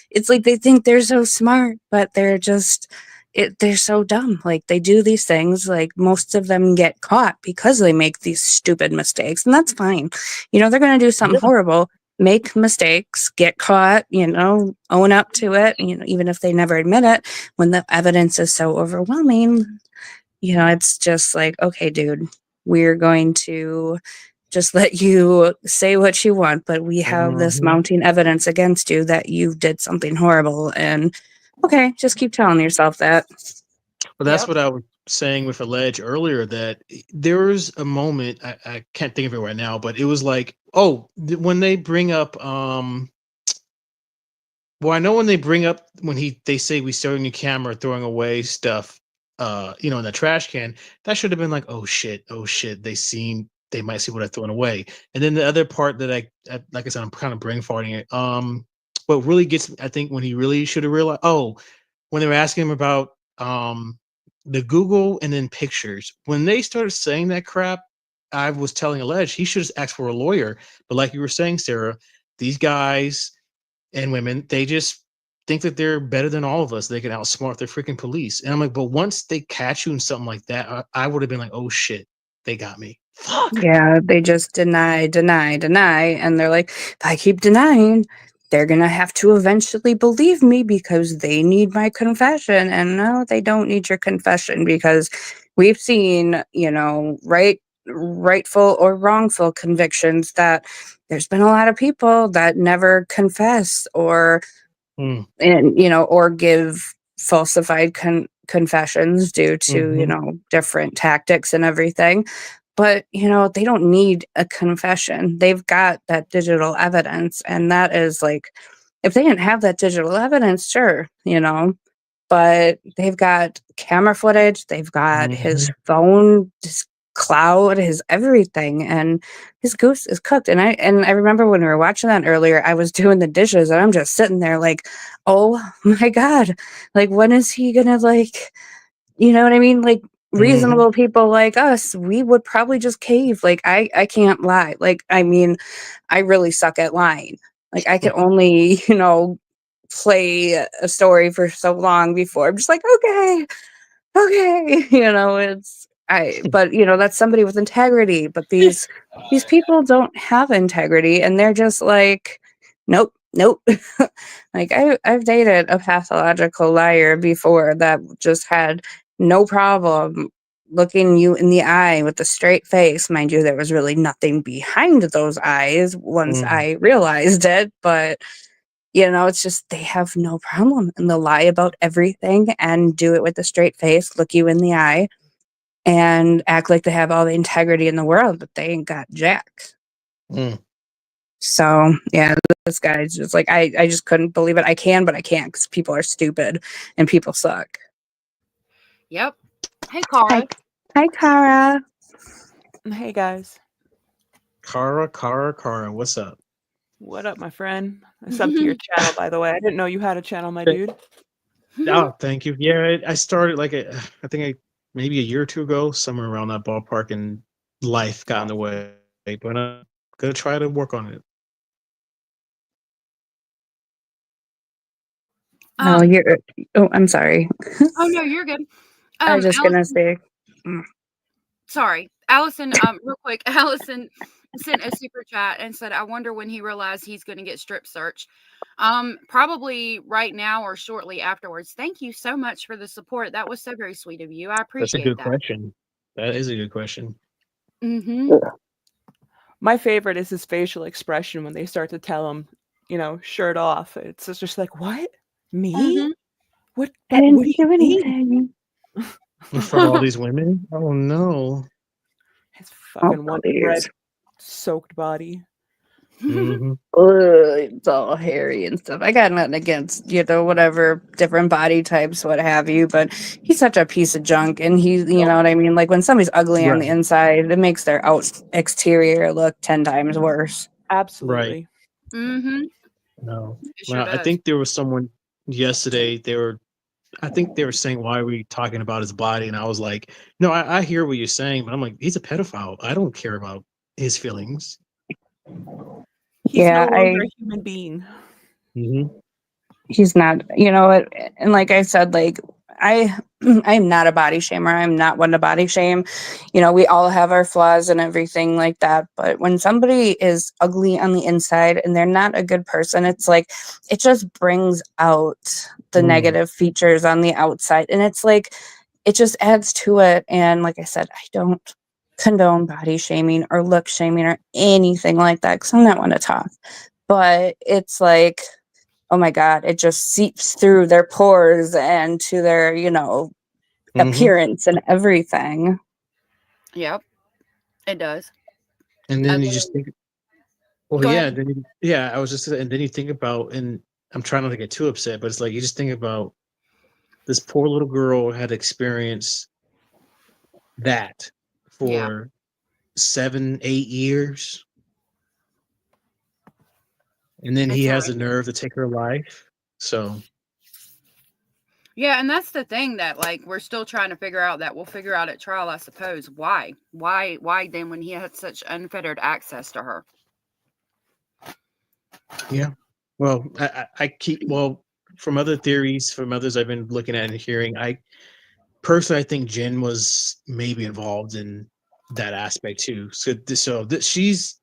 it's like they think they're so smart, but they're just they're so dumb. Like they do these things. Like most of them get caught because they make these stupid mistakes, and that's fine. You know, they're gonna do something horrible, make mistakes, get caught. You know, own up to it. You know, even if they never admit it, when the evidence is so overwhelming. You know, it's just like, okay, dude, we're going to just let you say what you want, but we have this mounting evidence against you that you did something horrible. And okay, just keep telling yourself that. Well, that's Yep. what I was saying with Alleged earlier, that there was a moment, I can't think of it right now, but it was like, oh, when they bring up well, I know when they bring up they say we starting your camera throwing away stuff, you know, in the trash can, that should have been like, oh shit, they might see what I've thrown away. And then the other part that I like I said, I'm kind of brain farting it. What really gets me, I think, when he really should have realized, oh, when they were asking him about the Google and then pictures, when they started saying that crap, I was telling Alleged he should have asked for a lawyer. But like you were saying, Sarah, these guys and women, they just think that they're better than all of us. They can outsmart the freaking police. And I'm like, but once they catch you in something like that, I would have been like, oh shit, they got me. Fuck. Yeah, they just deny. And they're like, if I keep denying, they're going to have to eventually believe me because they need my confession. And no, they don't need your confession because we've seen, you know, rightful or wrongful convictions that there's been a lot of people that never confess or, and, you know, or give falsified confessions due to, you know, different tactics and everything. But, you know, they don't need a confession. They've got that digital evidence. And that is like, if they didn't have that digital evidence, sure, you know, but they've got camera footage. They've got his phone just cloud, his everything, and his goose is cooked. And I remember when we were watching that earlier, I was doing the dishes and I'm just sitting there like, oh my God, like when is he gonna like, you know what I mean? Like reasonable people like us, we would probably just cave. Like I can't lie. Like, I mean, I really suck at lying. Like I can only, play a story for so long before I'm just like, okay, but that's somebody with integrity. But these people don't have integrity, and they're just like, nope. Like I've dated a pathological liar before that just had no problem looking you in the eye with a straight face. Mind you, there was really nothing behind those eyes once I realized it, but it's just they have no problem, and they'll lie about everything and do it with a straight face, look you in the eye, and act like they have all the integrity in the world, but they ain't got jack. So yeah, this guy's just like, I just couldn't believe it. I can, but I can't because people are stupid and people suck. Yep. Hey, Cara. Hi, Cara. Hey guys, Cara, what's up? what up, my friend? I subbed to your channel, by the way. I didn't know you had a channel, my dude. Oh, thank you. Yeah, I started maybe a year or two ago, somewhere around that ballpark, and life got in the way. But I'm gonna try to work on it. I'm sorry. Oh no, you're good. I was just gonna Allison, say, sorry, Allison. Real quick, Allison sent a super chat and said, "I wonder when he realized he's going to get strip searched. Probably right now or shortly afterwards." Thank you so much for the support. That was so very sweet of you. I That's a appreciate good that. question. That is a good question. My favorite is his facial expression when they start to tell him, shirt off. It's just like, what? Me? What? I didn't What do do you mean? anything. In front of all these women? Oh no. His fucking Wonder Bread please. soaked body. It's all hairy and stuff. I got nothing against, whatever different body types, what have you, but he's such a piece of junk. And you know what I mean? Like when somebody's ugly on the inside, it makes their exterior look 10 times worse. Absolutely. No. Sure Well, I does. think there was someone yesterday, I think they were saying, why are we talking about his body? And I was like, no, I hear what you're saying, but I'm like, he's a pedophile. I don't care about his feelings. He's no longer a human being. He's not, and like I said, like I'm not a body shamer. I'm not one to body shame. We all have our flaws and everything like that. But when somebody is ugly on the inside and they're not a good person, it's like, it just brings out the negative features on the outside. And it's like, it just adds to it. And like I said, I don't condone body shaming or look shaming or anything like that, because I'm not one to talk. But it's like, oh my God, it just seeps through their pores and to their, appearance and everything. Yep, it does. And then you just think, well, Go yeah, ahead. I was just, and then you think about, and I'm trying not to get too upset, but it's like, you just think about this poor little girl had experienced that for 7-8 years. And then he has the nerve to take her life. So yeah, and that's the thing that like we're still trying to figure out, that we'll figure out at trial, I suppose. Why then, when he had such unfettered access to her? yeah. Well, I keep, from other theories, from others I've been looking at and hearing, I think Jen was maybe involved in that aspect too. So she's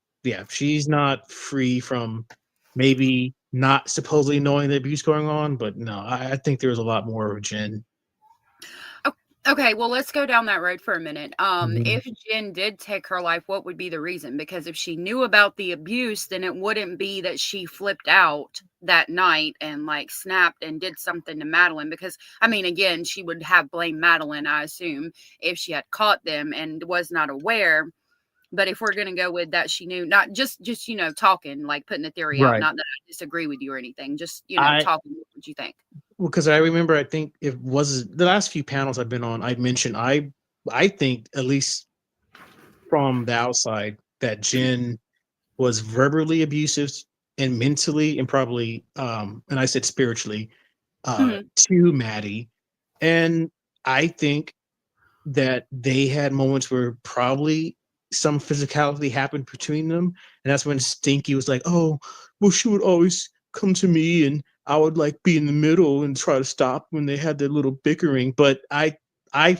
not free from maybe not supposedly knowing the abuse going on, but no, I think there was a lot more of Jen. Okay, well, let's go down that road for a minute. If Jen did take her life, what would be the reason? Because if she knew about the abuse, then it wouldn't be that she flipped out that night and like snapped and did something to Madeline. Because I mean, again, she would have blamed Madeline, I assume, if she had caught them and was not aware. But if we're gonna go with that, she knew, not just talking, like putting the theory out. Not that I disagree with you or anything. Just talking. What you think? Well, because I remember, I think it was the last few panels I've been on, I mentioned I think at least from the outside that Jen was verbally abusive and mentally and probably and I said spiritually to Maddie. And I think that they had moments where probably some physicality happened between them. And that's when Stinky was like, oh, well, she would always come to me and I would like be in the middle and try to stop when they had their little bickering. But I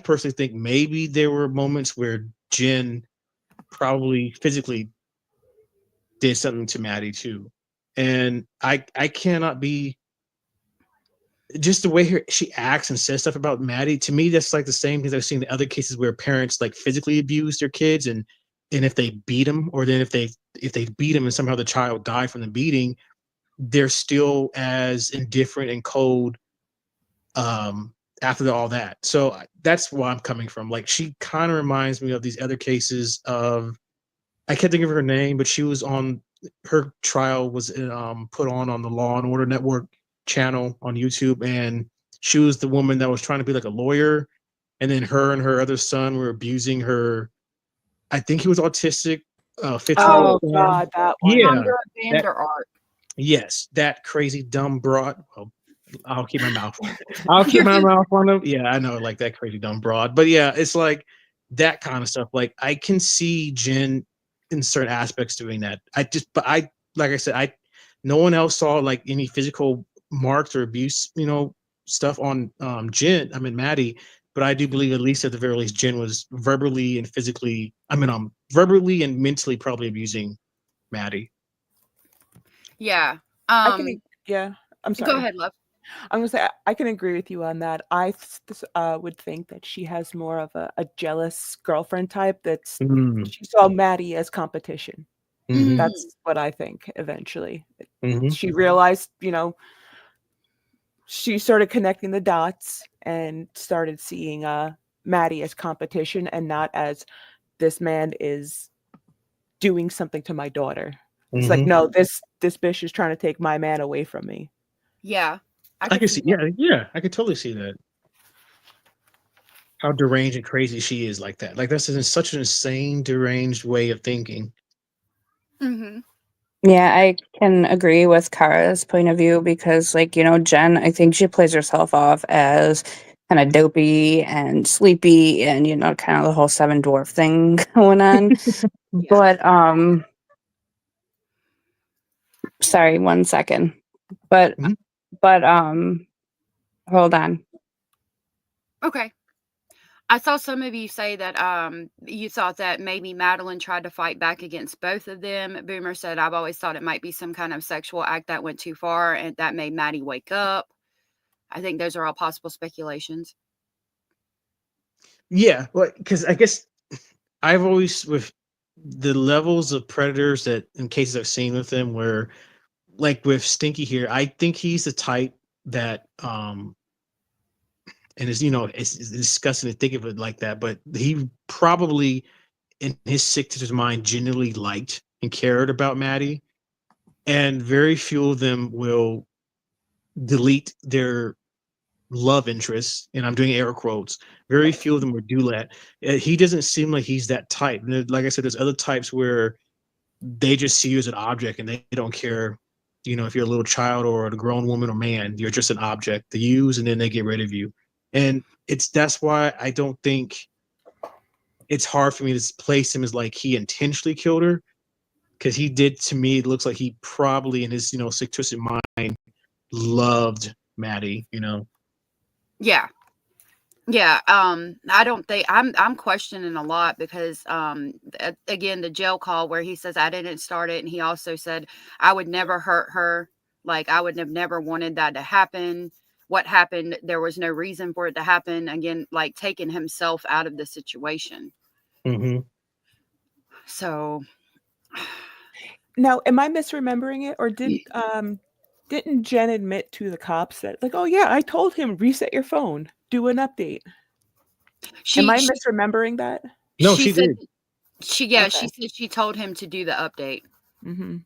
personally think maybe there were moments where Jen probably physically did something to Maddie too. And I cannot be just the way she acts and says stuff about Maddie. To me, that's like the same things I've seen in other cases where parents like physically abuse their kids, and if they beat them, or then if they beat them and somehow the child died from the beating, they're still as indifferent and cold after all that. So that's where I'm coming from. Like, she kind of reminds me of these other cases of, I can't think of her name, but she was on, her trial was put on the Law and Order Network channel on YouTube, and she was the woman that was trying to be like a lawyer, and then her and her other son were abusing her. I think he was autistic, 15-year-old Oh son. God, that one. Yeah, Thunder that, Vander Ark. yes, that crazy dumb broad. Well, I'll keep my mouth. I'll keep my mouth on them. Yeah, I know, like that crazy dumb broad. But yeah, it's like that kind of stuff. Like, I can see Jen in certain aspects doing that. But like I said, no one else saw like any physical marks or abuse, stuff on Maddie. But I do believe, at least at the very least, Jen was verbally and physically, verbally and mentally probably abusing Maddie. Yeah. Yeah, I'm sorry. Go ahead, love. I'm gonna say I can agree with you on that. I would think that she has more of a jealous girlfriend type. She saw Maddie as competition. Mhm. That's what I think. Eventually, Mhm. she realized, she started connecting the dots and started seeing Maddie as competition and not as, this man is doing something to my daughter. It's like, no, this bitch is trying to take my man away from me. Yeah. I can see, yeah, I could totally see that. How deranged and crazy she is like that. Like, that's such an insane, deranged way of thinking. Mm-hmm. Yeah, I can agree with Kara's point of view because, like, Jen, I think she plays herself off as kind of dopey and sleepy and, kind of the whole Seven Dwarf thing going on. Yeah. But, sorry, 1 second. But, hold on. Okay. I saw some of you say that you thought that maybe Madeline tried to fight back against both of them. Boomer said, I've always thought it might be some kind of sexual act that went too far and that made Maddie wake up. I think those are all possible speculations. Yeah, well, because I guess I've always, with the levels of predators that in cases I've seen with them, where like with Stinky here, I think he's the type that and it's disgusting to think of it like that, but he probably in his sick to his mind genuinely liked and cared about Maddie, and very few of them will delete their love interests, and I'm doing air quotes. Very few of them would do that. He doesn't seem like he's that type. Like I said, there's other types where they just see you as an object and they don't care, if you're a little child or a grown woman or man, you're just an object to use, and then they get rid of you. And that's why I don't think it's hard for me to place him as like he intentionally killed her, because he did. To me, it looks like he probably in his sick twisted mind loved Maddie. Yeah. Yeah. I don't think I'm questioning a lot because again, the jail call where he says I didn't start it, and he also said I would never hurt her. Like, I would have never wanted that to happen. What happened? There was no reason for it to happen. Again, like taking himself out of the situation. Mm-hmm. So Now, am I misremembering it, or didn't Jen admit to the cops that, like, oh yeah, I told him reset your phone, do an update? Am I misremembering that? No, she did. She said she told him to do the update. Mm-hmm.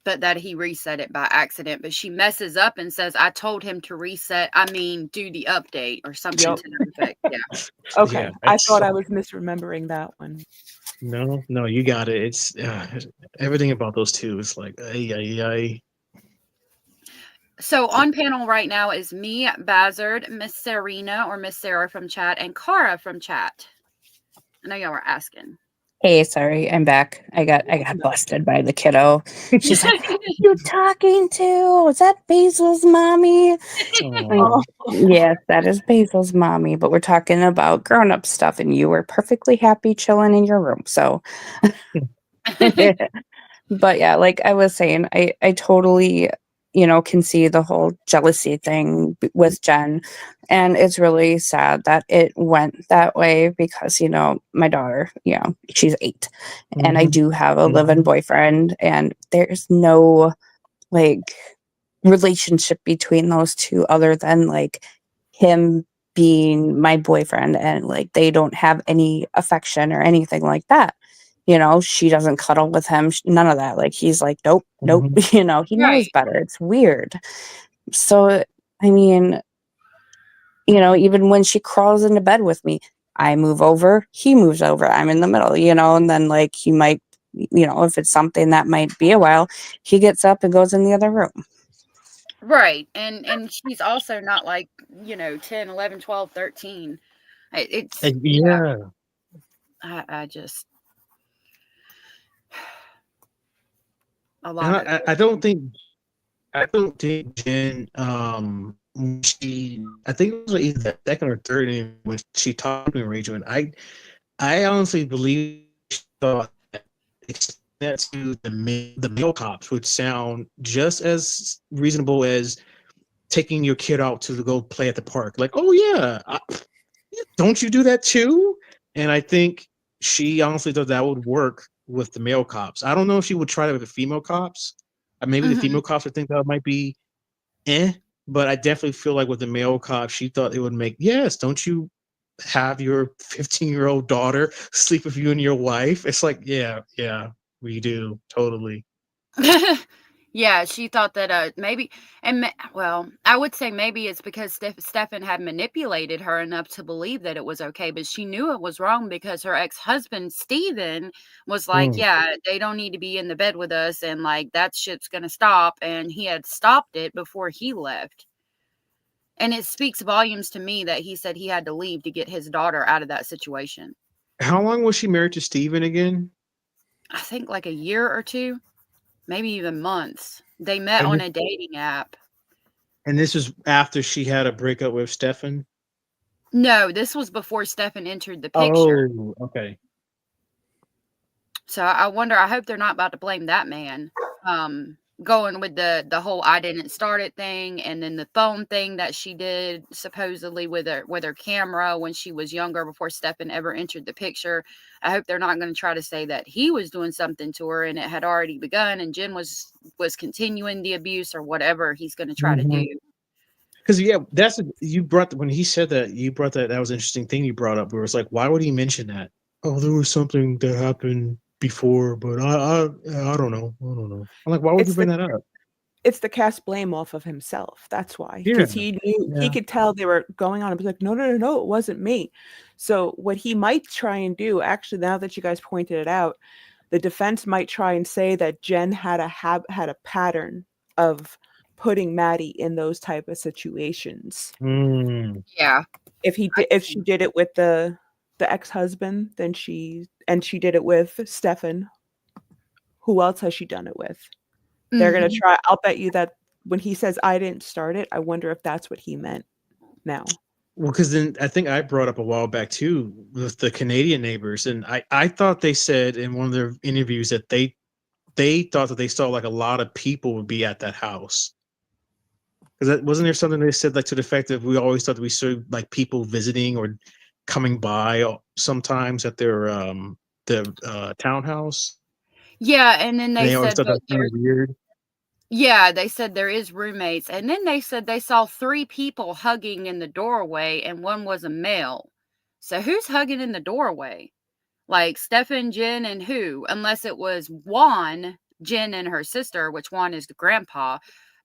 But that he reset it by accident. But she messes up and says, I told him to reset. Do the update or something to that effect. Yeah. Okay. Yeah, I thought I was misremembering that one. No, you got it. It's everything about those two is like, ay. So on panel right now is me, Bazard, Miss Serena or Miss Sarah from chat, and Cara from chat. I know y'all were asking. Hey, sorry, I'm back. I got busted by the kiddo. She's like, "Who are you talking to? Is that Basil's mommy?" Oh, Yes, that is Basil's mommy, but we're talking about grown-up stuff, and you were perfectly happy chilling in your room. So, but yeah, like I was saying, I totally, can see the whole jealousy thing with Jen, and it's really sad that it went that way because my daughter, she's 8, and I mhm, do have a live-in mhm, boyfriend, and there's no like relationship between those two other than like him being my boyfriend, and like they don't have any affection or anything like that. She doesn't cuddle with him, none of that. Like he's like, nope, nope. mhm. He Right. knows better. It's weird. So I mean, even when she crawls into bed with me, I move over, he moves over, I'm in the middle, and then like he might, if it's something that might be a while, he gets up and goes in the other room. Right. And she's also not like, 10, 11, 12, 13. It's, yeah, Yeah. I just, a And lot of it. I don't think Jen when I think it was like either the second or third inning when she talked to me, Rachel, and I honestly believe she thought that that to the male cops would sound just as reasonable as taking your kid out to go play at the park. Like, oh yeah, don't you do that too? And I think she honestly thought that would work with the male cops. I don't know if she would try that with the female cops. Maybe the Mhm. female cops would think that might be but I definitely feel like with the male cops, she thought it would make yes. Don't you have your 15-year-old daughter sleep with you and your wife? It's like yeah, we do totally. Yeah, she thought that maybe, well, I would say maybe it's because Stefan had manipulated her enough to believe that it was okay, but she knew it was wrong because her ex-husband Steven was like, Mm, yeah, they don't need to be in the bed with us, and like that shit's gonna stop, and he had stopped it before he left. And it speaks volumes to me that he said he had to leave to get his daughter out of that situation. How long was she married to Steven again? I think like a year or two, maybe even months. They met And on this, a dating app. and this was after she had a breakup with Stefan. No, this was before Stefan entered the picture. Oh, okay. So I wonder, I hope they're not about to blame that man. Going with the whole I didn't start it thing, and then the phone thing that she did supposedly with her camera when she was younger before Stefan ever entered the picture. I hope they're not going to try to say that he was doing something to her and it had already begun and Jen was continuing the abuse or whatever he's going to try to do. Because you brought when he said that you brought that was an interesting thing you brought up where it's like why would he mention that? Oh, there was something that happened before, but I don't know. I don't know. I'm like, why would you It's bring the that up? it's the cast blame off of himself. That's why, Yeah, because he knew he yeah. could tell they were going on. And be like, no, no, no, no, it wasn't me. So what he might try and do, actually, now that you guys pointed it out, the defense might try and say that Jen had a pattern of putting Maddie in those type of situations. Mm. Yeah. If she did it with the ex-husband, then she did it with Stefan. Who else has she done it with? They're gonna Mhm. try. I'll bet you that when he says I didn't start it, I wonder if that's what he meant now. Well, because then I think I brought up a while back too with the Canadian neighbors, and I thought they said in one of their interviews that they thought that they saw like a lot of people would be at that house. Because that wasn't there something they said like to the effect that we always thought that we saw like people visiting or coming by sometimes at their townhouse. Yeah, and then And they they always said, thought that but was kind of weird. yeah, they said there is roommates. And then they said they saw 3 people hugging in the doorway and one was a male. So who's hugging in the doorway? Like Stefan, Jen, and who? Unless it was Juan, Jen and her sister, which Juan is the grandpa.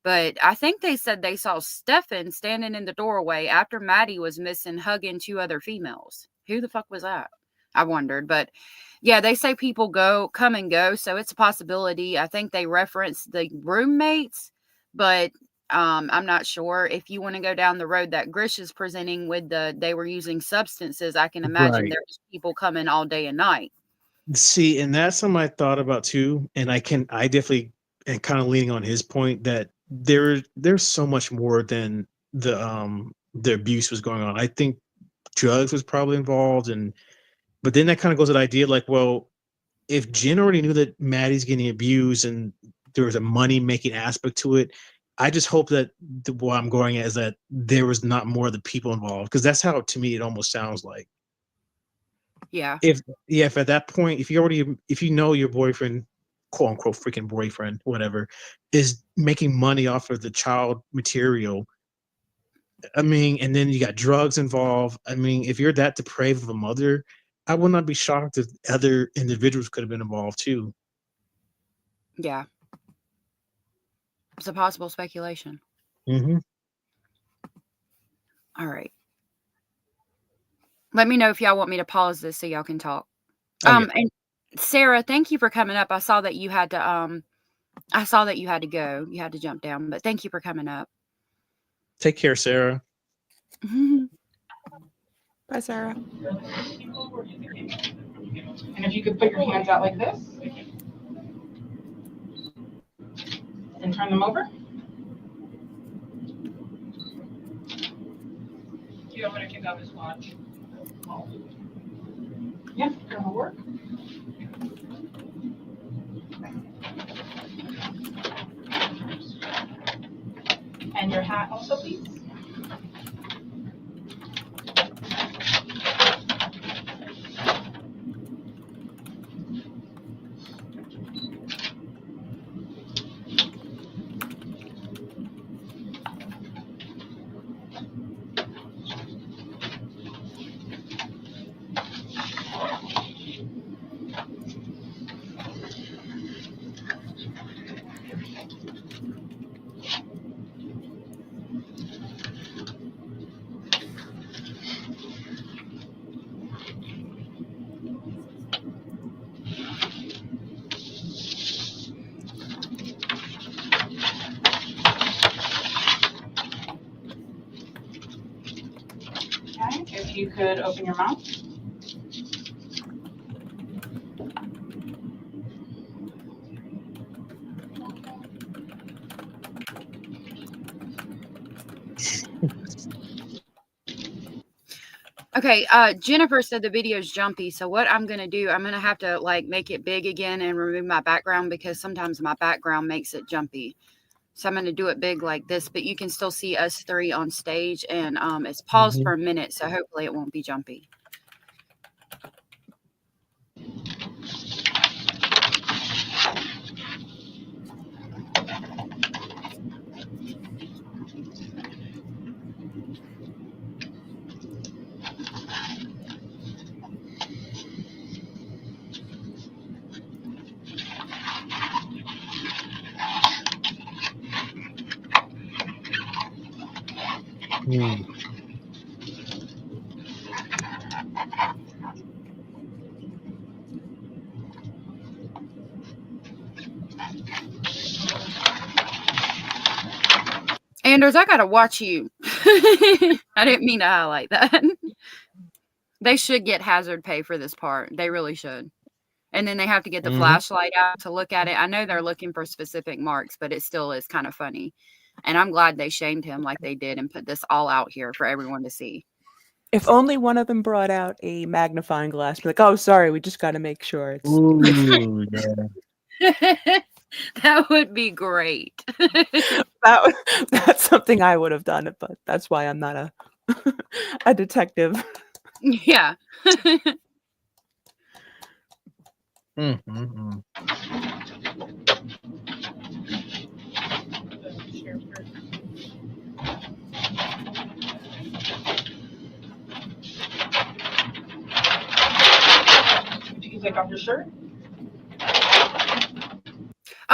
But I think they said they saw Stefan standing in the doorway after Maddie was missing, hugging 2 other females. Who the fuck was that? I wondered, but yeah, they say people come and go, so it's a possibility. I think they reference the roommates, but I'm not sure. If you want to go down the road that Grish is presenting with they were using substances, I can imagine Right. there's people coming all day and night. See, and that's something I thought about too. And I definitely and kind of leaning on his point that there's so much more than the abuse was going on. I think drugs was probably involved, but then that kind of goes to the idea like, well, if Jen already knew that Maddie's getting abused and there was a money making aspect to it, I just hope that what I'm going at is that there was not more of the people involved, because that's how, to me, it almost sounds like. Yeah. If at that point, if you know your boyfriend, quote unquote freaking boyfriend, whatever, is making money off of the child material, I mean, and then you got drugs involved. I mean, if you're that depraved of a mother, I would not be shocked if other individuals could have been involved too. Yeah. It's a possible speculation. Mm-hmm. All right. Let me know if y'all want me to pause this so y'all can talk. Okay. And Sarah, thank you for coming up. I saw that you had to go. You had to jump down, but thank you for coming up. Take care, Sarah. Bye, Sarah. And if you could put your hands out like this and turn them over. You don't want to kick off his watch. Yeah, that'll work. And your hat also, please. Okay, if you could open your mouth. Okay, Jennifer said the video's jumpy, so what I'm going to do, I'm going to have to like make it big again and remove my background, because sometimes my background makes it jumpy. So I'm going to do it big like this, but you can still see us three on stage, and it's paused for a minute, so hopefully it won't be jumpy. Anders, I gotta watch you. I didn't mean to highlight that. They should get hazard pay for this part. They really should. And then they have to get the flashlight out to look at it. I know they're looking for specific marks, but it still is kind of funny. And I'm glad they shamed him like they did and put this all out here for everyone to see. If only one of them brought out a magnifying glass, be like, "Oh, sorry, we just got to make sure it's." Ooh, yeah. That would be great. That's something I would have done, but that's why I'm not a detective. Yeah. You can take off your shirt.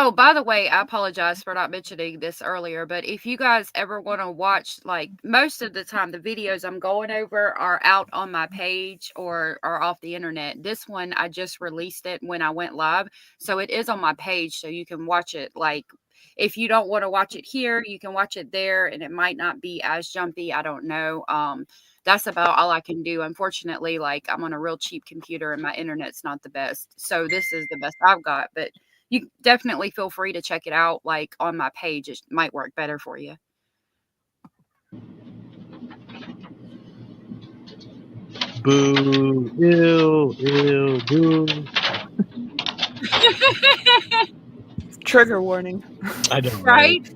Oh, by the way, I apologize for not mentioning this earlier, but if you guys ever want to watch, like, most of the time, the videos I'm going over are out on my page or are off the internet. This one, I just released it when I went live, so it is on my page, so you can watch it. Like, if you don't want to watch it here, you can watch it there, and it might not be as jumpy. I don't know. That's about all I can do. Unfortunately, like, I'm on a real cheap computer and my internet's not the best, so this is the best I've got, but you definitely feel free to check it out, like, on my page. It might work better for you. Boo, ew, boo. Trigger warning. I know, Right?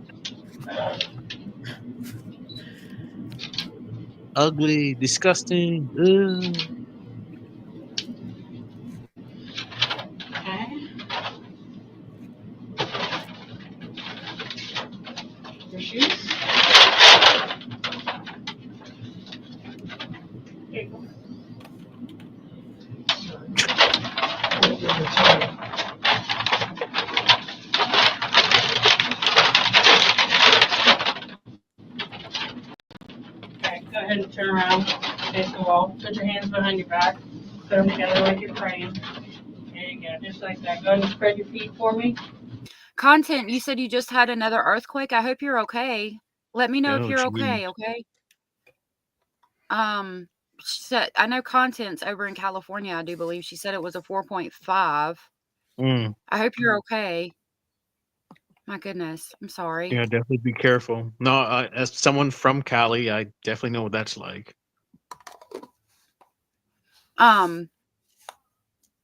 Ugly, disgusting. Ugh. Okay. Your shoes? Here you go. Okay, go ahead and turn around, face the wall. Put your hands behind your back. Put them together like you're praying. There you go, just like that. Go ahead and spread your feet for me. Content, you said you just had another earthquake. I hope you're okay. Let me know if Oh, you're geez. okay. She said, I know Content's over in California, I do believe. She said it was a 4.5. Mm. I hope you're okay. My goodness, I'm sorry. Yeah, definitely be careful. No, as someone from Cali, I definitely know what that's like.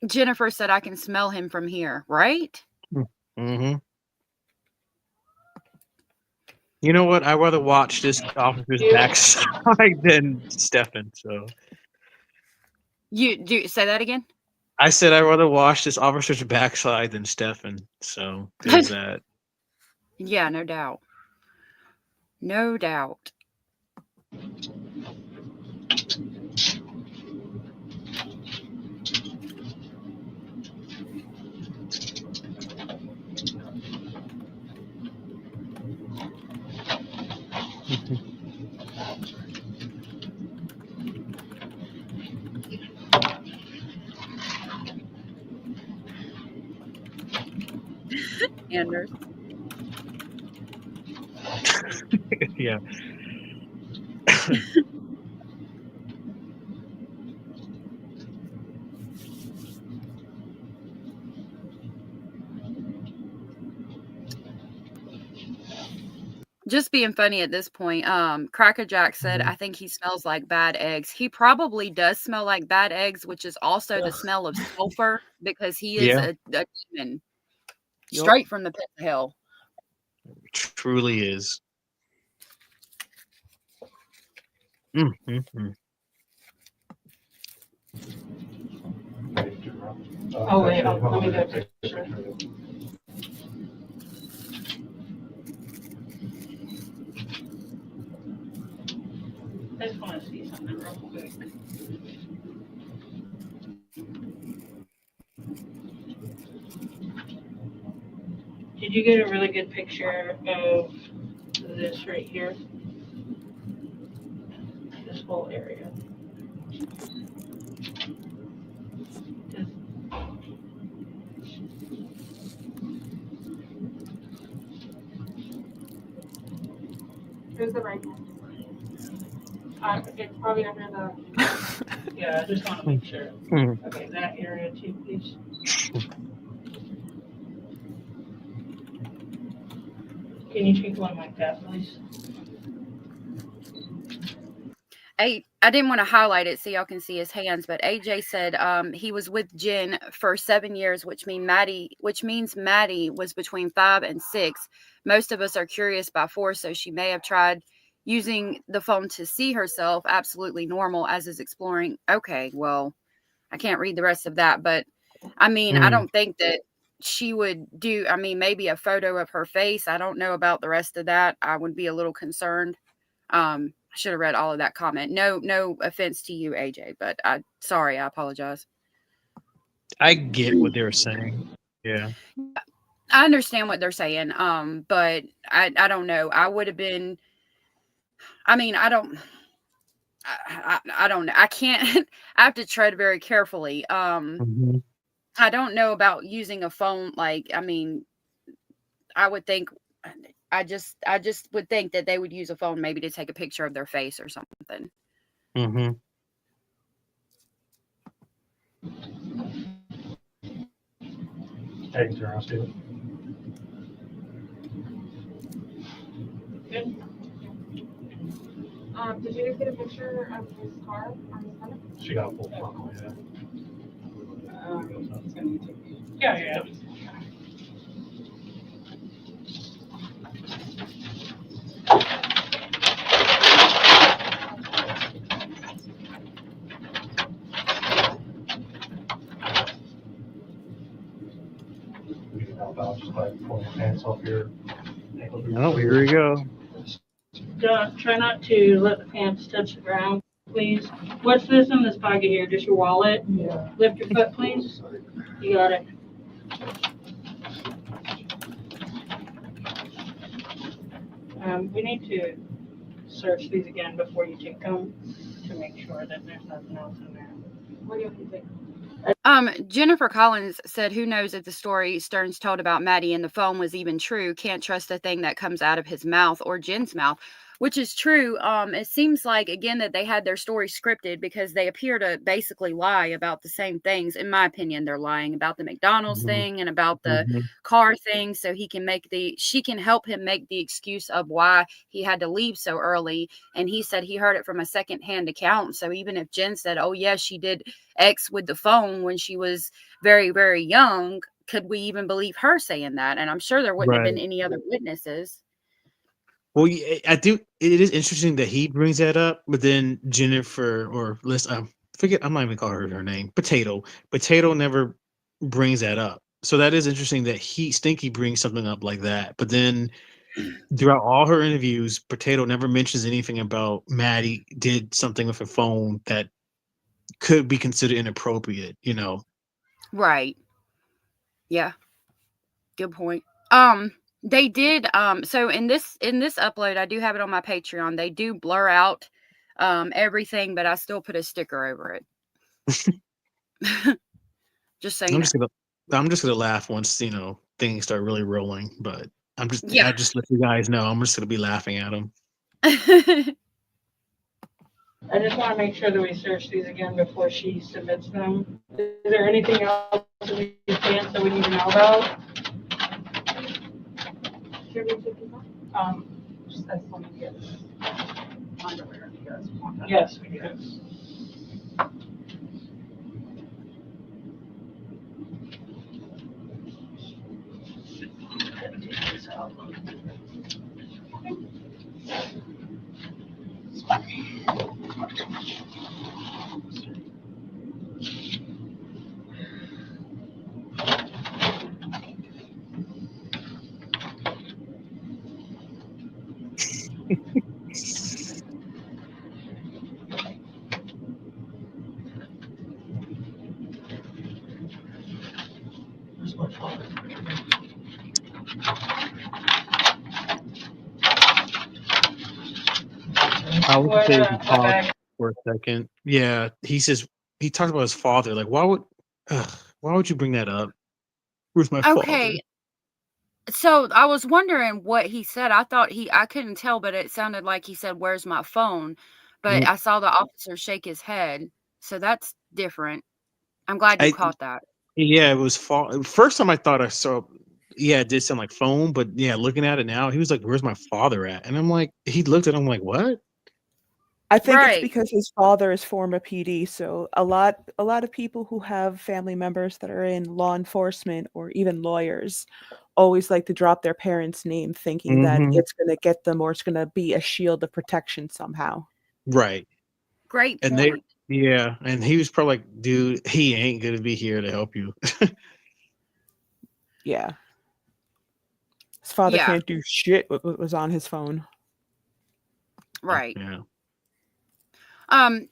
Jennifer said I can smell him from here, right? Mm-hmm. You know what? I'd rather watch this officer's backside than Stefan. So You do say that again? I said I'd rather watch this officer's backside than Stefan. So there's that. Yeah, no doubt. No doubt. Anders. Yeah. Just being funny at this point. Crackerjack said, I think he smells like bad eggs. He probably does smell like bad eggs, which is also the smell of sulfur because he is Yeah. a demon Yup. straight from the pit of hell. Truly is. Mm-hmm. Oh, wait, let me get a picture. I just want to see something real quick. Did you get a really good picture of this right here? This whole area. Here's the right one. It's probably under the. Yeah, I just want to make sure. Okay, that area too, please. Can you take one like that, please? I didn't want to highlight it so y'all can see his hands, but AJ said he was with Jen for 7 years, which means Maddie was between 5 and 6. Most of us are curious by 4, so she may have tried using the phone to see herself. Absolutely normal, as is exploring. Okay, well, I can't read the rest of that, but I mean, I don't think that she would do, I mean, maybe a photo of her face. I don't know about the rest of that. I would be a little concerned. I should have read all of that comment. No offense to you, AJ, but I apologize. I get what they were saying. Yeah. I understand what they're saying. But I don't know. I would have been. I mean, I don't know. I can't. I have to tread very carefully. Mhm. I don't know about using a phone. Like, I mean, I would think. I just would think that they would use a phone maybe to take a picture of their face or something. Mhm. Hey, turn around, Steven. Good. Did you get a picture of his car on his stomach? She got a full frontal, yeah. It's gonna take me. Yeah. You can help out just by pulling your pants off your ankle. Oh, here we go. Try not to let the pants touch the ground, please. What's this in this pocket here? Just your wallet? Yeah. Lift your foot, please. You got it. We need to search these again before you take them to make sure that there's nothing else in there. What do you think? Jennifer Collins said, "Who knows if the story Stearns told about Maddie and the phone was even true? Can't trust a thing that comes out of his mouth or Jen's mouth," which is true. It seems like again that they had their story scripted because they appear to basically lie about the same things. In my opinion, they're lying about the McDonald's Mhm. thing and about the Mhm. car thing, so she can help him make the excuse of why he had to leave so early. And he said he heard it from a secondhand account. So even if Jen said, "Oh yes, she did X with the phone when she was very, very young," could we even believe her saying that? And I'm sure there wouldn't have been Right. any other witnesses. Well, yeah, I do. It is interesting that he brings that up, but then Jennifer or let's forget. I'm not even calling her name. Potato. Potato never brings that up. So that is interesting that Stinky brings something up like that. But then throughout all her interviews, Potato never mentions anything about Maddie did something with her phone that could be considered inappropriate. Right. Yeah. Good point. They did so in this upload, I do have it on my Patreon. They do blur out everything, but I still put a sticker over it. Just so you I'm know. just gonna I'm just gonna laugh once things start really rolling. But I Yeah. just let you guys know I'm just gonna be laughing at them. I just want to make sure that we search these again before she submits them. Is there anything else in these pants that we need to know about? Just as long as you get underwear, if you guys want that. Yes, we do. Where's my father? I would What, say he what paused bag? for a second. Yeah, he says he talked about his father. Like, why would you bring that up? Where's my father? Okay. So I was wondering what he said. I couldn't tell, but it sounded like he said, "Where's my phone?" But Mm, I saw the officer shake his head. So that's different. I'm glad you I caught that. Yeah, it was first time I thought I saw. Yeah, it did sound like phone, but yeah, looking at it now, he was like, "Where's my father at?" And I'm like, he looked at him like, "What?" I think it's Right. because his father is former PD, so a lot of people who have family members that are in law enforcement or even lawyers always like to drop their parents' name thinking that Hmm. it's going to get them or it's going to be a shield of protection somehow. Right. Great And they, point. yeah, and he was probably like, "Dude, he ain't gonna be here to help you." Yeah. His father Yeah. can't do shit with what was on his phone. Right. Yeah. Um,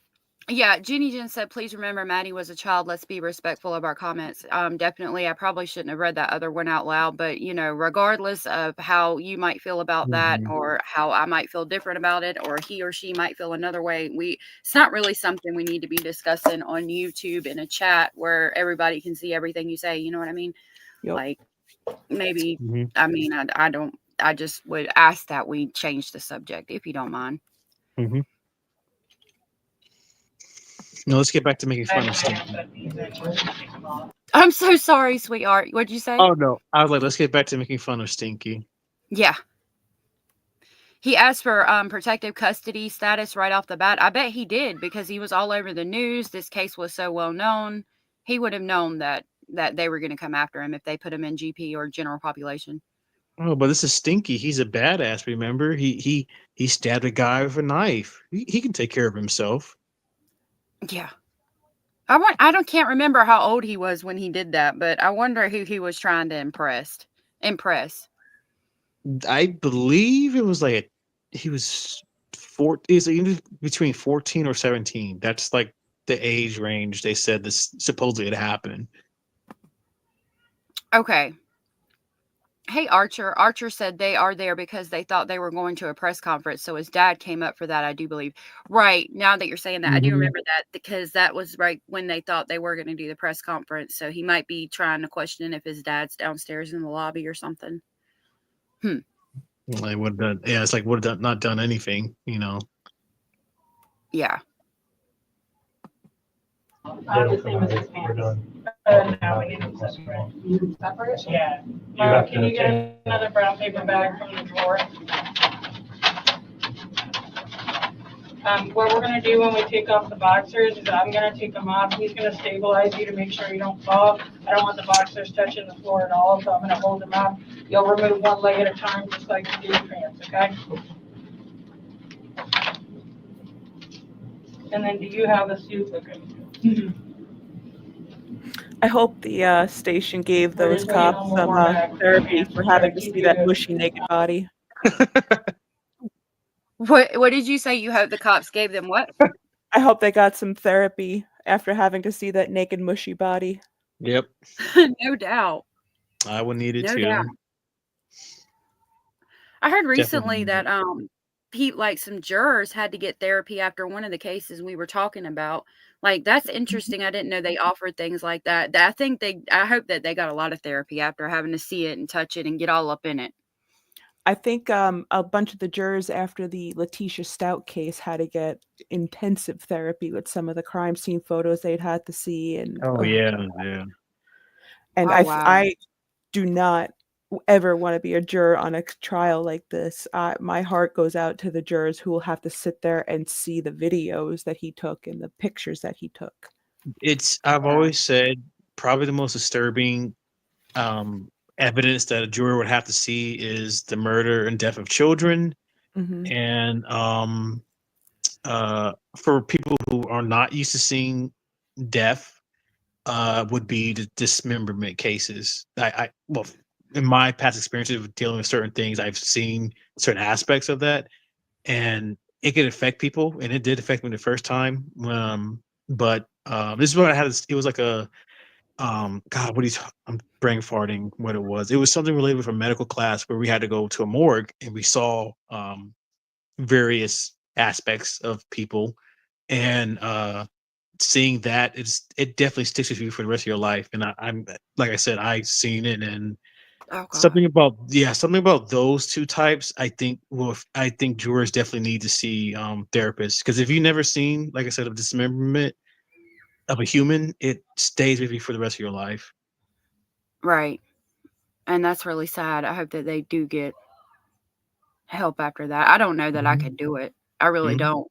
Yeah, Jeannie Jen said, please remember Maddie was a child. Let's be respectful of our comments. Definitely, I probably shouldn't have read that other one out loud, but regardless of how you might feel about that, or how I might feel different about it, or he or she might feel another way, it's not really something we need to be discussing on YouTube in a chat where everybody can see everything you say. You know what I mean? Yep. Like, maybe, Mhm. I mean, I just would ask that we change the subject if you don't mind. Mhm. No, let's get back to making fun of Stinky. I'm so sorry, sweetheart. What'd you say? Oh no, I was like, let's get back to making fun of Stinky. Yeah. He asked for protective custody status right off the bat. I bet he did, because he was all over the news. This case was so well known. He would have known that they were going to come after him if they put him in GP or general population. Oh, but this is Stinky. He's a badass. Remember, he stabbed a guy with a knife. He can take care of himself. Yeah. Can't remember how old he was when he did that, but I wonder who he was trying to impress. I believe it was like he was between 14 or 17. That's like the age range they said this supposedly had happened. Okay. Hey, Archer. Archer said they are there because they thought they were going to a press conference. So his dad came up for that, I do believe. Right. Now that you're saying that, I do remember that, because that was right when they thought they were going to do the press conference. So he might be trying to question if his dad's downstairs in the lobby or something. Like would have done, yeah, it's like would have not done anything, Yeah. The same as his We're pants. done. No, we need them separate. Separate? Yeah. You have Can to you get another brown paper bag from the drawer? What we're gonna do when we take off the boxers is I'm gonna take them off. He's gonna stabilize you to make sure you don't fall. I don't want the boxers touching the floor at all, so I'm gonna hold them up. You'll remove one leg at a time, just like you do your pants, okay? And then do you have a suit? Okay. I hope the station gave We're those just waiting cops on one some more bag for therapy pants. for We'll try having to to keep see you that good. mushy naked body. What did you say? You hope the cops gave them what? I hope they got some therapy after having to see that naked mushy body. Yep, No doubt. I would need it No too. doubt. I heard recently Definitely. that some jurors had to get therapy after one of the cases we were talking about. Like, that's interesting. I didn't know they offered things like that. I hope that they got a lot of therapy after having to see it and touch it and get all up in it. I think a bunch of the jurors after the Letitia Stout case had to get intensive therapy with some of the crime scene photos they'd had to see, and Oh yeah. and Oh, wow. I do not ever want to be a juror on a trial like this. My heart goes out to the jurors who will have to sit there and see the videos that he took and the pictures that he took. I've always said probably the most disturbing evidence that a juror would have to see is the murder and death of children. Mhm. And for people who are not used to seeing death, would be the dismemberment cases. Well, in my past experiences of dealing with certain things, I've seen certain aspects of that, and it could affect people, and it did affect me the first time. But this is what I had. It was like a God, I'm brain farting what it was. It was something related with a medical class where we had to go to a morgue and we saw various aspects of people, and seeing that it definitely sticks with you for the rest of your life. And I'm like I said, I've seen it, and Oh, God. something about those two types. I think jurors definitely need to see therapists, because if you've never seen, like I said, a dismemberment of a human, it stays with you for the rest of your life. Right. And that's really sad. I hope that they do get help after that. I don't know that I could do it. I really don't.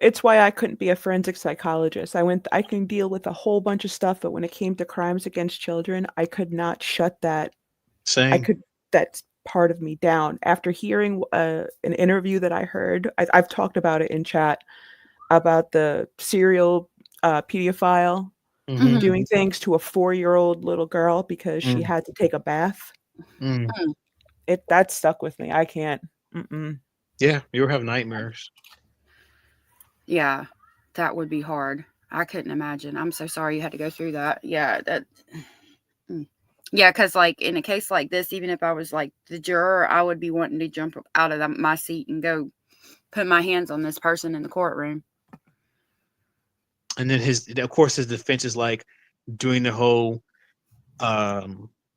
It's why I couldn't be a forensic psychologist. I can deal with a whole bunch of stuff, but when it came to crimes against children, I could not shut that. Same. That part of me down. After hearing an interview that I heard, I've talked about it in chat about the serial pedophile doing things to a 4-year-old little girl because she had to take a bath. That stuck with me. I can't. Yeah, you'll have nightmares. Yeah. That would be hard. I couldn't imagine. I'm so sorry you had to go through that. Yeah, that. Yeah, because like in a case like this, even if I was like the juror, I would be wanting to jump out of my seat and go put my hands on this person in the courtroom. And then of course, his defense is like doing the whole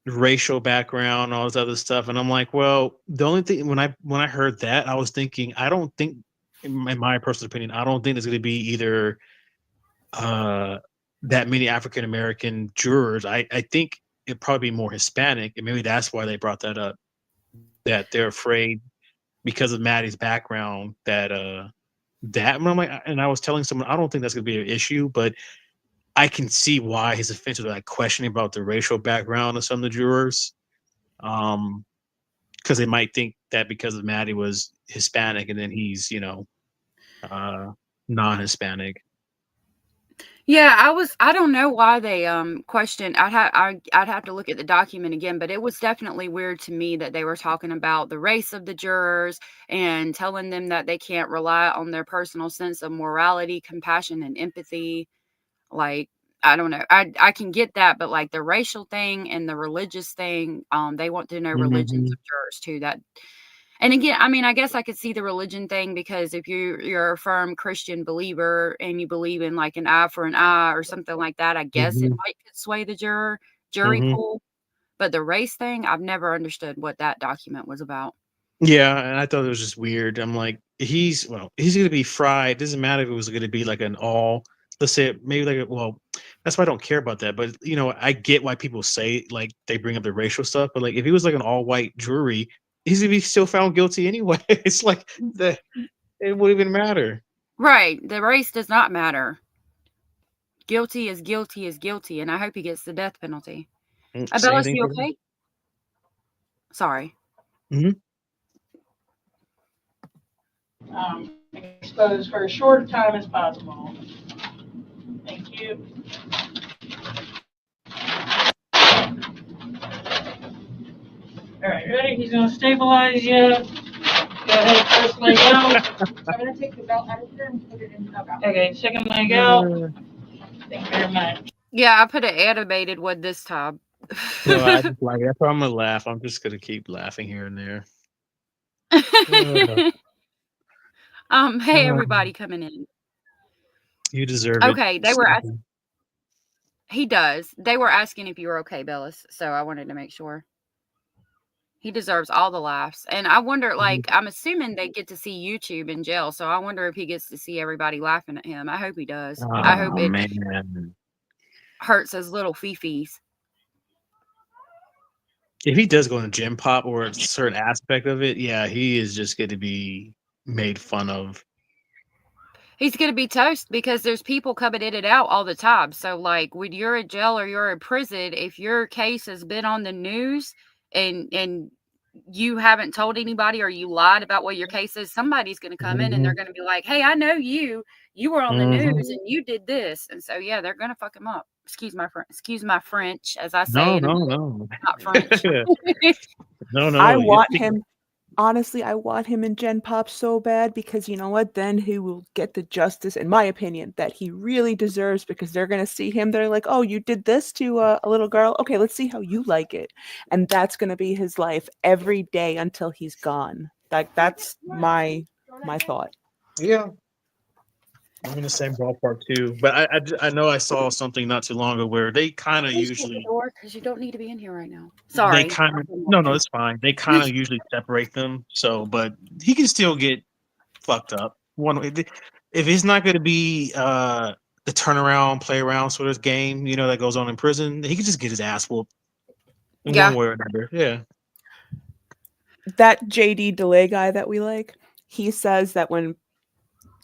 racial background, all this other stuff, and I'm like, well, the only thing when I heard that, I was thinking, I don't think, in my personal opinion, I don't think there's going to be either that many African American jurors. I think it'd probably be more Hispanic, and maybe that's why they brought that up. That they're afraid because of Maddie's background that and I'm like, and I was telling someone, I don't think that's going to be an issue, but I can see why his defense was like questioning about the racial background of some of the jurors, because they might think that because of Maddie was Hispanic and then he's non-Hispanic. Yeah, I don't know why they questioned. I'd have to look at the document again, but it was definitely weird to me that they were talking about the race of the jurors and telling them that they can't rely on their personal sense of morality, compassion, and empathy. Like, I don't know. I can get that, but like the racial thing and the religious thing, they want to know religions of jurors too. And again, I mean, I guess I could see the religion thing, because if you're a firm Christian believer and you believe in like an eye for an eye or something like that, I guess it might could sway the jury pool. But the race thing, I've never understood what that document was about. Yeah, and I thought it was just weird. I'm like, he's going to be fried. Doesn't matter if it was going to be like an all, let's say maybe like, well, that's why I don't care about that. But I get why people say like they bring up the racial stuff. But like if he was like an all white jury, he's going to be still found guilty anyway. It's like it wouldn't even matter. Right. The race does not matter. Guilty is guilty is guilty, and I hope he gets the death penalty. Abella, you okay? Sorry. Exposed for as short a time as possible. Thank you. All right, ready? He's gonna stabilize you. Go ahead, first leg out. I'm gonna take the belt out of here and put it in. Okay, second leg out. Thank you very much. Yeah, I put an animated one this time. No, I just like it. That's why I'm gonna laugh. I'm just gonna keep laughing here and there. Hey everybody coming in. You deserve it. Okay, they were asking. He does. They were asking if you were okay, Bellis. So I wanted to make sure. He deserves all the laughs. And I wonder, like, I'm assuming they get to see YouTube in jail. So I wonder if he gets to see everybody laughing at him. I hope he does. I hope it hurts his little fifis. If he does go in gym pop or a certain aspect of it, yeah, he is just going to be made fun of. He's going to be toast because there's people coming in and out all the time. So, like, when you're in jail or you're in prison, if your case has been on the news and you haven't told anybody or you lied about what your case is, somebody's going to come in and they're going to be like, hey, I know you were on the news and you did this. And so, yeah, they're going to fuck him up. Excuse my French, as I say. No. Not French. No. I want him. Honestly, I want him in Gen Pop so bad, because you know what? Then he will get the justice, in my opinion, that he really deserves, because they're going to see him. They're like, oh, you did this to a little girl. Okay, let's see how you like it. And that's going to be his life every day until he's gone. Like, that's my thought. Yeah. I'm in the same ballpark too, but I know I saw something not too long ago where they kind of usually, because you don't need to be in here right now. Sorry. They kind of no, it's fine. They kind of usually separate them. So, but he can still get fucked up. If it's not going to be the turnaround, play around sort of game, that goes on in prison, he can just get his ass whooped in one way or another. Yeah. That JD delay guy that we like, he says that when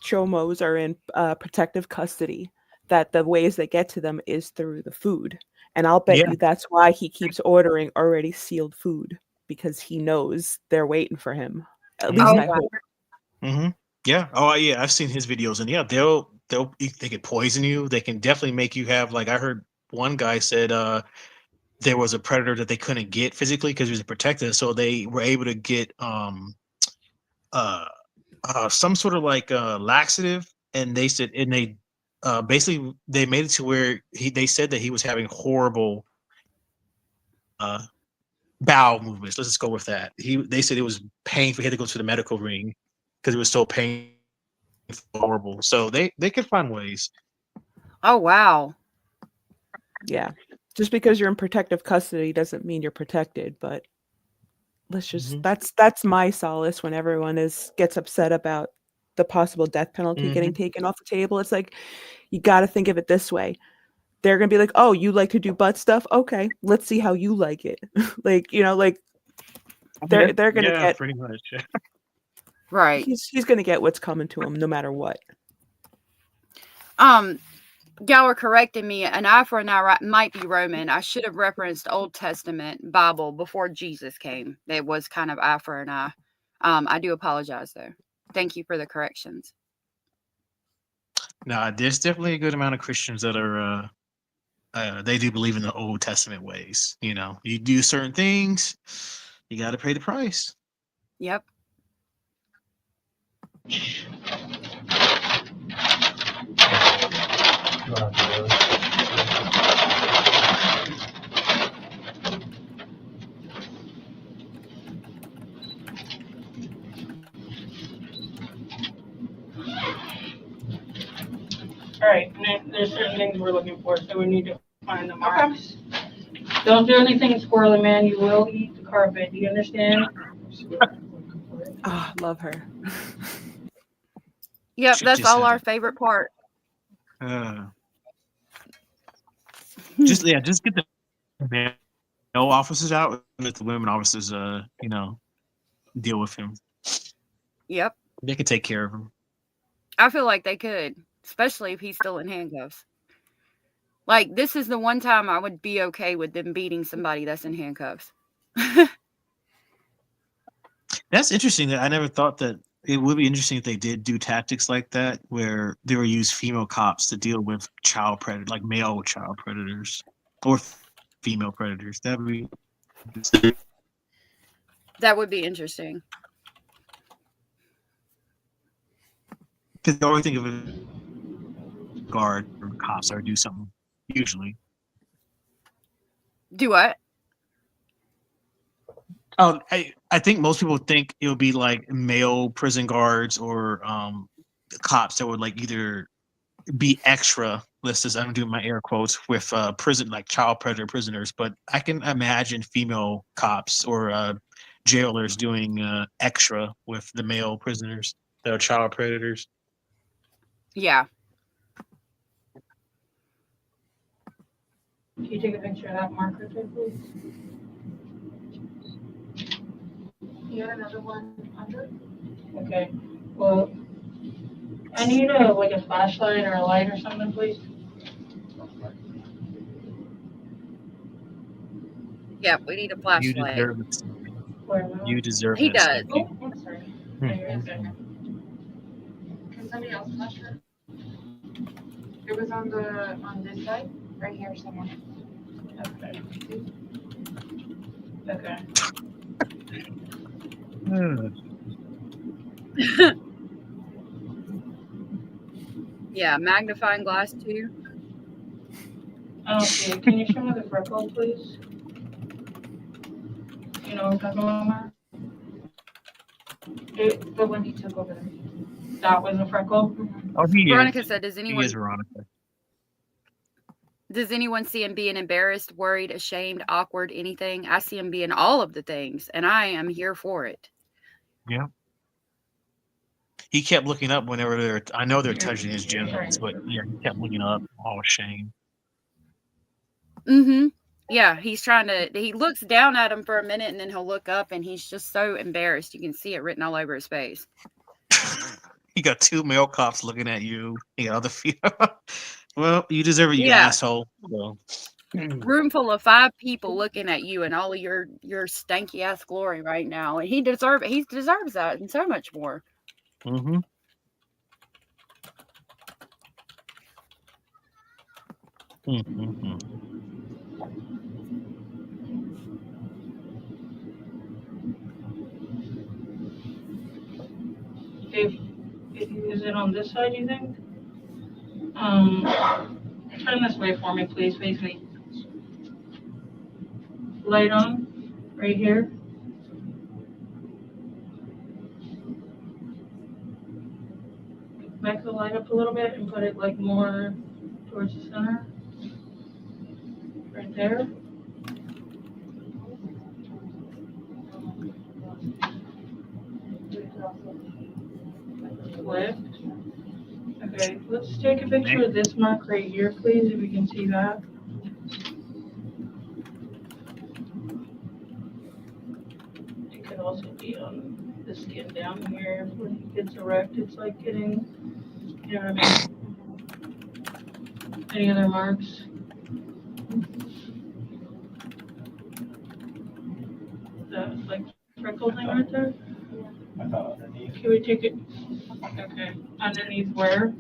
chomos are in protective custody, that the ways they get to them is through the food. And I'll bet you that's why he keeps ordering already sealed food, because he knows they're waiting for him. At least I hope. Mm-hmm. Yeah. Oh yeah, I've seen his videos, and yeah, they can poison you. They can definitely make you have, like, I heard one guy said there was a predator that they couldn't get physically because he was a protector, so they were able to get some sort of like laxative, and they said, and they basically they made it to where they said that he was having horrible bowel movements. Let's just go with that. They said it was painful. He had to go to the medical ring because it was so painful, horrible. So they could find ways. Oh wow. Yeah. Just because you're in protective custody doesn't mean you're protected, but let's just that's my solace when everyone gets upset about the possible death penalty getting taken off the table. It's like, you got to think of it this way. They're going to be like, "Oh, you like to do butt stuff? Okay, let's see how you like it." Like, you know, like they're going to get pretty much. Right. He's going to get what's coming to him no matter what. Y'all were correcting me. An eye for an eye might be Roman. I should have referenced Old Testament Bible before Jesus came. It was kind of eye for an eye. I do apologize though. Thank you for the corrections. Nah, there's definitely a good amount of Christians that are they do believe in the Old Testament ways. You know, you do certain things, you got to pay the price. Yep. All right, and there's certain things we're looking for, so we need to find the marks. Don't do anything squirrely, man. You will eat the carpet. Do you understand? Ah, love her. Yep, She that's just all had our favorite part. Just get the male officers out, and let the women officers, deal with him. Yep. They can take care of him. I feel like they could, especially if he's still in handcuffs. Like, this is the one time I would be okay with them beating somebody that's in handcuffs. That's interesting. That I never thought that it would be interesting if they did do tactics like that, where they would use female cops to deal with child predators, like male child predators or female predators. That would be That would be interesting. because they always think of a guard or cops or do something. Usually, Do what? oh, I think most people think it would be like male prison guards or cops that would like either be extra. Let's just, I'm doing my air quotes with prison, like child predator prisoners, but I can imagine female cops or jailers doing extra with the male prisoners that are child predators. Yeah. Can you take a picture of that marker too, please? You got another one under? Okay, well, I need a flashlight or a light or something, please. Yeah, we need a You flashlight. deserve it. Where am I? You deserve He it. does. Oh, I'm sorry. Can somebody else flash her? It was on this side, right here somewhere. Okay. Okay. Yeah, magnifying glass too. I don't see it. Can you show me the freckle, please? You know what I'm talking about, Mark? The one he took over there. That was a freckle? Oh, he Veronica is. said, does He anyone is Veronica. see him being embarrassed, worried, ashamed, awkward, anything? I see him being all of the things, and I am here for it. Yeah. He kept looking up whenever I know they're touching his genitals, but yeah, he kept looking up, all ashamed. Mm-hmm. Yeah, he looks down at him for a minute, and then he'll look up, and he's just so embarrassed. You can see it written all over his face. You got two male cops looking at you. You got other female. Well, you deserve it, you Yeah. asshole. Well, Room full of 5 people looking at you and all of your stanky ass glory right now, and he deserves that and so much more. mm-hmm. Mm-hmm. Is it on this side, you think? Turn this way for me, please. Face me. Light on, right here. Back the light up a little bit and put it like more towards the center. Right there. Flip. Okay, let's take a picture of this mark right here, please, if we can see that. It could also be on the skin down here when it gets erect. It's like getting, you know what I mean? Any other marks? That like freckle thing right there? I thought underneath. Can we take it? Okay, underneath where?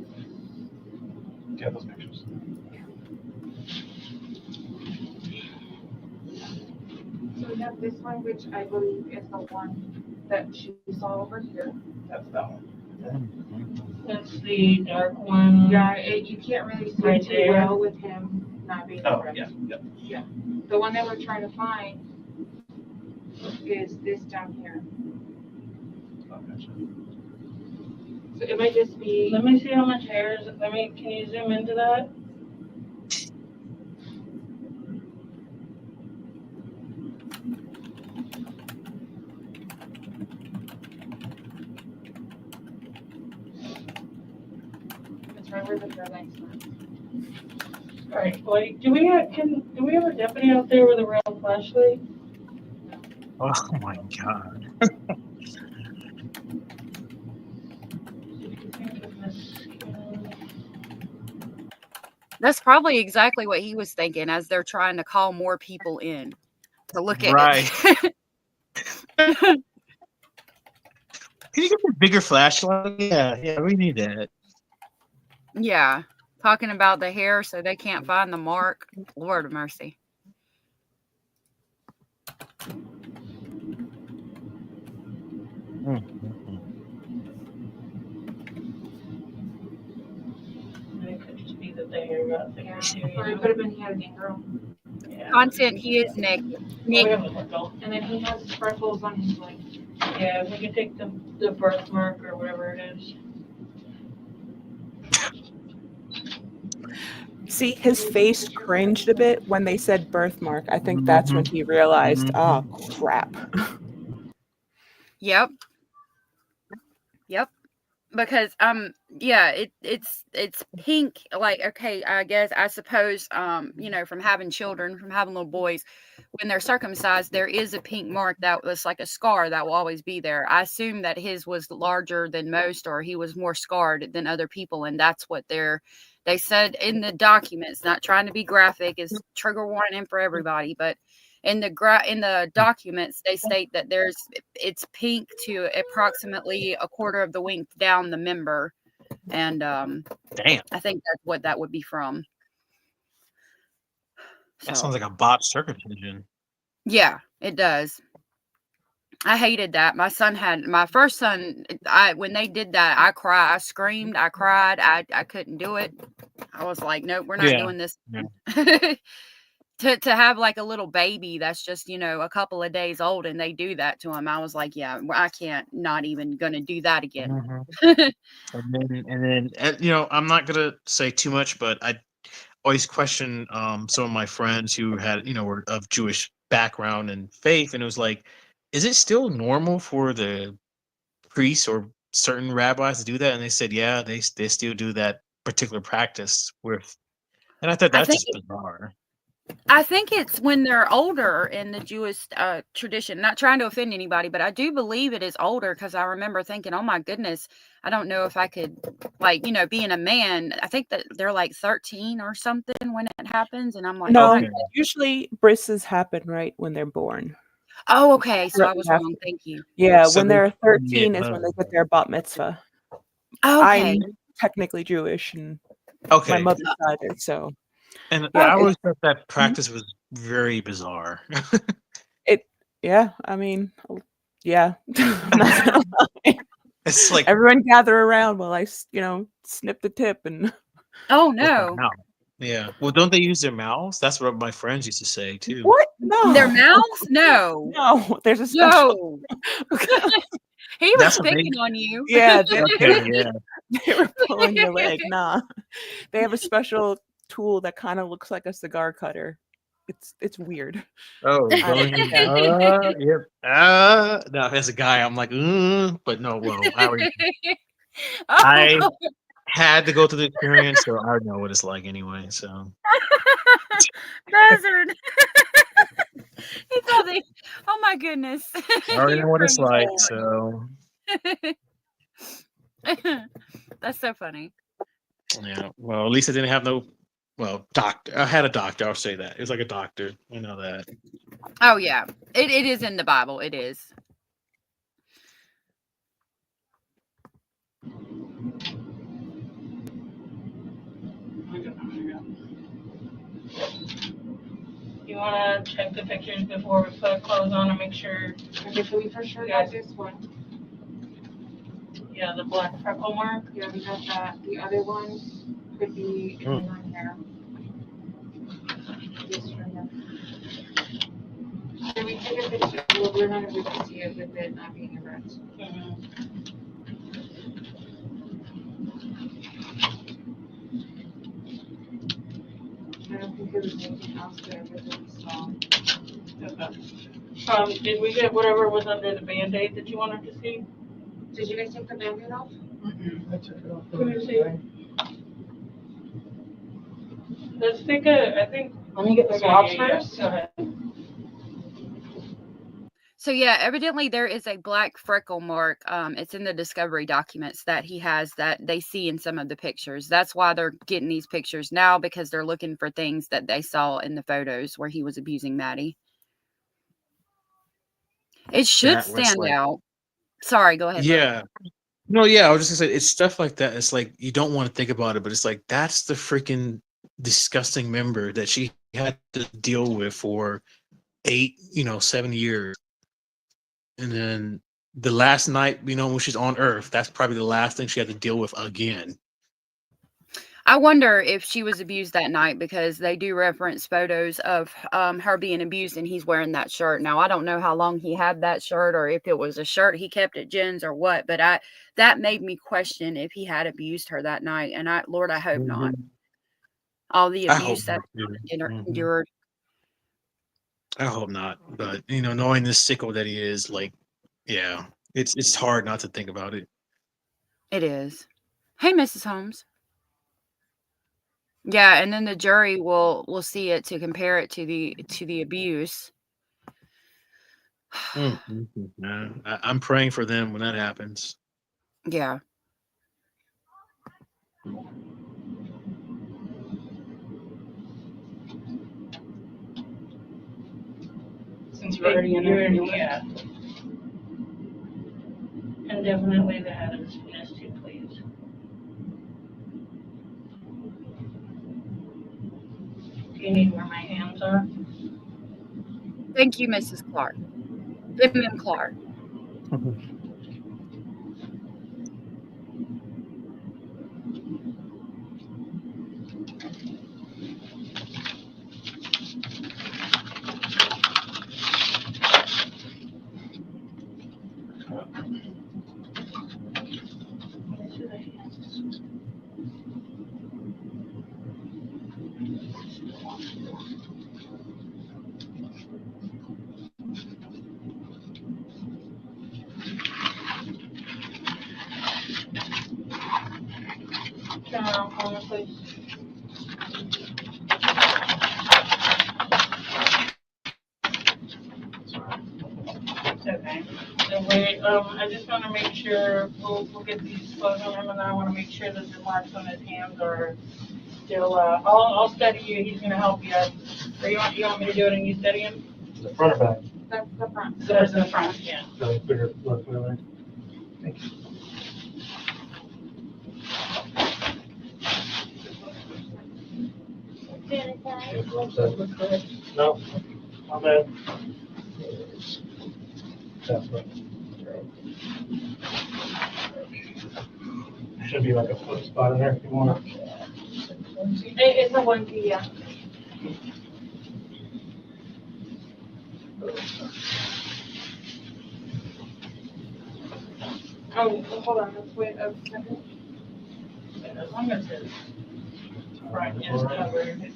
Get those pictures. So we have this one, which I believe is the one that she saw over here. That's that one. That's the dark one. Yeah, you can't really see Right too there. well with him not being Oh, erect. yeah. The one that we're trying to find is this down here. Oh, gotcha. So it might just be. Let me see how much hair is. Can you zoom into that? It's right where the hairline starts. All right, boy, do we have a deputy out there with a real flashlight? Oh my god. That's probably exactly what he was thinking as they're trying to call more people in to look at Right. it. Can you get a bigger flashlight? Yeah, we need that. Yeah. Talking about the hair so they can't find the mark. Lord of mercy. It could just be that the hair got thicker Yeah. too. Or it could have been he had an ingrown. Yeah. Content, he is Nick. We Nick, have a look though. And then he has freckles on his leg. Yeah, if we can take the birthmark or whatever it is. See, his face cringed a bit when they said birthmark. I think that's when he realized, oh crap. Yep. Because yeah, it's pink, like, okay, I suppose from having children, from having little boys, when they're circumcised, there is a pink mark that was like a scar that will always be there. I assume that his was larger than most, or he was more scarred than other people, and that's what they said in the documents. Not trying to be graphic, is trigger warning for everybody, but in the documents they state that it's pink to approximately a quarter of the length down the member, and Damn. I think that's what that would be from. That So, sounds like a botched circumcision. yeah, it does. I hated that. My first son, when they did that, I cried, I screamed, I cried, I couldn't do it. I was like, nope, we're not doing this. Yeah. To have like a little baby that's just, a couple of days old, and they do that to him. I was like, yeah, I can't, not even gonna do that again. And then I'm not gonna say too much, but I always question some of my friends who had were of Jewish background and faith, and it was like, is it still normal for the priests or certain rabbis to do that? And they said, yeah, they still do that particular practice and I thought that's just bizarre. I think it's when they're older in the Jewish tradition. Not trying to offend anybody, but I do believe it is older, because I remember thinking, oh my goodness, I don't know if I could, being a man, I think that they're like 13 or something when it happens. And I'm like, No, Okay. usually brisses happen right when they're born. oh, okay. So I was wrong. Thank you. Yeah, So when they- they're 13 is yeah. when they get their bat mitzvah. Okay. I'm technically Jewish, and Okay. my mother's side is, so. And Yeah, I always thought that practice was very bizarre. Yeah, I mean, yeah. I'm not gonna lie. It's like, Everyone gather around while I, snip the tip and Oh with my no. mouth. Yeah. Well, don't they use their mouths? That's what my friends used to say too. What? No. Their mouths? No. No, there's a special. No. He was That's what they. picking on you. Yeah, Okay. Yeah. they were pulling your leg. Nah, they have a special tool that kind of looks like a cigar cutter. It's weird. Oh, I- going. yeah. Yep. No, as a guy, I'm like, but no. Well, I Oh, had to go through the experience, so I know what it's like anyway. So Buzzard. He thought they, oh my goodness. I already know what it's You're like. funny. So That's so funny. yeah. Well, at least I didn't have no. Well, doctor. I had a doctor. I'll say that. It was like a doctor. I know that. Oh yeah. It is in the Bible. It is. You wanna check the pictures before we put clothes on and make sure, Okay, so we for sure got this one. yeah, the black freckle mark? Yeah, we got that. The other one could be in the one here. This right here. Can we take a picture? Well, we're not able to see it with it not being erect. I don't think there was anything else there that we saw. Okay. Did we get whatever was under the Band-Aid that you wanted to see? Did you guys take the Band-Aid off? I took it off. Can we see? Let's take I think. Let me get the Okay, swabs yeah, first. Go ahead. So yeah, evidently there is a black freckle mark. It's in the discovery documents that he has that they see in some of the pictures. That's why they're getting these pictures now, because they're looking for things that they saw in the photos where he was abusing Maddie. It should That was stand like- out. Sorry, go ahead. Yeah. No, yeah, I was just gonna say it's stuff like that. It's like you don't want to think about it, but it's like that's the freaking disgusting member that she had to deal with for 7 years. And then the last night, when she's on Earth, that's probably the last thing she had to deal with again. I wonder if she was abused that night, because they do reference photos of her being abused and he's wearing that shirt. Now, I don't know how long he had that shirt or if it was a shirt he kept at Jen's or what, but that made me question if he had abused her that night. And Lord, I hope not. All the I hope abuse that not, too. endured. I hope not. But knowing the sicko that he is, like, yeah, it's hard not to think about it. It is. Hey, Mrs. Holmes. Yeah, and then the jury will see it to compare it to the abuse. I'm praying for them when that happens. Yeah. Since we're already in there. Yeah. And definitely the head of his penis too, please. Do you need where my hands are? Thank you, Mrs. Clark. M. Clark. Turn around for me, please. It's okay. And wait, I just want to make sure we'll get these clothes on him, and I want to make sure that the marks on his hands are still. I'll steady you. He's gonna help you. Or you want me to do it and you steady him? The front or back? That's the front. There's the front. Yeah. So put your left foot in. Thank you. No, I'm in. That's right. Should be like a foot spot in there if you want. It's a onesie, yeah. Oh, hold on, let's wait a second. As long as it's front is covered.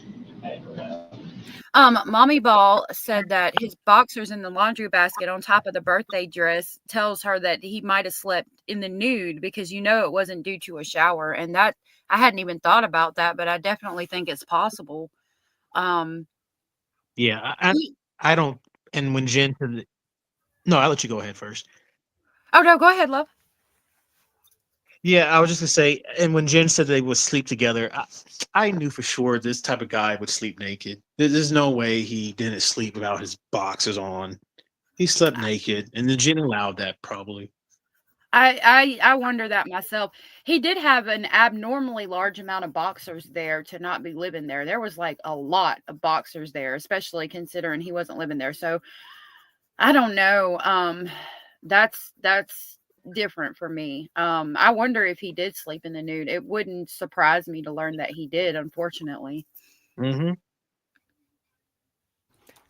Mommy Ball said that his boxers in the laundry basket on top of the birthday dress tells her that he might have slept in the nude because it wasn't due to a shower. And that I hadn't even thought about that, but I definitely think it's possible. Yeah, He- I don't. And when Jen said, no, I'll let you go ahead first. oh no, go ahead, love. Yeah, I was just gonna say, and when Jen said they would sleep together, I knew for sure this type of guy would sleep naked. There's no way he didn't sleep without his boxers on. He slept naked, and then Jen allowed that probably. I wonder that myself. He did have an abnormally large amount of boxers there to not be living there. There was like a lot of boxers there, especially considering he wasn't living there. So I don't know. That's different for me. I wonder if he did sleep in the nude. It wouldn't surprise me to learn that he did, unfortunately. Mm-hmm.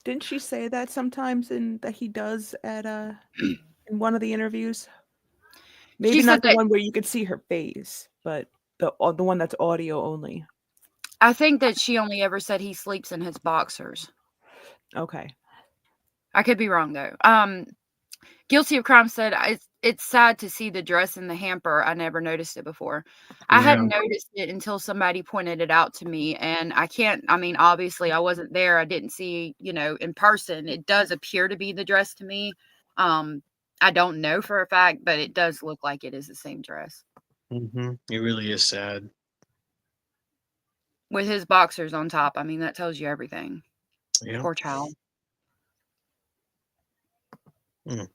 Didn't she say that sometimes that he does at in one of the interviews? Maybe She not said the that one where you could see her face, but the one that's audio only. I think that she only ever said he sleeps in his boxers. Okay. I could be wrong though. Guilty of Crime said it's sad to see the dress in the hamper. I never noticed it before. I hadn't noticed it until somebody pointed it out to me, and I mean, obviously I wasn't there. I didn't see, in person. It does appear to be the dress to me. I don't know for a fact, but it does look like it is the same dress Mm-hmm. It really is sad. with his boxers on top. I mean, that tells you everything. Yeah. Poor child. Mm.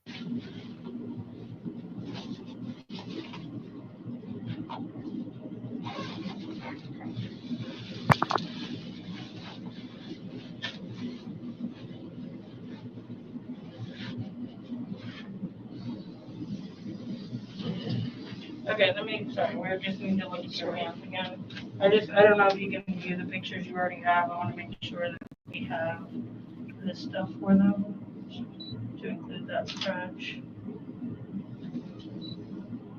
Okay, sorry, we just need to look at your hands again. I don't know if you can view the pictures you already have. I want to make sure that we have this stuff for them to include that scratch.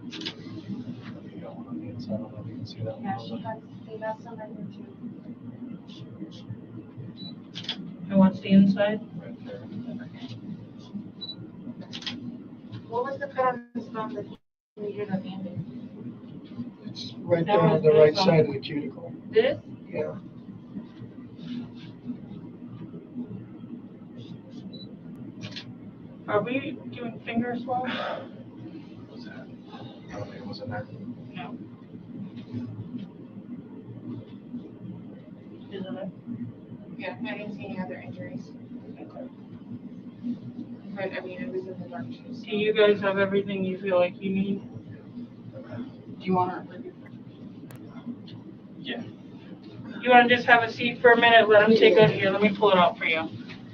You got one on the inside. I don't know if you can see that. Yeah, they got some in there too. And what's the inside? Right there. What was the cut on his thumb that he needed a Band-Aid? It's right there on the right side of the cuticle. This? Yeah. Are we doing finger swabs? What was that? I don't think it was in there. No. Isn't it? Yeah, I didn't see any other injuries. But I mean, it was in the dark too. Do you guys have everything you feel like you need? Do you want to? Yeah. You want to just have a seat for a minute? Let me pull it out for you.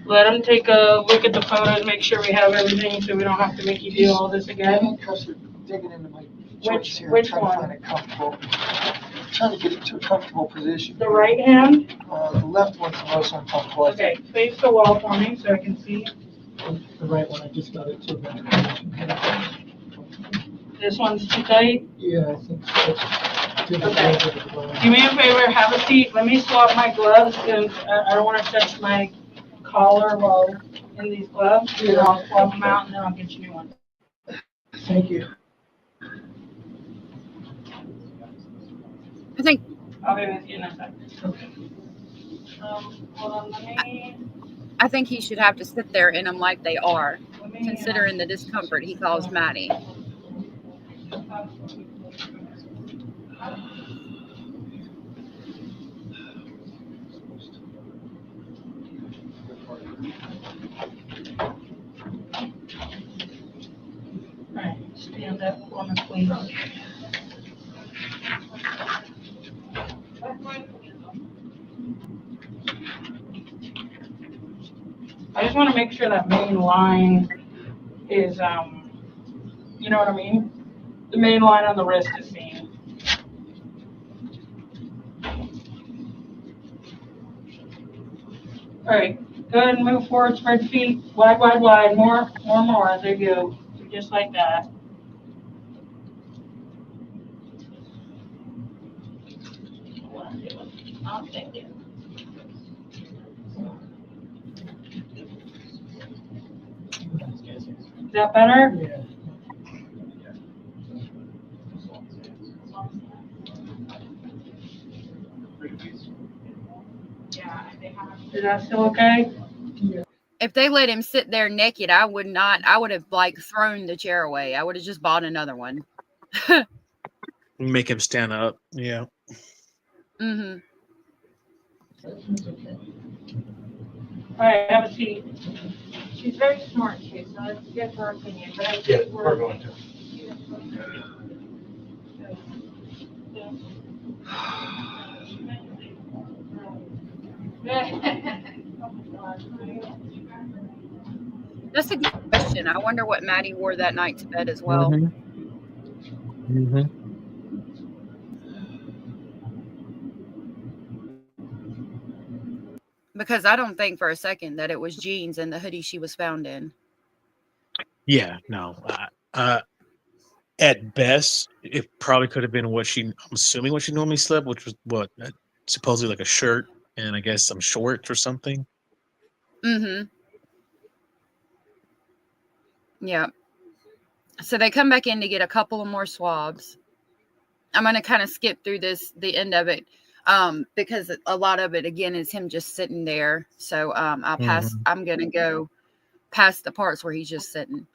Let them take a look at the photos, make sure we have everything so we don't have to make you do all this again. Because they're digging into my joints here. Which I'm one? trying to find it comfortable. I'm trying to get it to a comfortable position. The right hand? The left one's the most uncomfortable. Okay, face the wall for me so I can see. The right one, I just got it to a better position. This one's too tight. Yeah, I think so. Okay. Do me a favor, have a seat. Let me swap my gloves because I don't want to touch my collar while in these gloves. Yeah. I'll swap them out and then I'll get you new ones. Thank you. I think I'll be with you in a second. Okay. Hold on, I think he should have to sit there in them like they are, let me considering the discomfort he caused Maddie. Alright, stand up on the please. I just want to make sure that main line is, you know what I mean? The main line on the wrist is seen. All right, go ahead and move forward, spread feet, wide, wide, wide, more, there you go, just like that. Oh, thank you. Is that better? Yeah, they have. Is that still okay? If they let him sit there naked, I would not. I would have like thrown the chair away. I would have just bought another one. Make him stand up. Yeah. Mm-hmm. All right, have a seat. She's very smart too, so let's get her opinion, but I Yeah, think we're going to. That's a good question. I wonder what Maddie wore that night to bed as well. Mm-hmm. Mm-hmm. Because I don't think for a second that it was jeans and the hoodie she was found in. Yeah, no. At best, it probably could have been what I'm assuming what she normally slept, which was what supposedly like a shirt and I guess some shorts or something. Mm-hmm. Yeah. So they come back in to get a couple of more swabs. I'm going to kind of skip through the end of it, because a lot of it again is him just sitting there. So I'll pass. Mhm. I'm going to go past the parts where he's just sitting.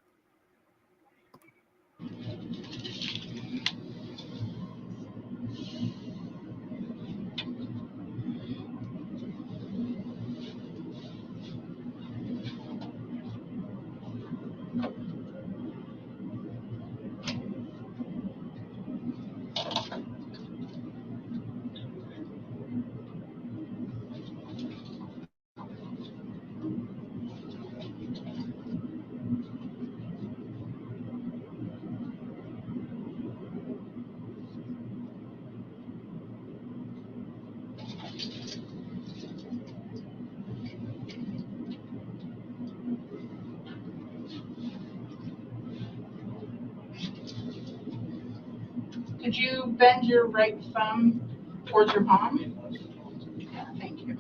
Could you bend your right thumb towards your palm? Yeah, thank you.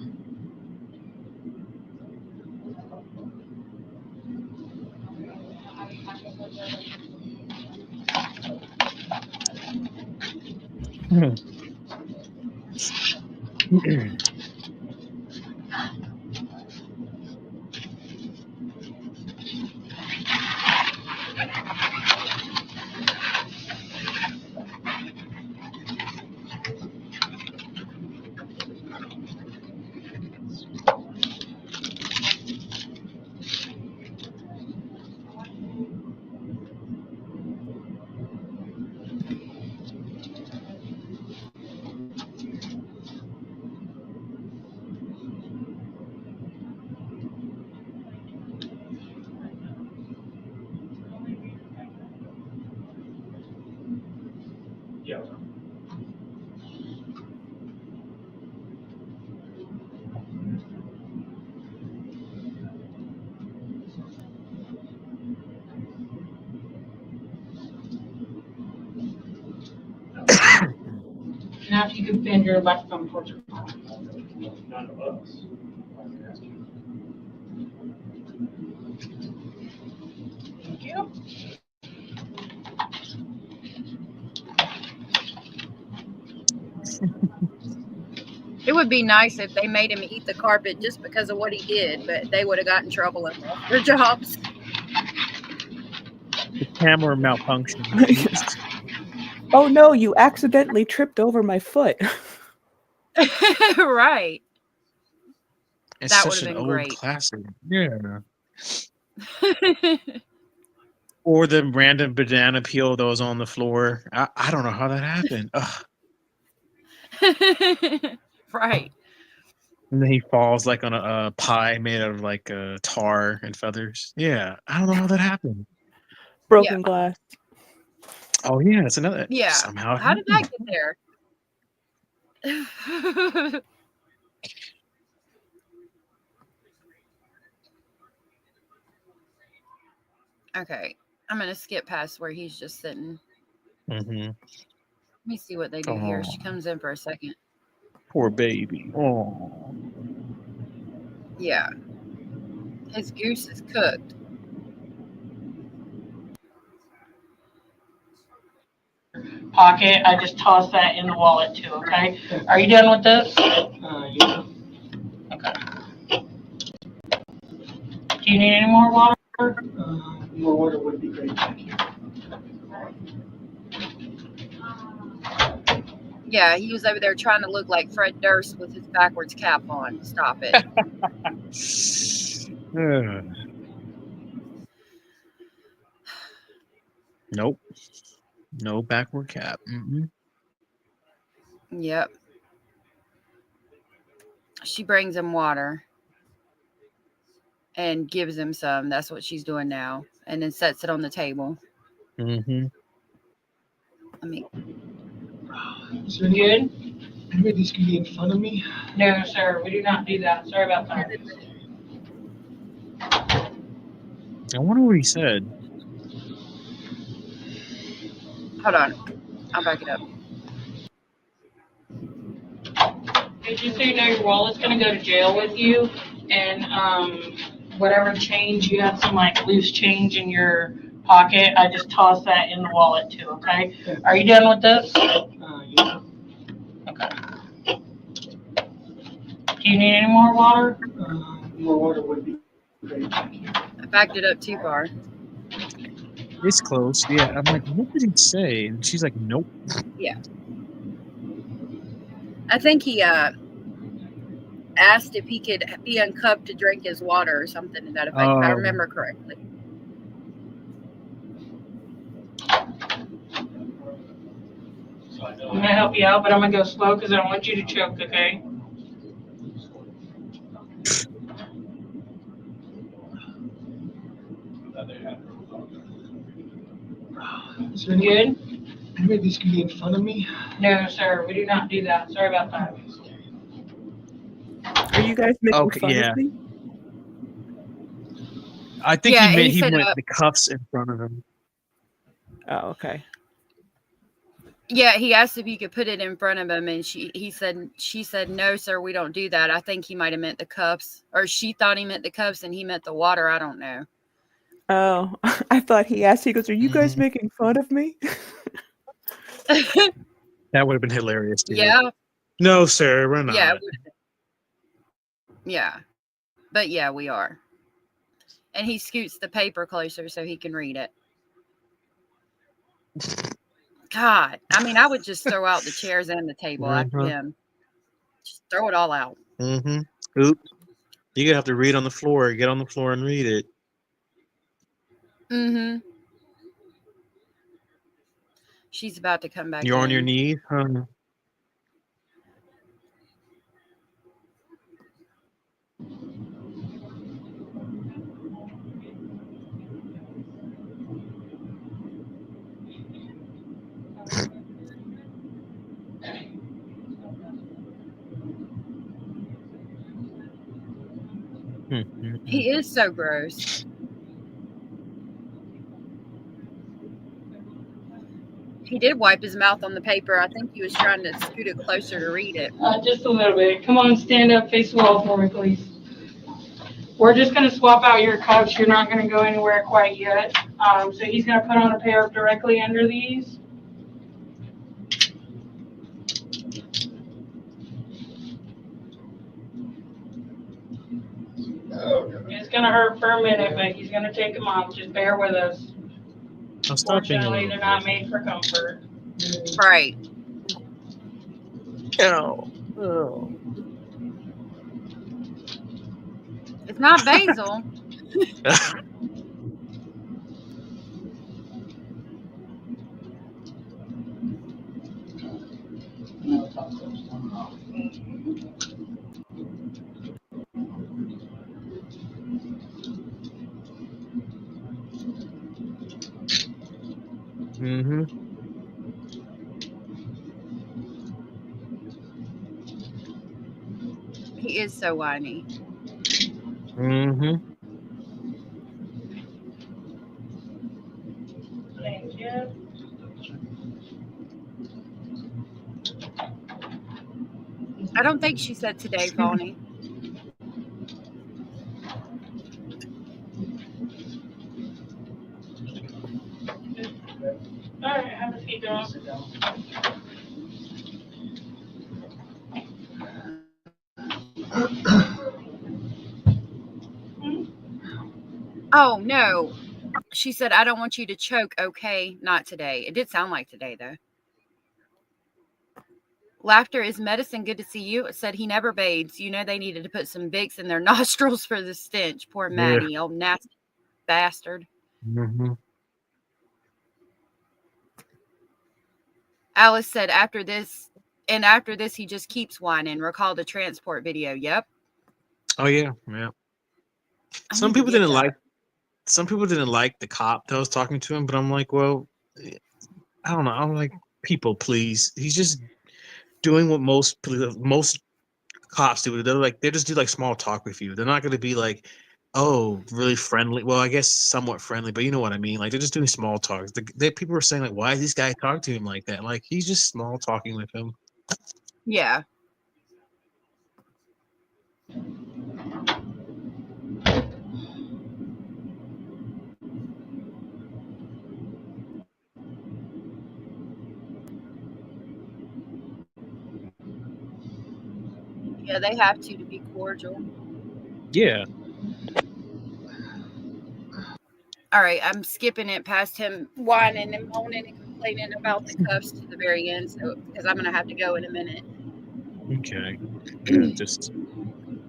Yeah. Now if you could bend your left thumb towards your palm. None of us. Thank you. It would be nice if they made him eat the carpet just because of what he did, but they would have got in trouble and lost their jobs. The camera malfunction. Oh no, you accidentally tripped over my foot. Right. It's That such would've an been old great. classic. Yeah. Or the random banana peel that was on the floor. I don't know how that happened. Ugh. Right. And then he falls like on a pie made out of like tar and feathers. Yeah, I don't know how that happened. Broken glass. Oh yeah, it's another. Yeah. Somehow. How did that get there? Okay, I'm gonna skip past where he's just sitting. Mm-hmm. Let me see what they do here. She comes in for a second. Poor baby. Oh. Yeah, his goose is cooked. Pocket, I just tossed that in the wallet too, okay? Are you done with this? Yeah. Okay. Do you need any more water? More water would be great, thank you. Yeah, he was over there trying to look like Fred Durst with his backwards cap on. Stop it. Nope. No backward cap. Mm-mm. Yep. She brings him water and gives him some. That's what she's doing now. And then sets it on the table. Mm-hmm. I mean, Is there any way this could be in front of me? No, sir, we do not do that. Sorry about that. I wonder what he said. hold on. I'll back it up. Hey, just so you know, your wallet's gonna go to jail with you, and whatever change you have, some like loose change in your pocket, I just tossed that in the wallet too. Okay. Are you done with this? Yeah. Okay. Do you need any more water? More water would be great, thank you. I backed it up too far. It's close. Yeah. I'm like, what did he say? And she's like, nope. Yeah. I think he asked if he could be uncuffed to drink his water or something to that effect, if I remember correctly. I'm gonna help you out, but I'm gonna go slow because I don't want you to choke, okay? Is there Good? any way this could be in front of me? No, sir, we do not do that. Sorry about that. Are you guys making Okay, fun yeah. of me? I think Yeah, he meant he he said, went the cuffs in front of him. Oh, okay. yeah, he asked if you could put it in front of him, and she said, no, sir, we don't do that. I think he might have meant the cuffs, or she thought he meant the cuffs and he meant the water. I don't know. Oh, I thought he asked. He goes, "Are you guys Mhm. making fun of me?" That would have been hilarious, too. Yeah, No, sir, we're not. yeah, it would have been. Yeah, but yeah, we are. And he scoots the paper closer so he can read it. God, I mean, I would just throw out the chairs and the table after him. Just throw it all out. Mm-hmm. Oops. You're going to have to read on the floor. Get on the floor and read it. Mm-hmm. She's about to come back You're on your in. knees? Huh? He is so gross. He did wipe his mouth on the paper. I think he was trying to scoot it closer to read it. Just a little bit. Come on, stand up, face the wall for me, please. We're just gonna swap out your cuffs. You're not gonna go anywhere quite yet. So he's gonna put on a pair directly under these. It's gonna hurt for a minute, but he's gonna take them off. Just bear with us. I'll start being a Fortunately, little they're not made for comfort. Right. Oh. It's not basil. Mm-hmm. He is so whiny. Mm-hmm. Yeah. I don't think she said today, Vonnie. All right, have a seat, girl. Oh, no. She said, I don't want you to choke. Okay, not today. It did sound like today, though. Laughter is medicine. Good to see you. Said he never bathes. You know they needed to put some Vicks in their nostrils for the stench. Poor Maddie. Oh, nasty bastard. Mm-hmm. Alice said, after this, he just keeps whining. Recall the transport video. Yep. Oh yeah, yeah. I Some need to people get didn't that. like. Some people didn't like the cop that was talking to him, but I'm like, well, I don't know. I'm like, people, please. He's just doing what most cops do. They just do like small talk with you. They're not going to be like, oh, really friendly. Well, I guess somewhat friendly, but you know what I mean. Like they're just doing small talk. People are saying like, why is this guy talking to him like that? Like he's just small talking with him. Yeah. Yeah, they have to be cordial. Yeah. All right, I'm skipping it past him whining and moaning and complaining about the cuffs to the very end, so because I'm gonna have to go in a minute. Okay. Yeah, just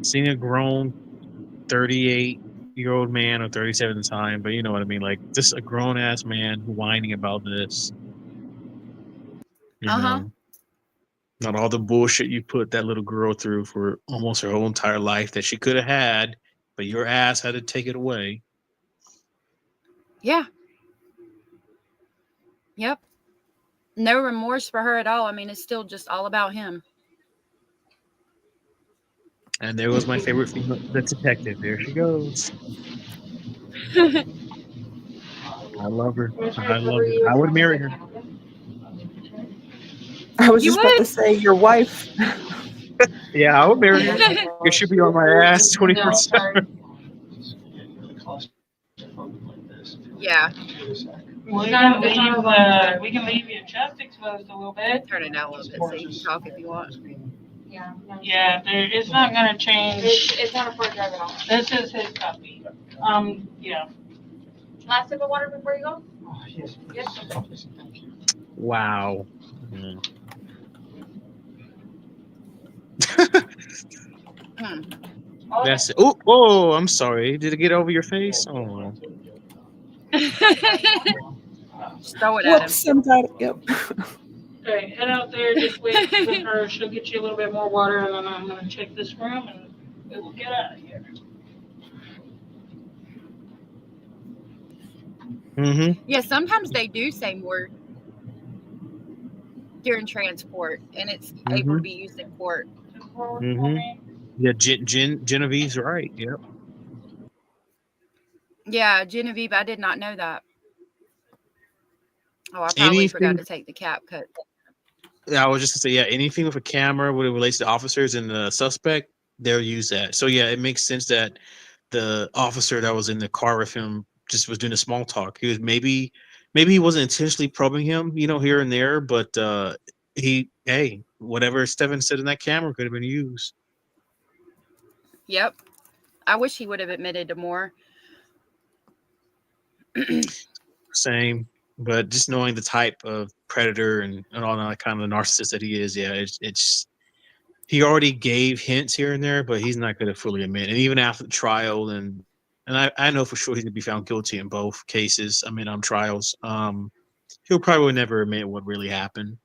seeing a grown 38-year-old man or 37 at the time, but you know what I mean. Like just a grown ass man whining about this. You know, not all the bullshit you put that little girl through for almost her whole entire life that she could have had, but your ass had to take it away. Yeah. Yep. No remorse for her at all. I mean, it's still just all about him. And there was my favorite female, the detective. There she goes. I love her. I love her. I would marry her. I was You just about to would? say your wife. Yeah, I would marry her. It should be on my ass 24/7. Yeah. We can leave your chest exposed a little bit. Turn it down a little bit so you can talk if you want. Yeah. Yeah, it's not gonna change. It's not a Ford drive at all. This is his copy. Yeah. Last sip of water before you go? Yes. Yes. Wow. Mm. That's it. Oh, I'm sorry. Did it get over your face? Oh. Just throw it at him. Whoops, somebody. Yep. Okay, head out there, just wait for her. She'll get you a little bit more water, and then I'm gonna check this room, and we will get out of here. Mm-hmm. Yeah, sometimes they do say more during transport, and it's able to be used in court. Mm-hmm. Yeah, Genevieve's right. Yep. Yeah, Genevieve, I did not know that. Oh, I probably forgot Anything. to take the cap cut. I was just gonna say, yeah, anything with a camera when it relates to officers and the suspect, they'll use that. So yeah, it makes sense that the officer that was in the car with him just was doing a small talk. He was maybe he wasn't intentionally probing him, here and there, but whatever Steven said in that camera could have been used. Yep. I wish he would have admitted to more. Same. But just knowing the type of predator and all that kind of narcissist that he is, yeah, it's he already gave hints here and there, but he's not going to fully admit. And even after the trial, and I know for sure he's going to be found guilty in both cases. I mean, trials. He'll probably never admit what really happened.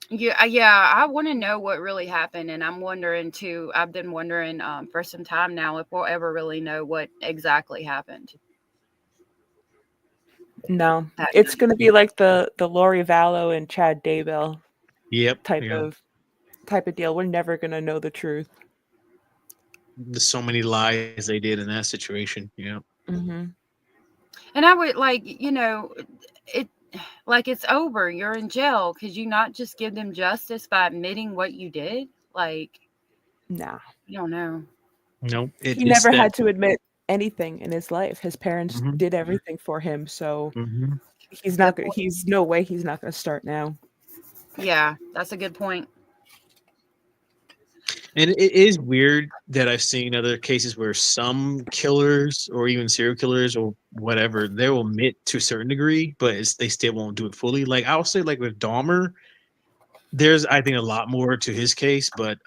Yeah, I want to know what really happened, and I'm wondering too. I've been wondering for some time now if we'll ever really know what exactly happened. No, it's going to be like the Lori Vallow and Chad Daybell type of deal. We're never going to know the truth. There's so many lies they did in that situation. Yeah. Mm-hmm. And I would it like it's over. You're in jail. Could you not just give them justice by admitting what you did? Like, Nah. I don't know. No, He it's never that. had to admit anything in his life. His parents Mhm, did everything for him, so mhm. he's Good not. point. He's no way. He's not going to start now. Yeah, that's a good point. And it is weird that I've seen other cases where some killers or even serial killers or whatever, they will admit to a certain degree, but they still won't do it fully. Like I'll say, like with Dahmer, there's I think a lot more to his case, but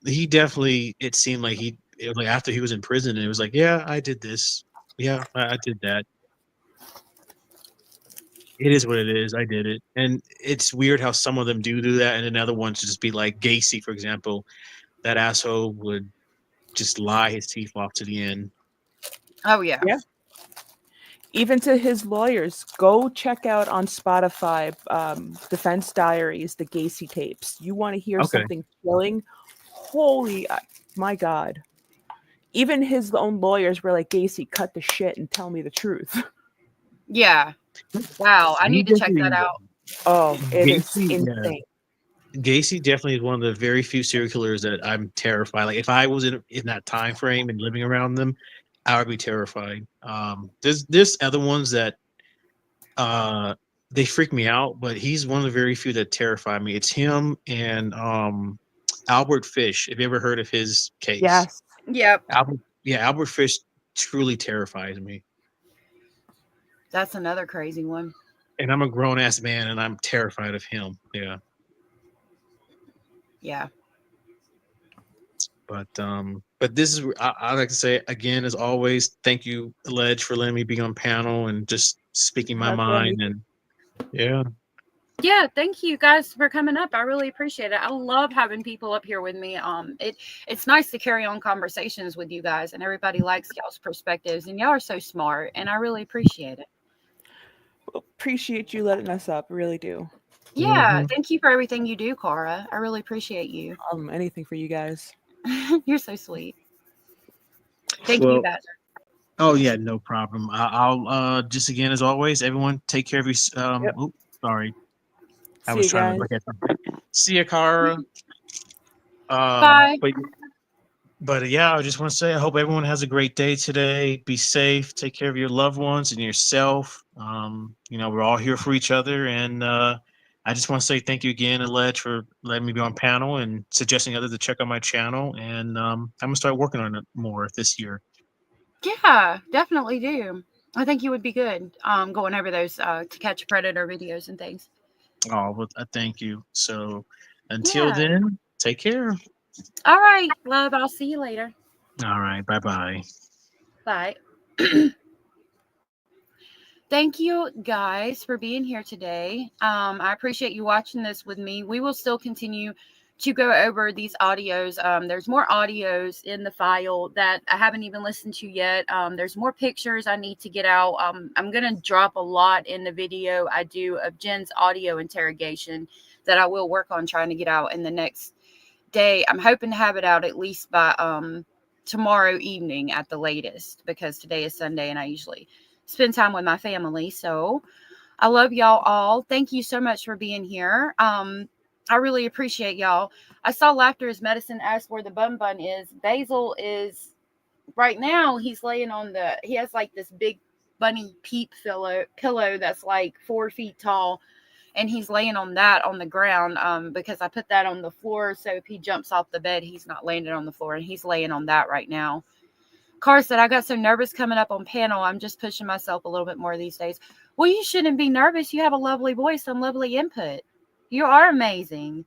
he definitely it seemed like it was like after he was in prison, it was like, yeah, I did this, yeah, I did that. It is what it is. I did it, and it's weird how some of them do that, and then other ones just be like Gacy, for example. That asshole would just lie his teeth off to the end. Oh yeah. Yeah. Even to his lawyers, go check out on Spotify, Defense Diaries, the Gacy tapes. You want to hear Okay. something chilling? Holy, my God! Even his own lawyers were like, "Gacy, cut the shit and tell me the truth." Yeah. Wow. I He need to check that definitely out. Oh, it is Gacy, yeah. insane. Gacy definitely is one of the very few serial killers that I'm terrified. Like if I was in that time frame and living around them, I would be terrified. There's other ones that uh they freak me out, but he's one of the very few that terrify me. It's him and Albert Fish. Have you ever heard of his case? Yes. Yep. Albert Fish truly terrifies me. That's another crazy one. And I'm a grown ass man and I'm terrified of him. Yeah. Yeah. But this is I like to say again, as always, thank you, Ledge, for letting me be on panel and just speaking my Not for mind. anything. And yeah, Yeah, thank you guys for coming up. I really appreciate it. I love having people up here with me. It's nice to carry on conversations with you guys, and everybody likes y'all's perspectives, and y'all are so smart, and I really appreciate it. Appreciate you letting us up. Really do. Yeah, thank you for everything you do, Cara. I really appreciate you. Anything for you guys. You're so sweet. Thank you well, guys. oh yeah, no problem. I'll just again as always, everyone take care of you. Yep. Oops, sorry, I See was you trying to guys. look at something. See ya, Cara. Bye. But yeah, I just want to say I hope everyone has a great day today. Be safe, take care of your loved ones and yourself. We're all here for each other, and I just want to say thank you again, Alej, for letting me be on panel and suggesting others to check out my channel. And I'm gonna start working on it more this year. Yeah, definitely do. I think you would be good going over those To Catch a Predator videos and things. Oh, well, thank you. So until Yeah. then, take care. All right, love. I'll see you later. All right, bye. Bye. Thank you guys for being here today. I appreciate you watching this with me. We will still continue to go over these audios. There's more audios in the file that I haven't even listened to yet. There's more pictures I need to get out. I'm going to drop a lot in the video I do of Jen's audio interrogation that I will work on trying to get out in the next day. I'm hoping to have it out at least by tomorrow evening at the latest, because today is Sunday and I usually spend time with my family. So I love y'all all. Thank you so much for being here. I really appreciate y'all. I saw Laughter is Medicine ask where the bun is. Basil is right now, he's laying on he has like this big bunny peep pillow that's like 4 feet tall. And he's laying on that on the ground because I put that on the floor. So if he jumps off the bed, he's not landing on the floor. And he's laying on that right now. Carr said, I got so nervous coming up on panel. I'm just pushing myself a little bit more these days. Well, you shouldn't be nervous. You have a lovely voice and lovely input. You are amazing.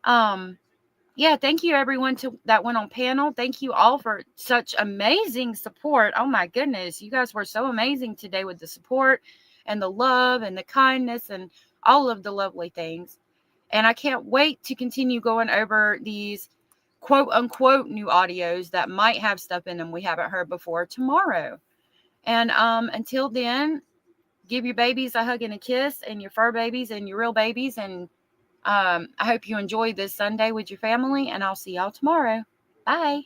Yeah, thank you everyone that went on panel. Thank you all for such amazing support. Oh my goodness. You guys were so amazing today with the support and the love and the kindness and all of the lovely things. And I can't wait to continue going over these quote unquote new audios that might have stuff in them we haven't heard before tomorrow. And until then, give your babies a hug and a kiss, and your fur babies and your real babies. And I hope you enjoy this Sunday with your family, and I'll see y'all tomorrow. Bye.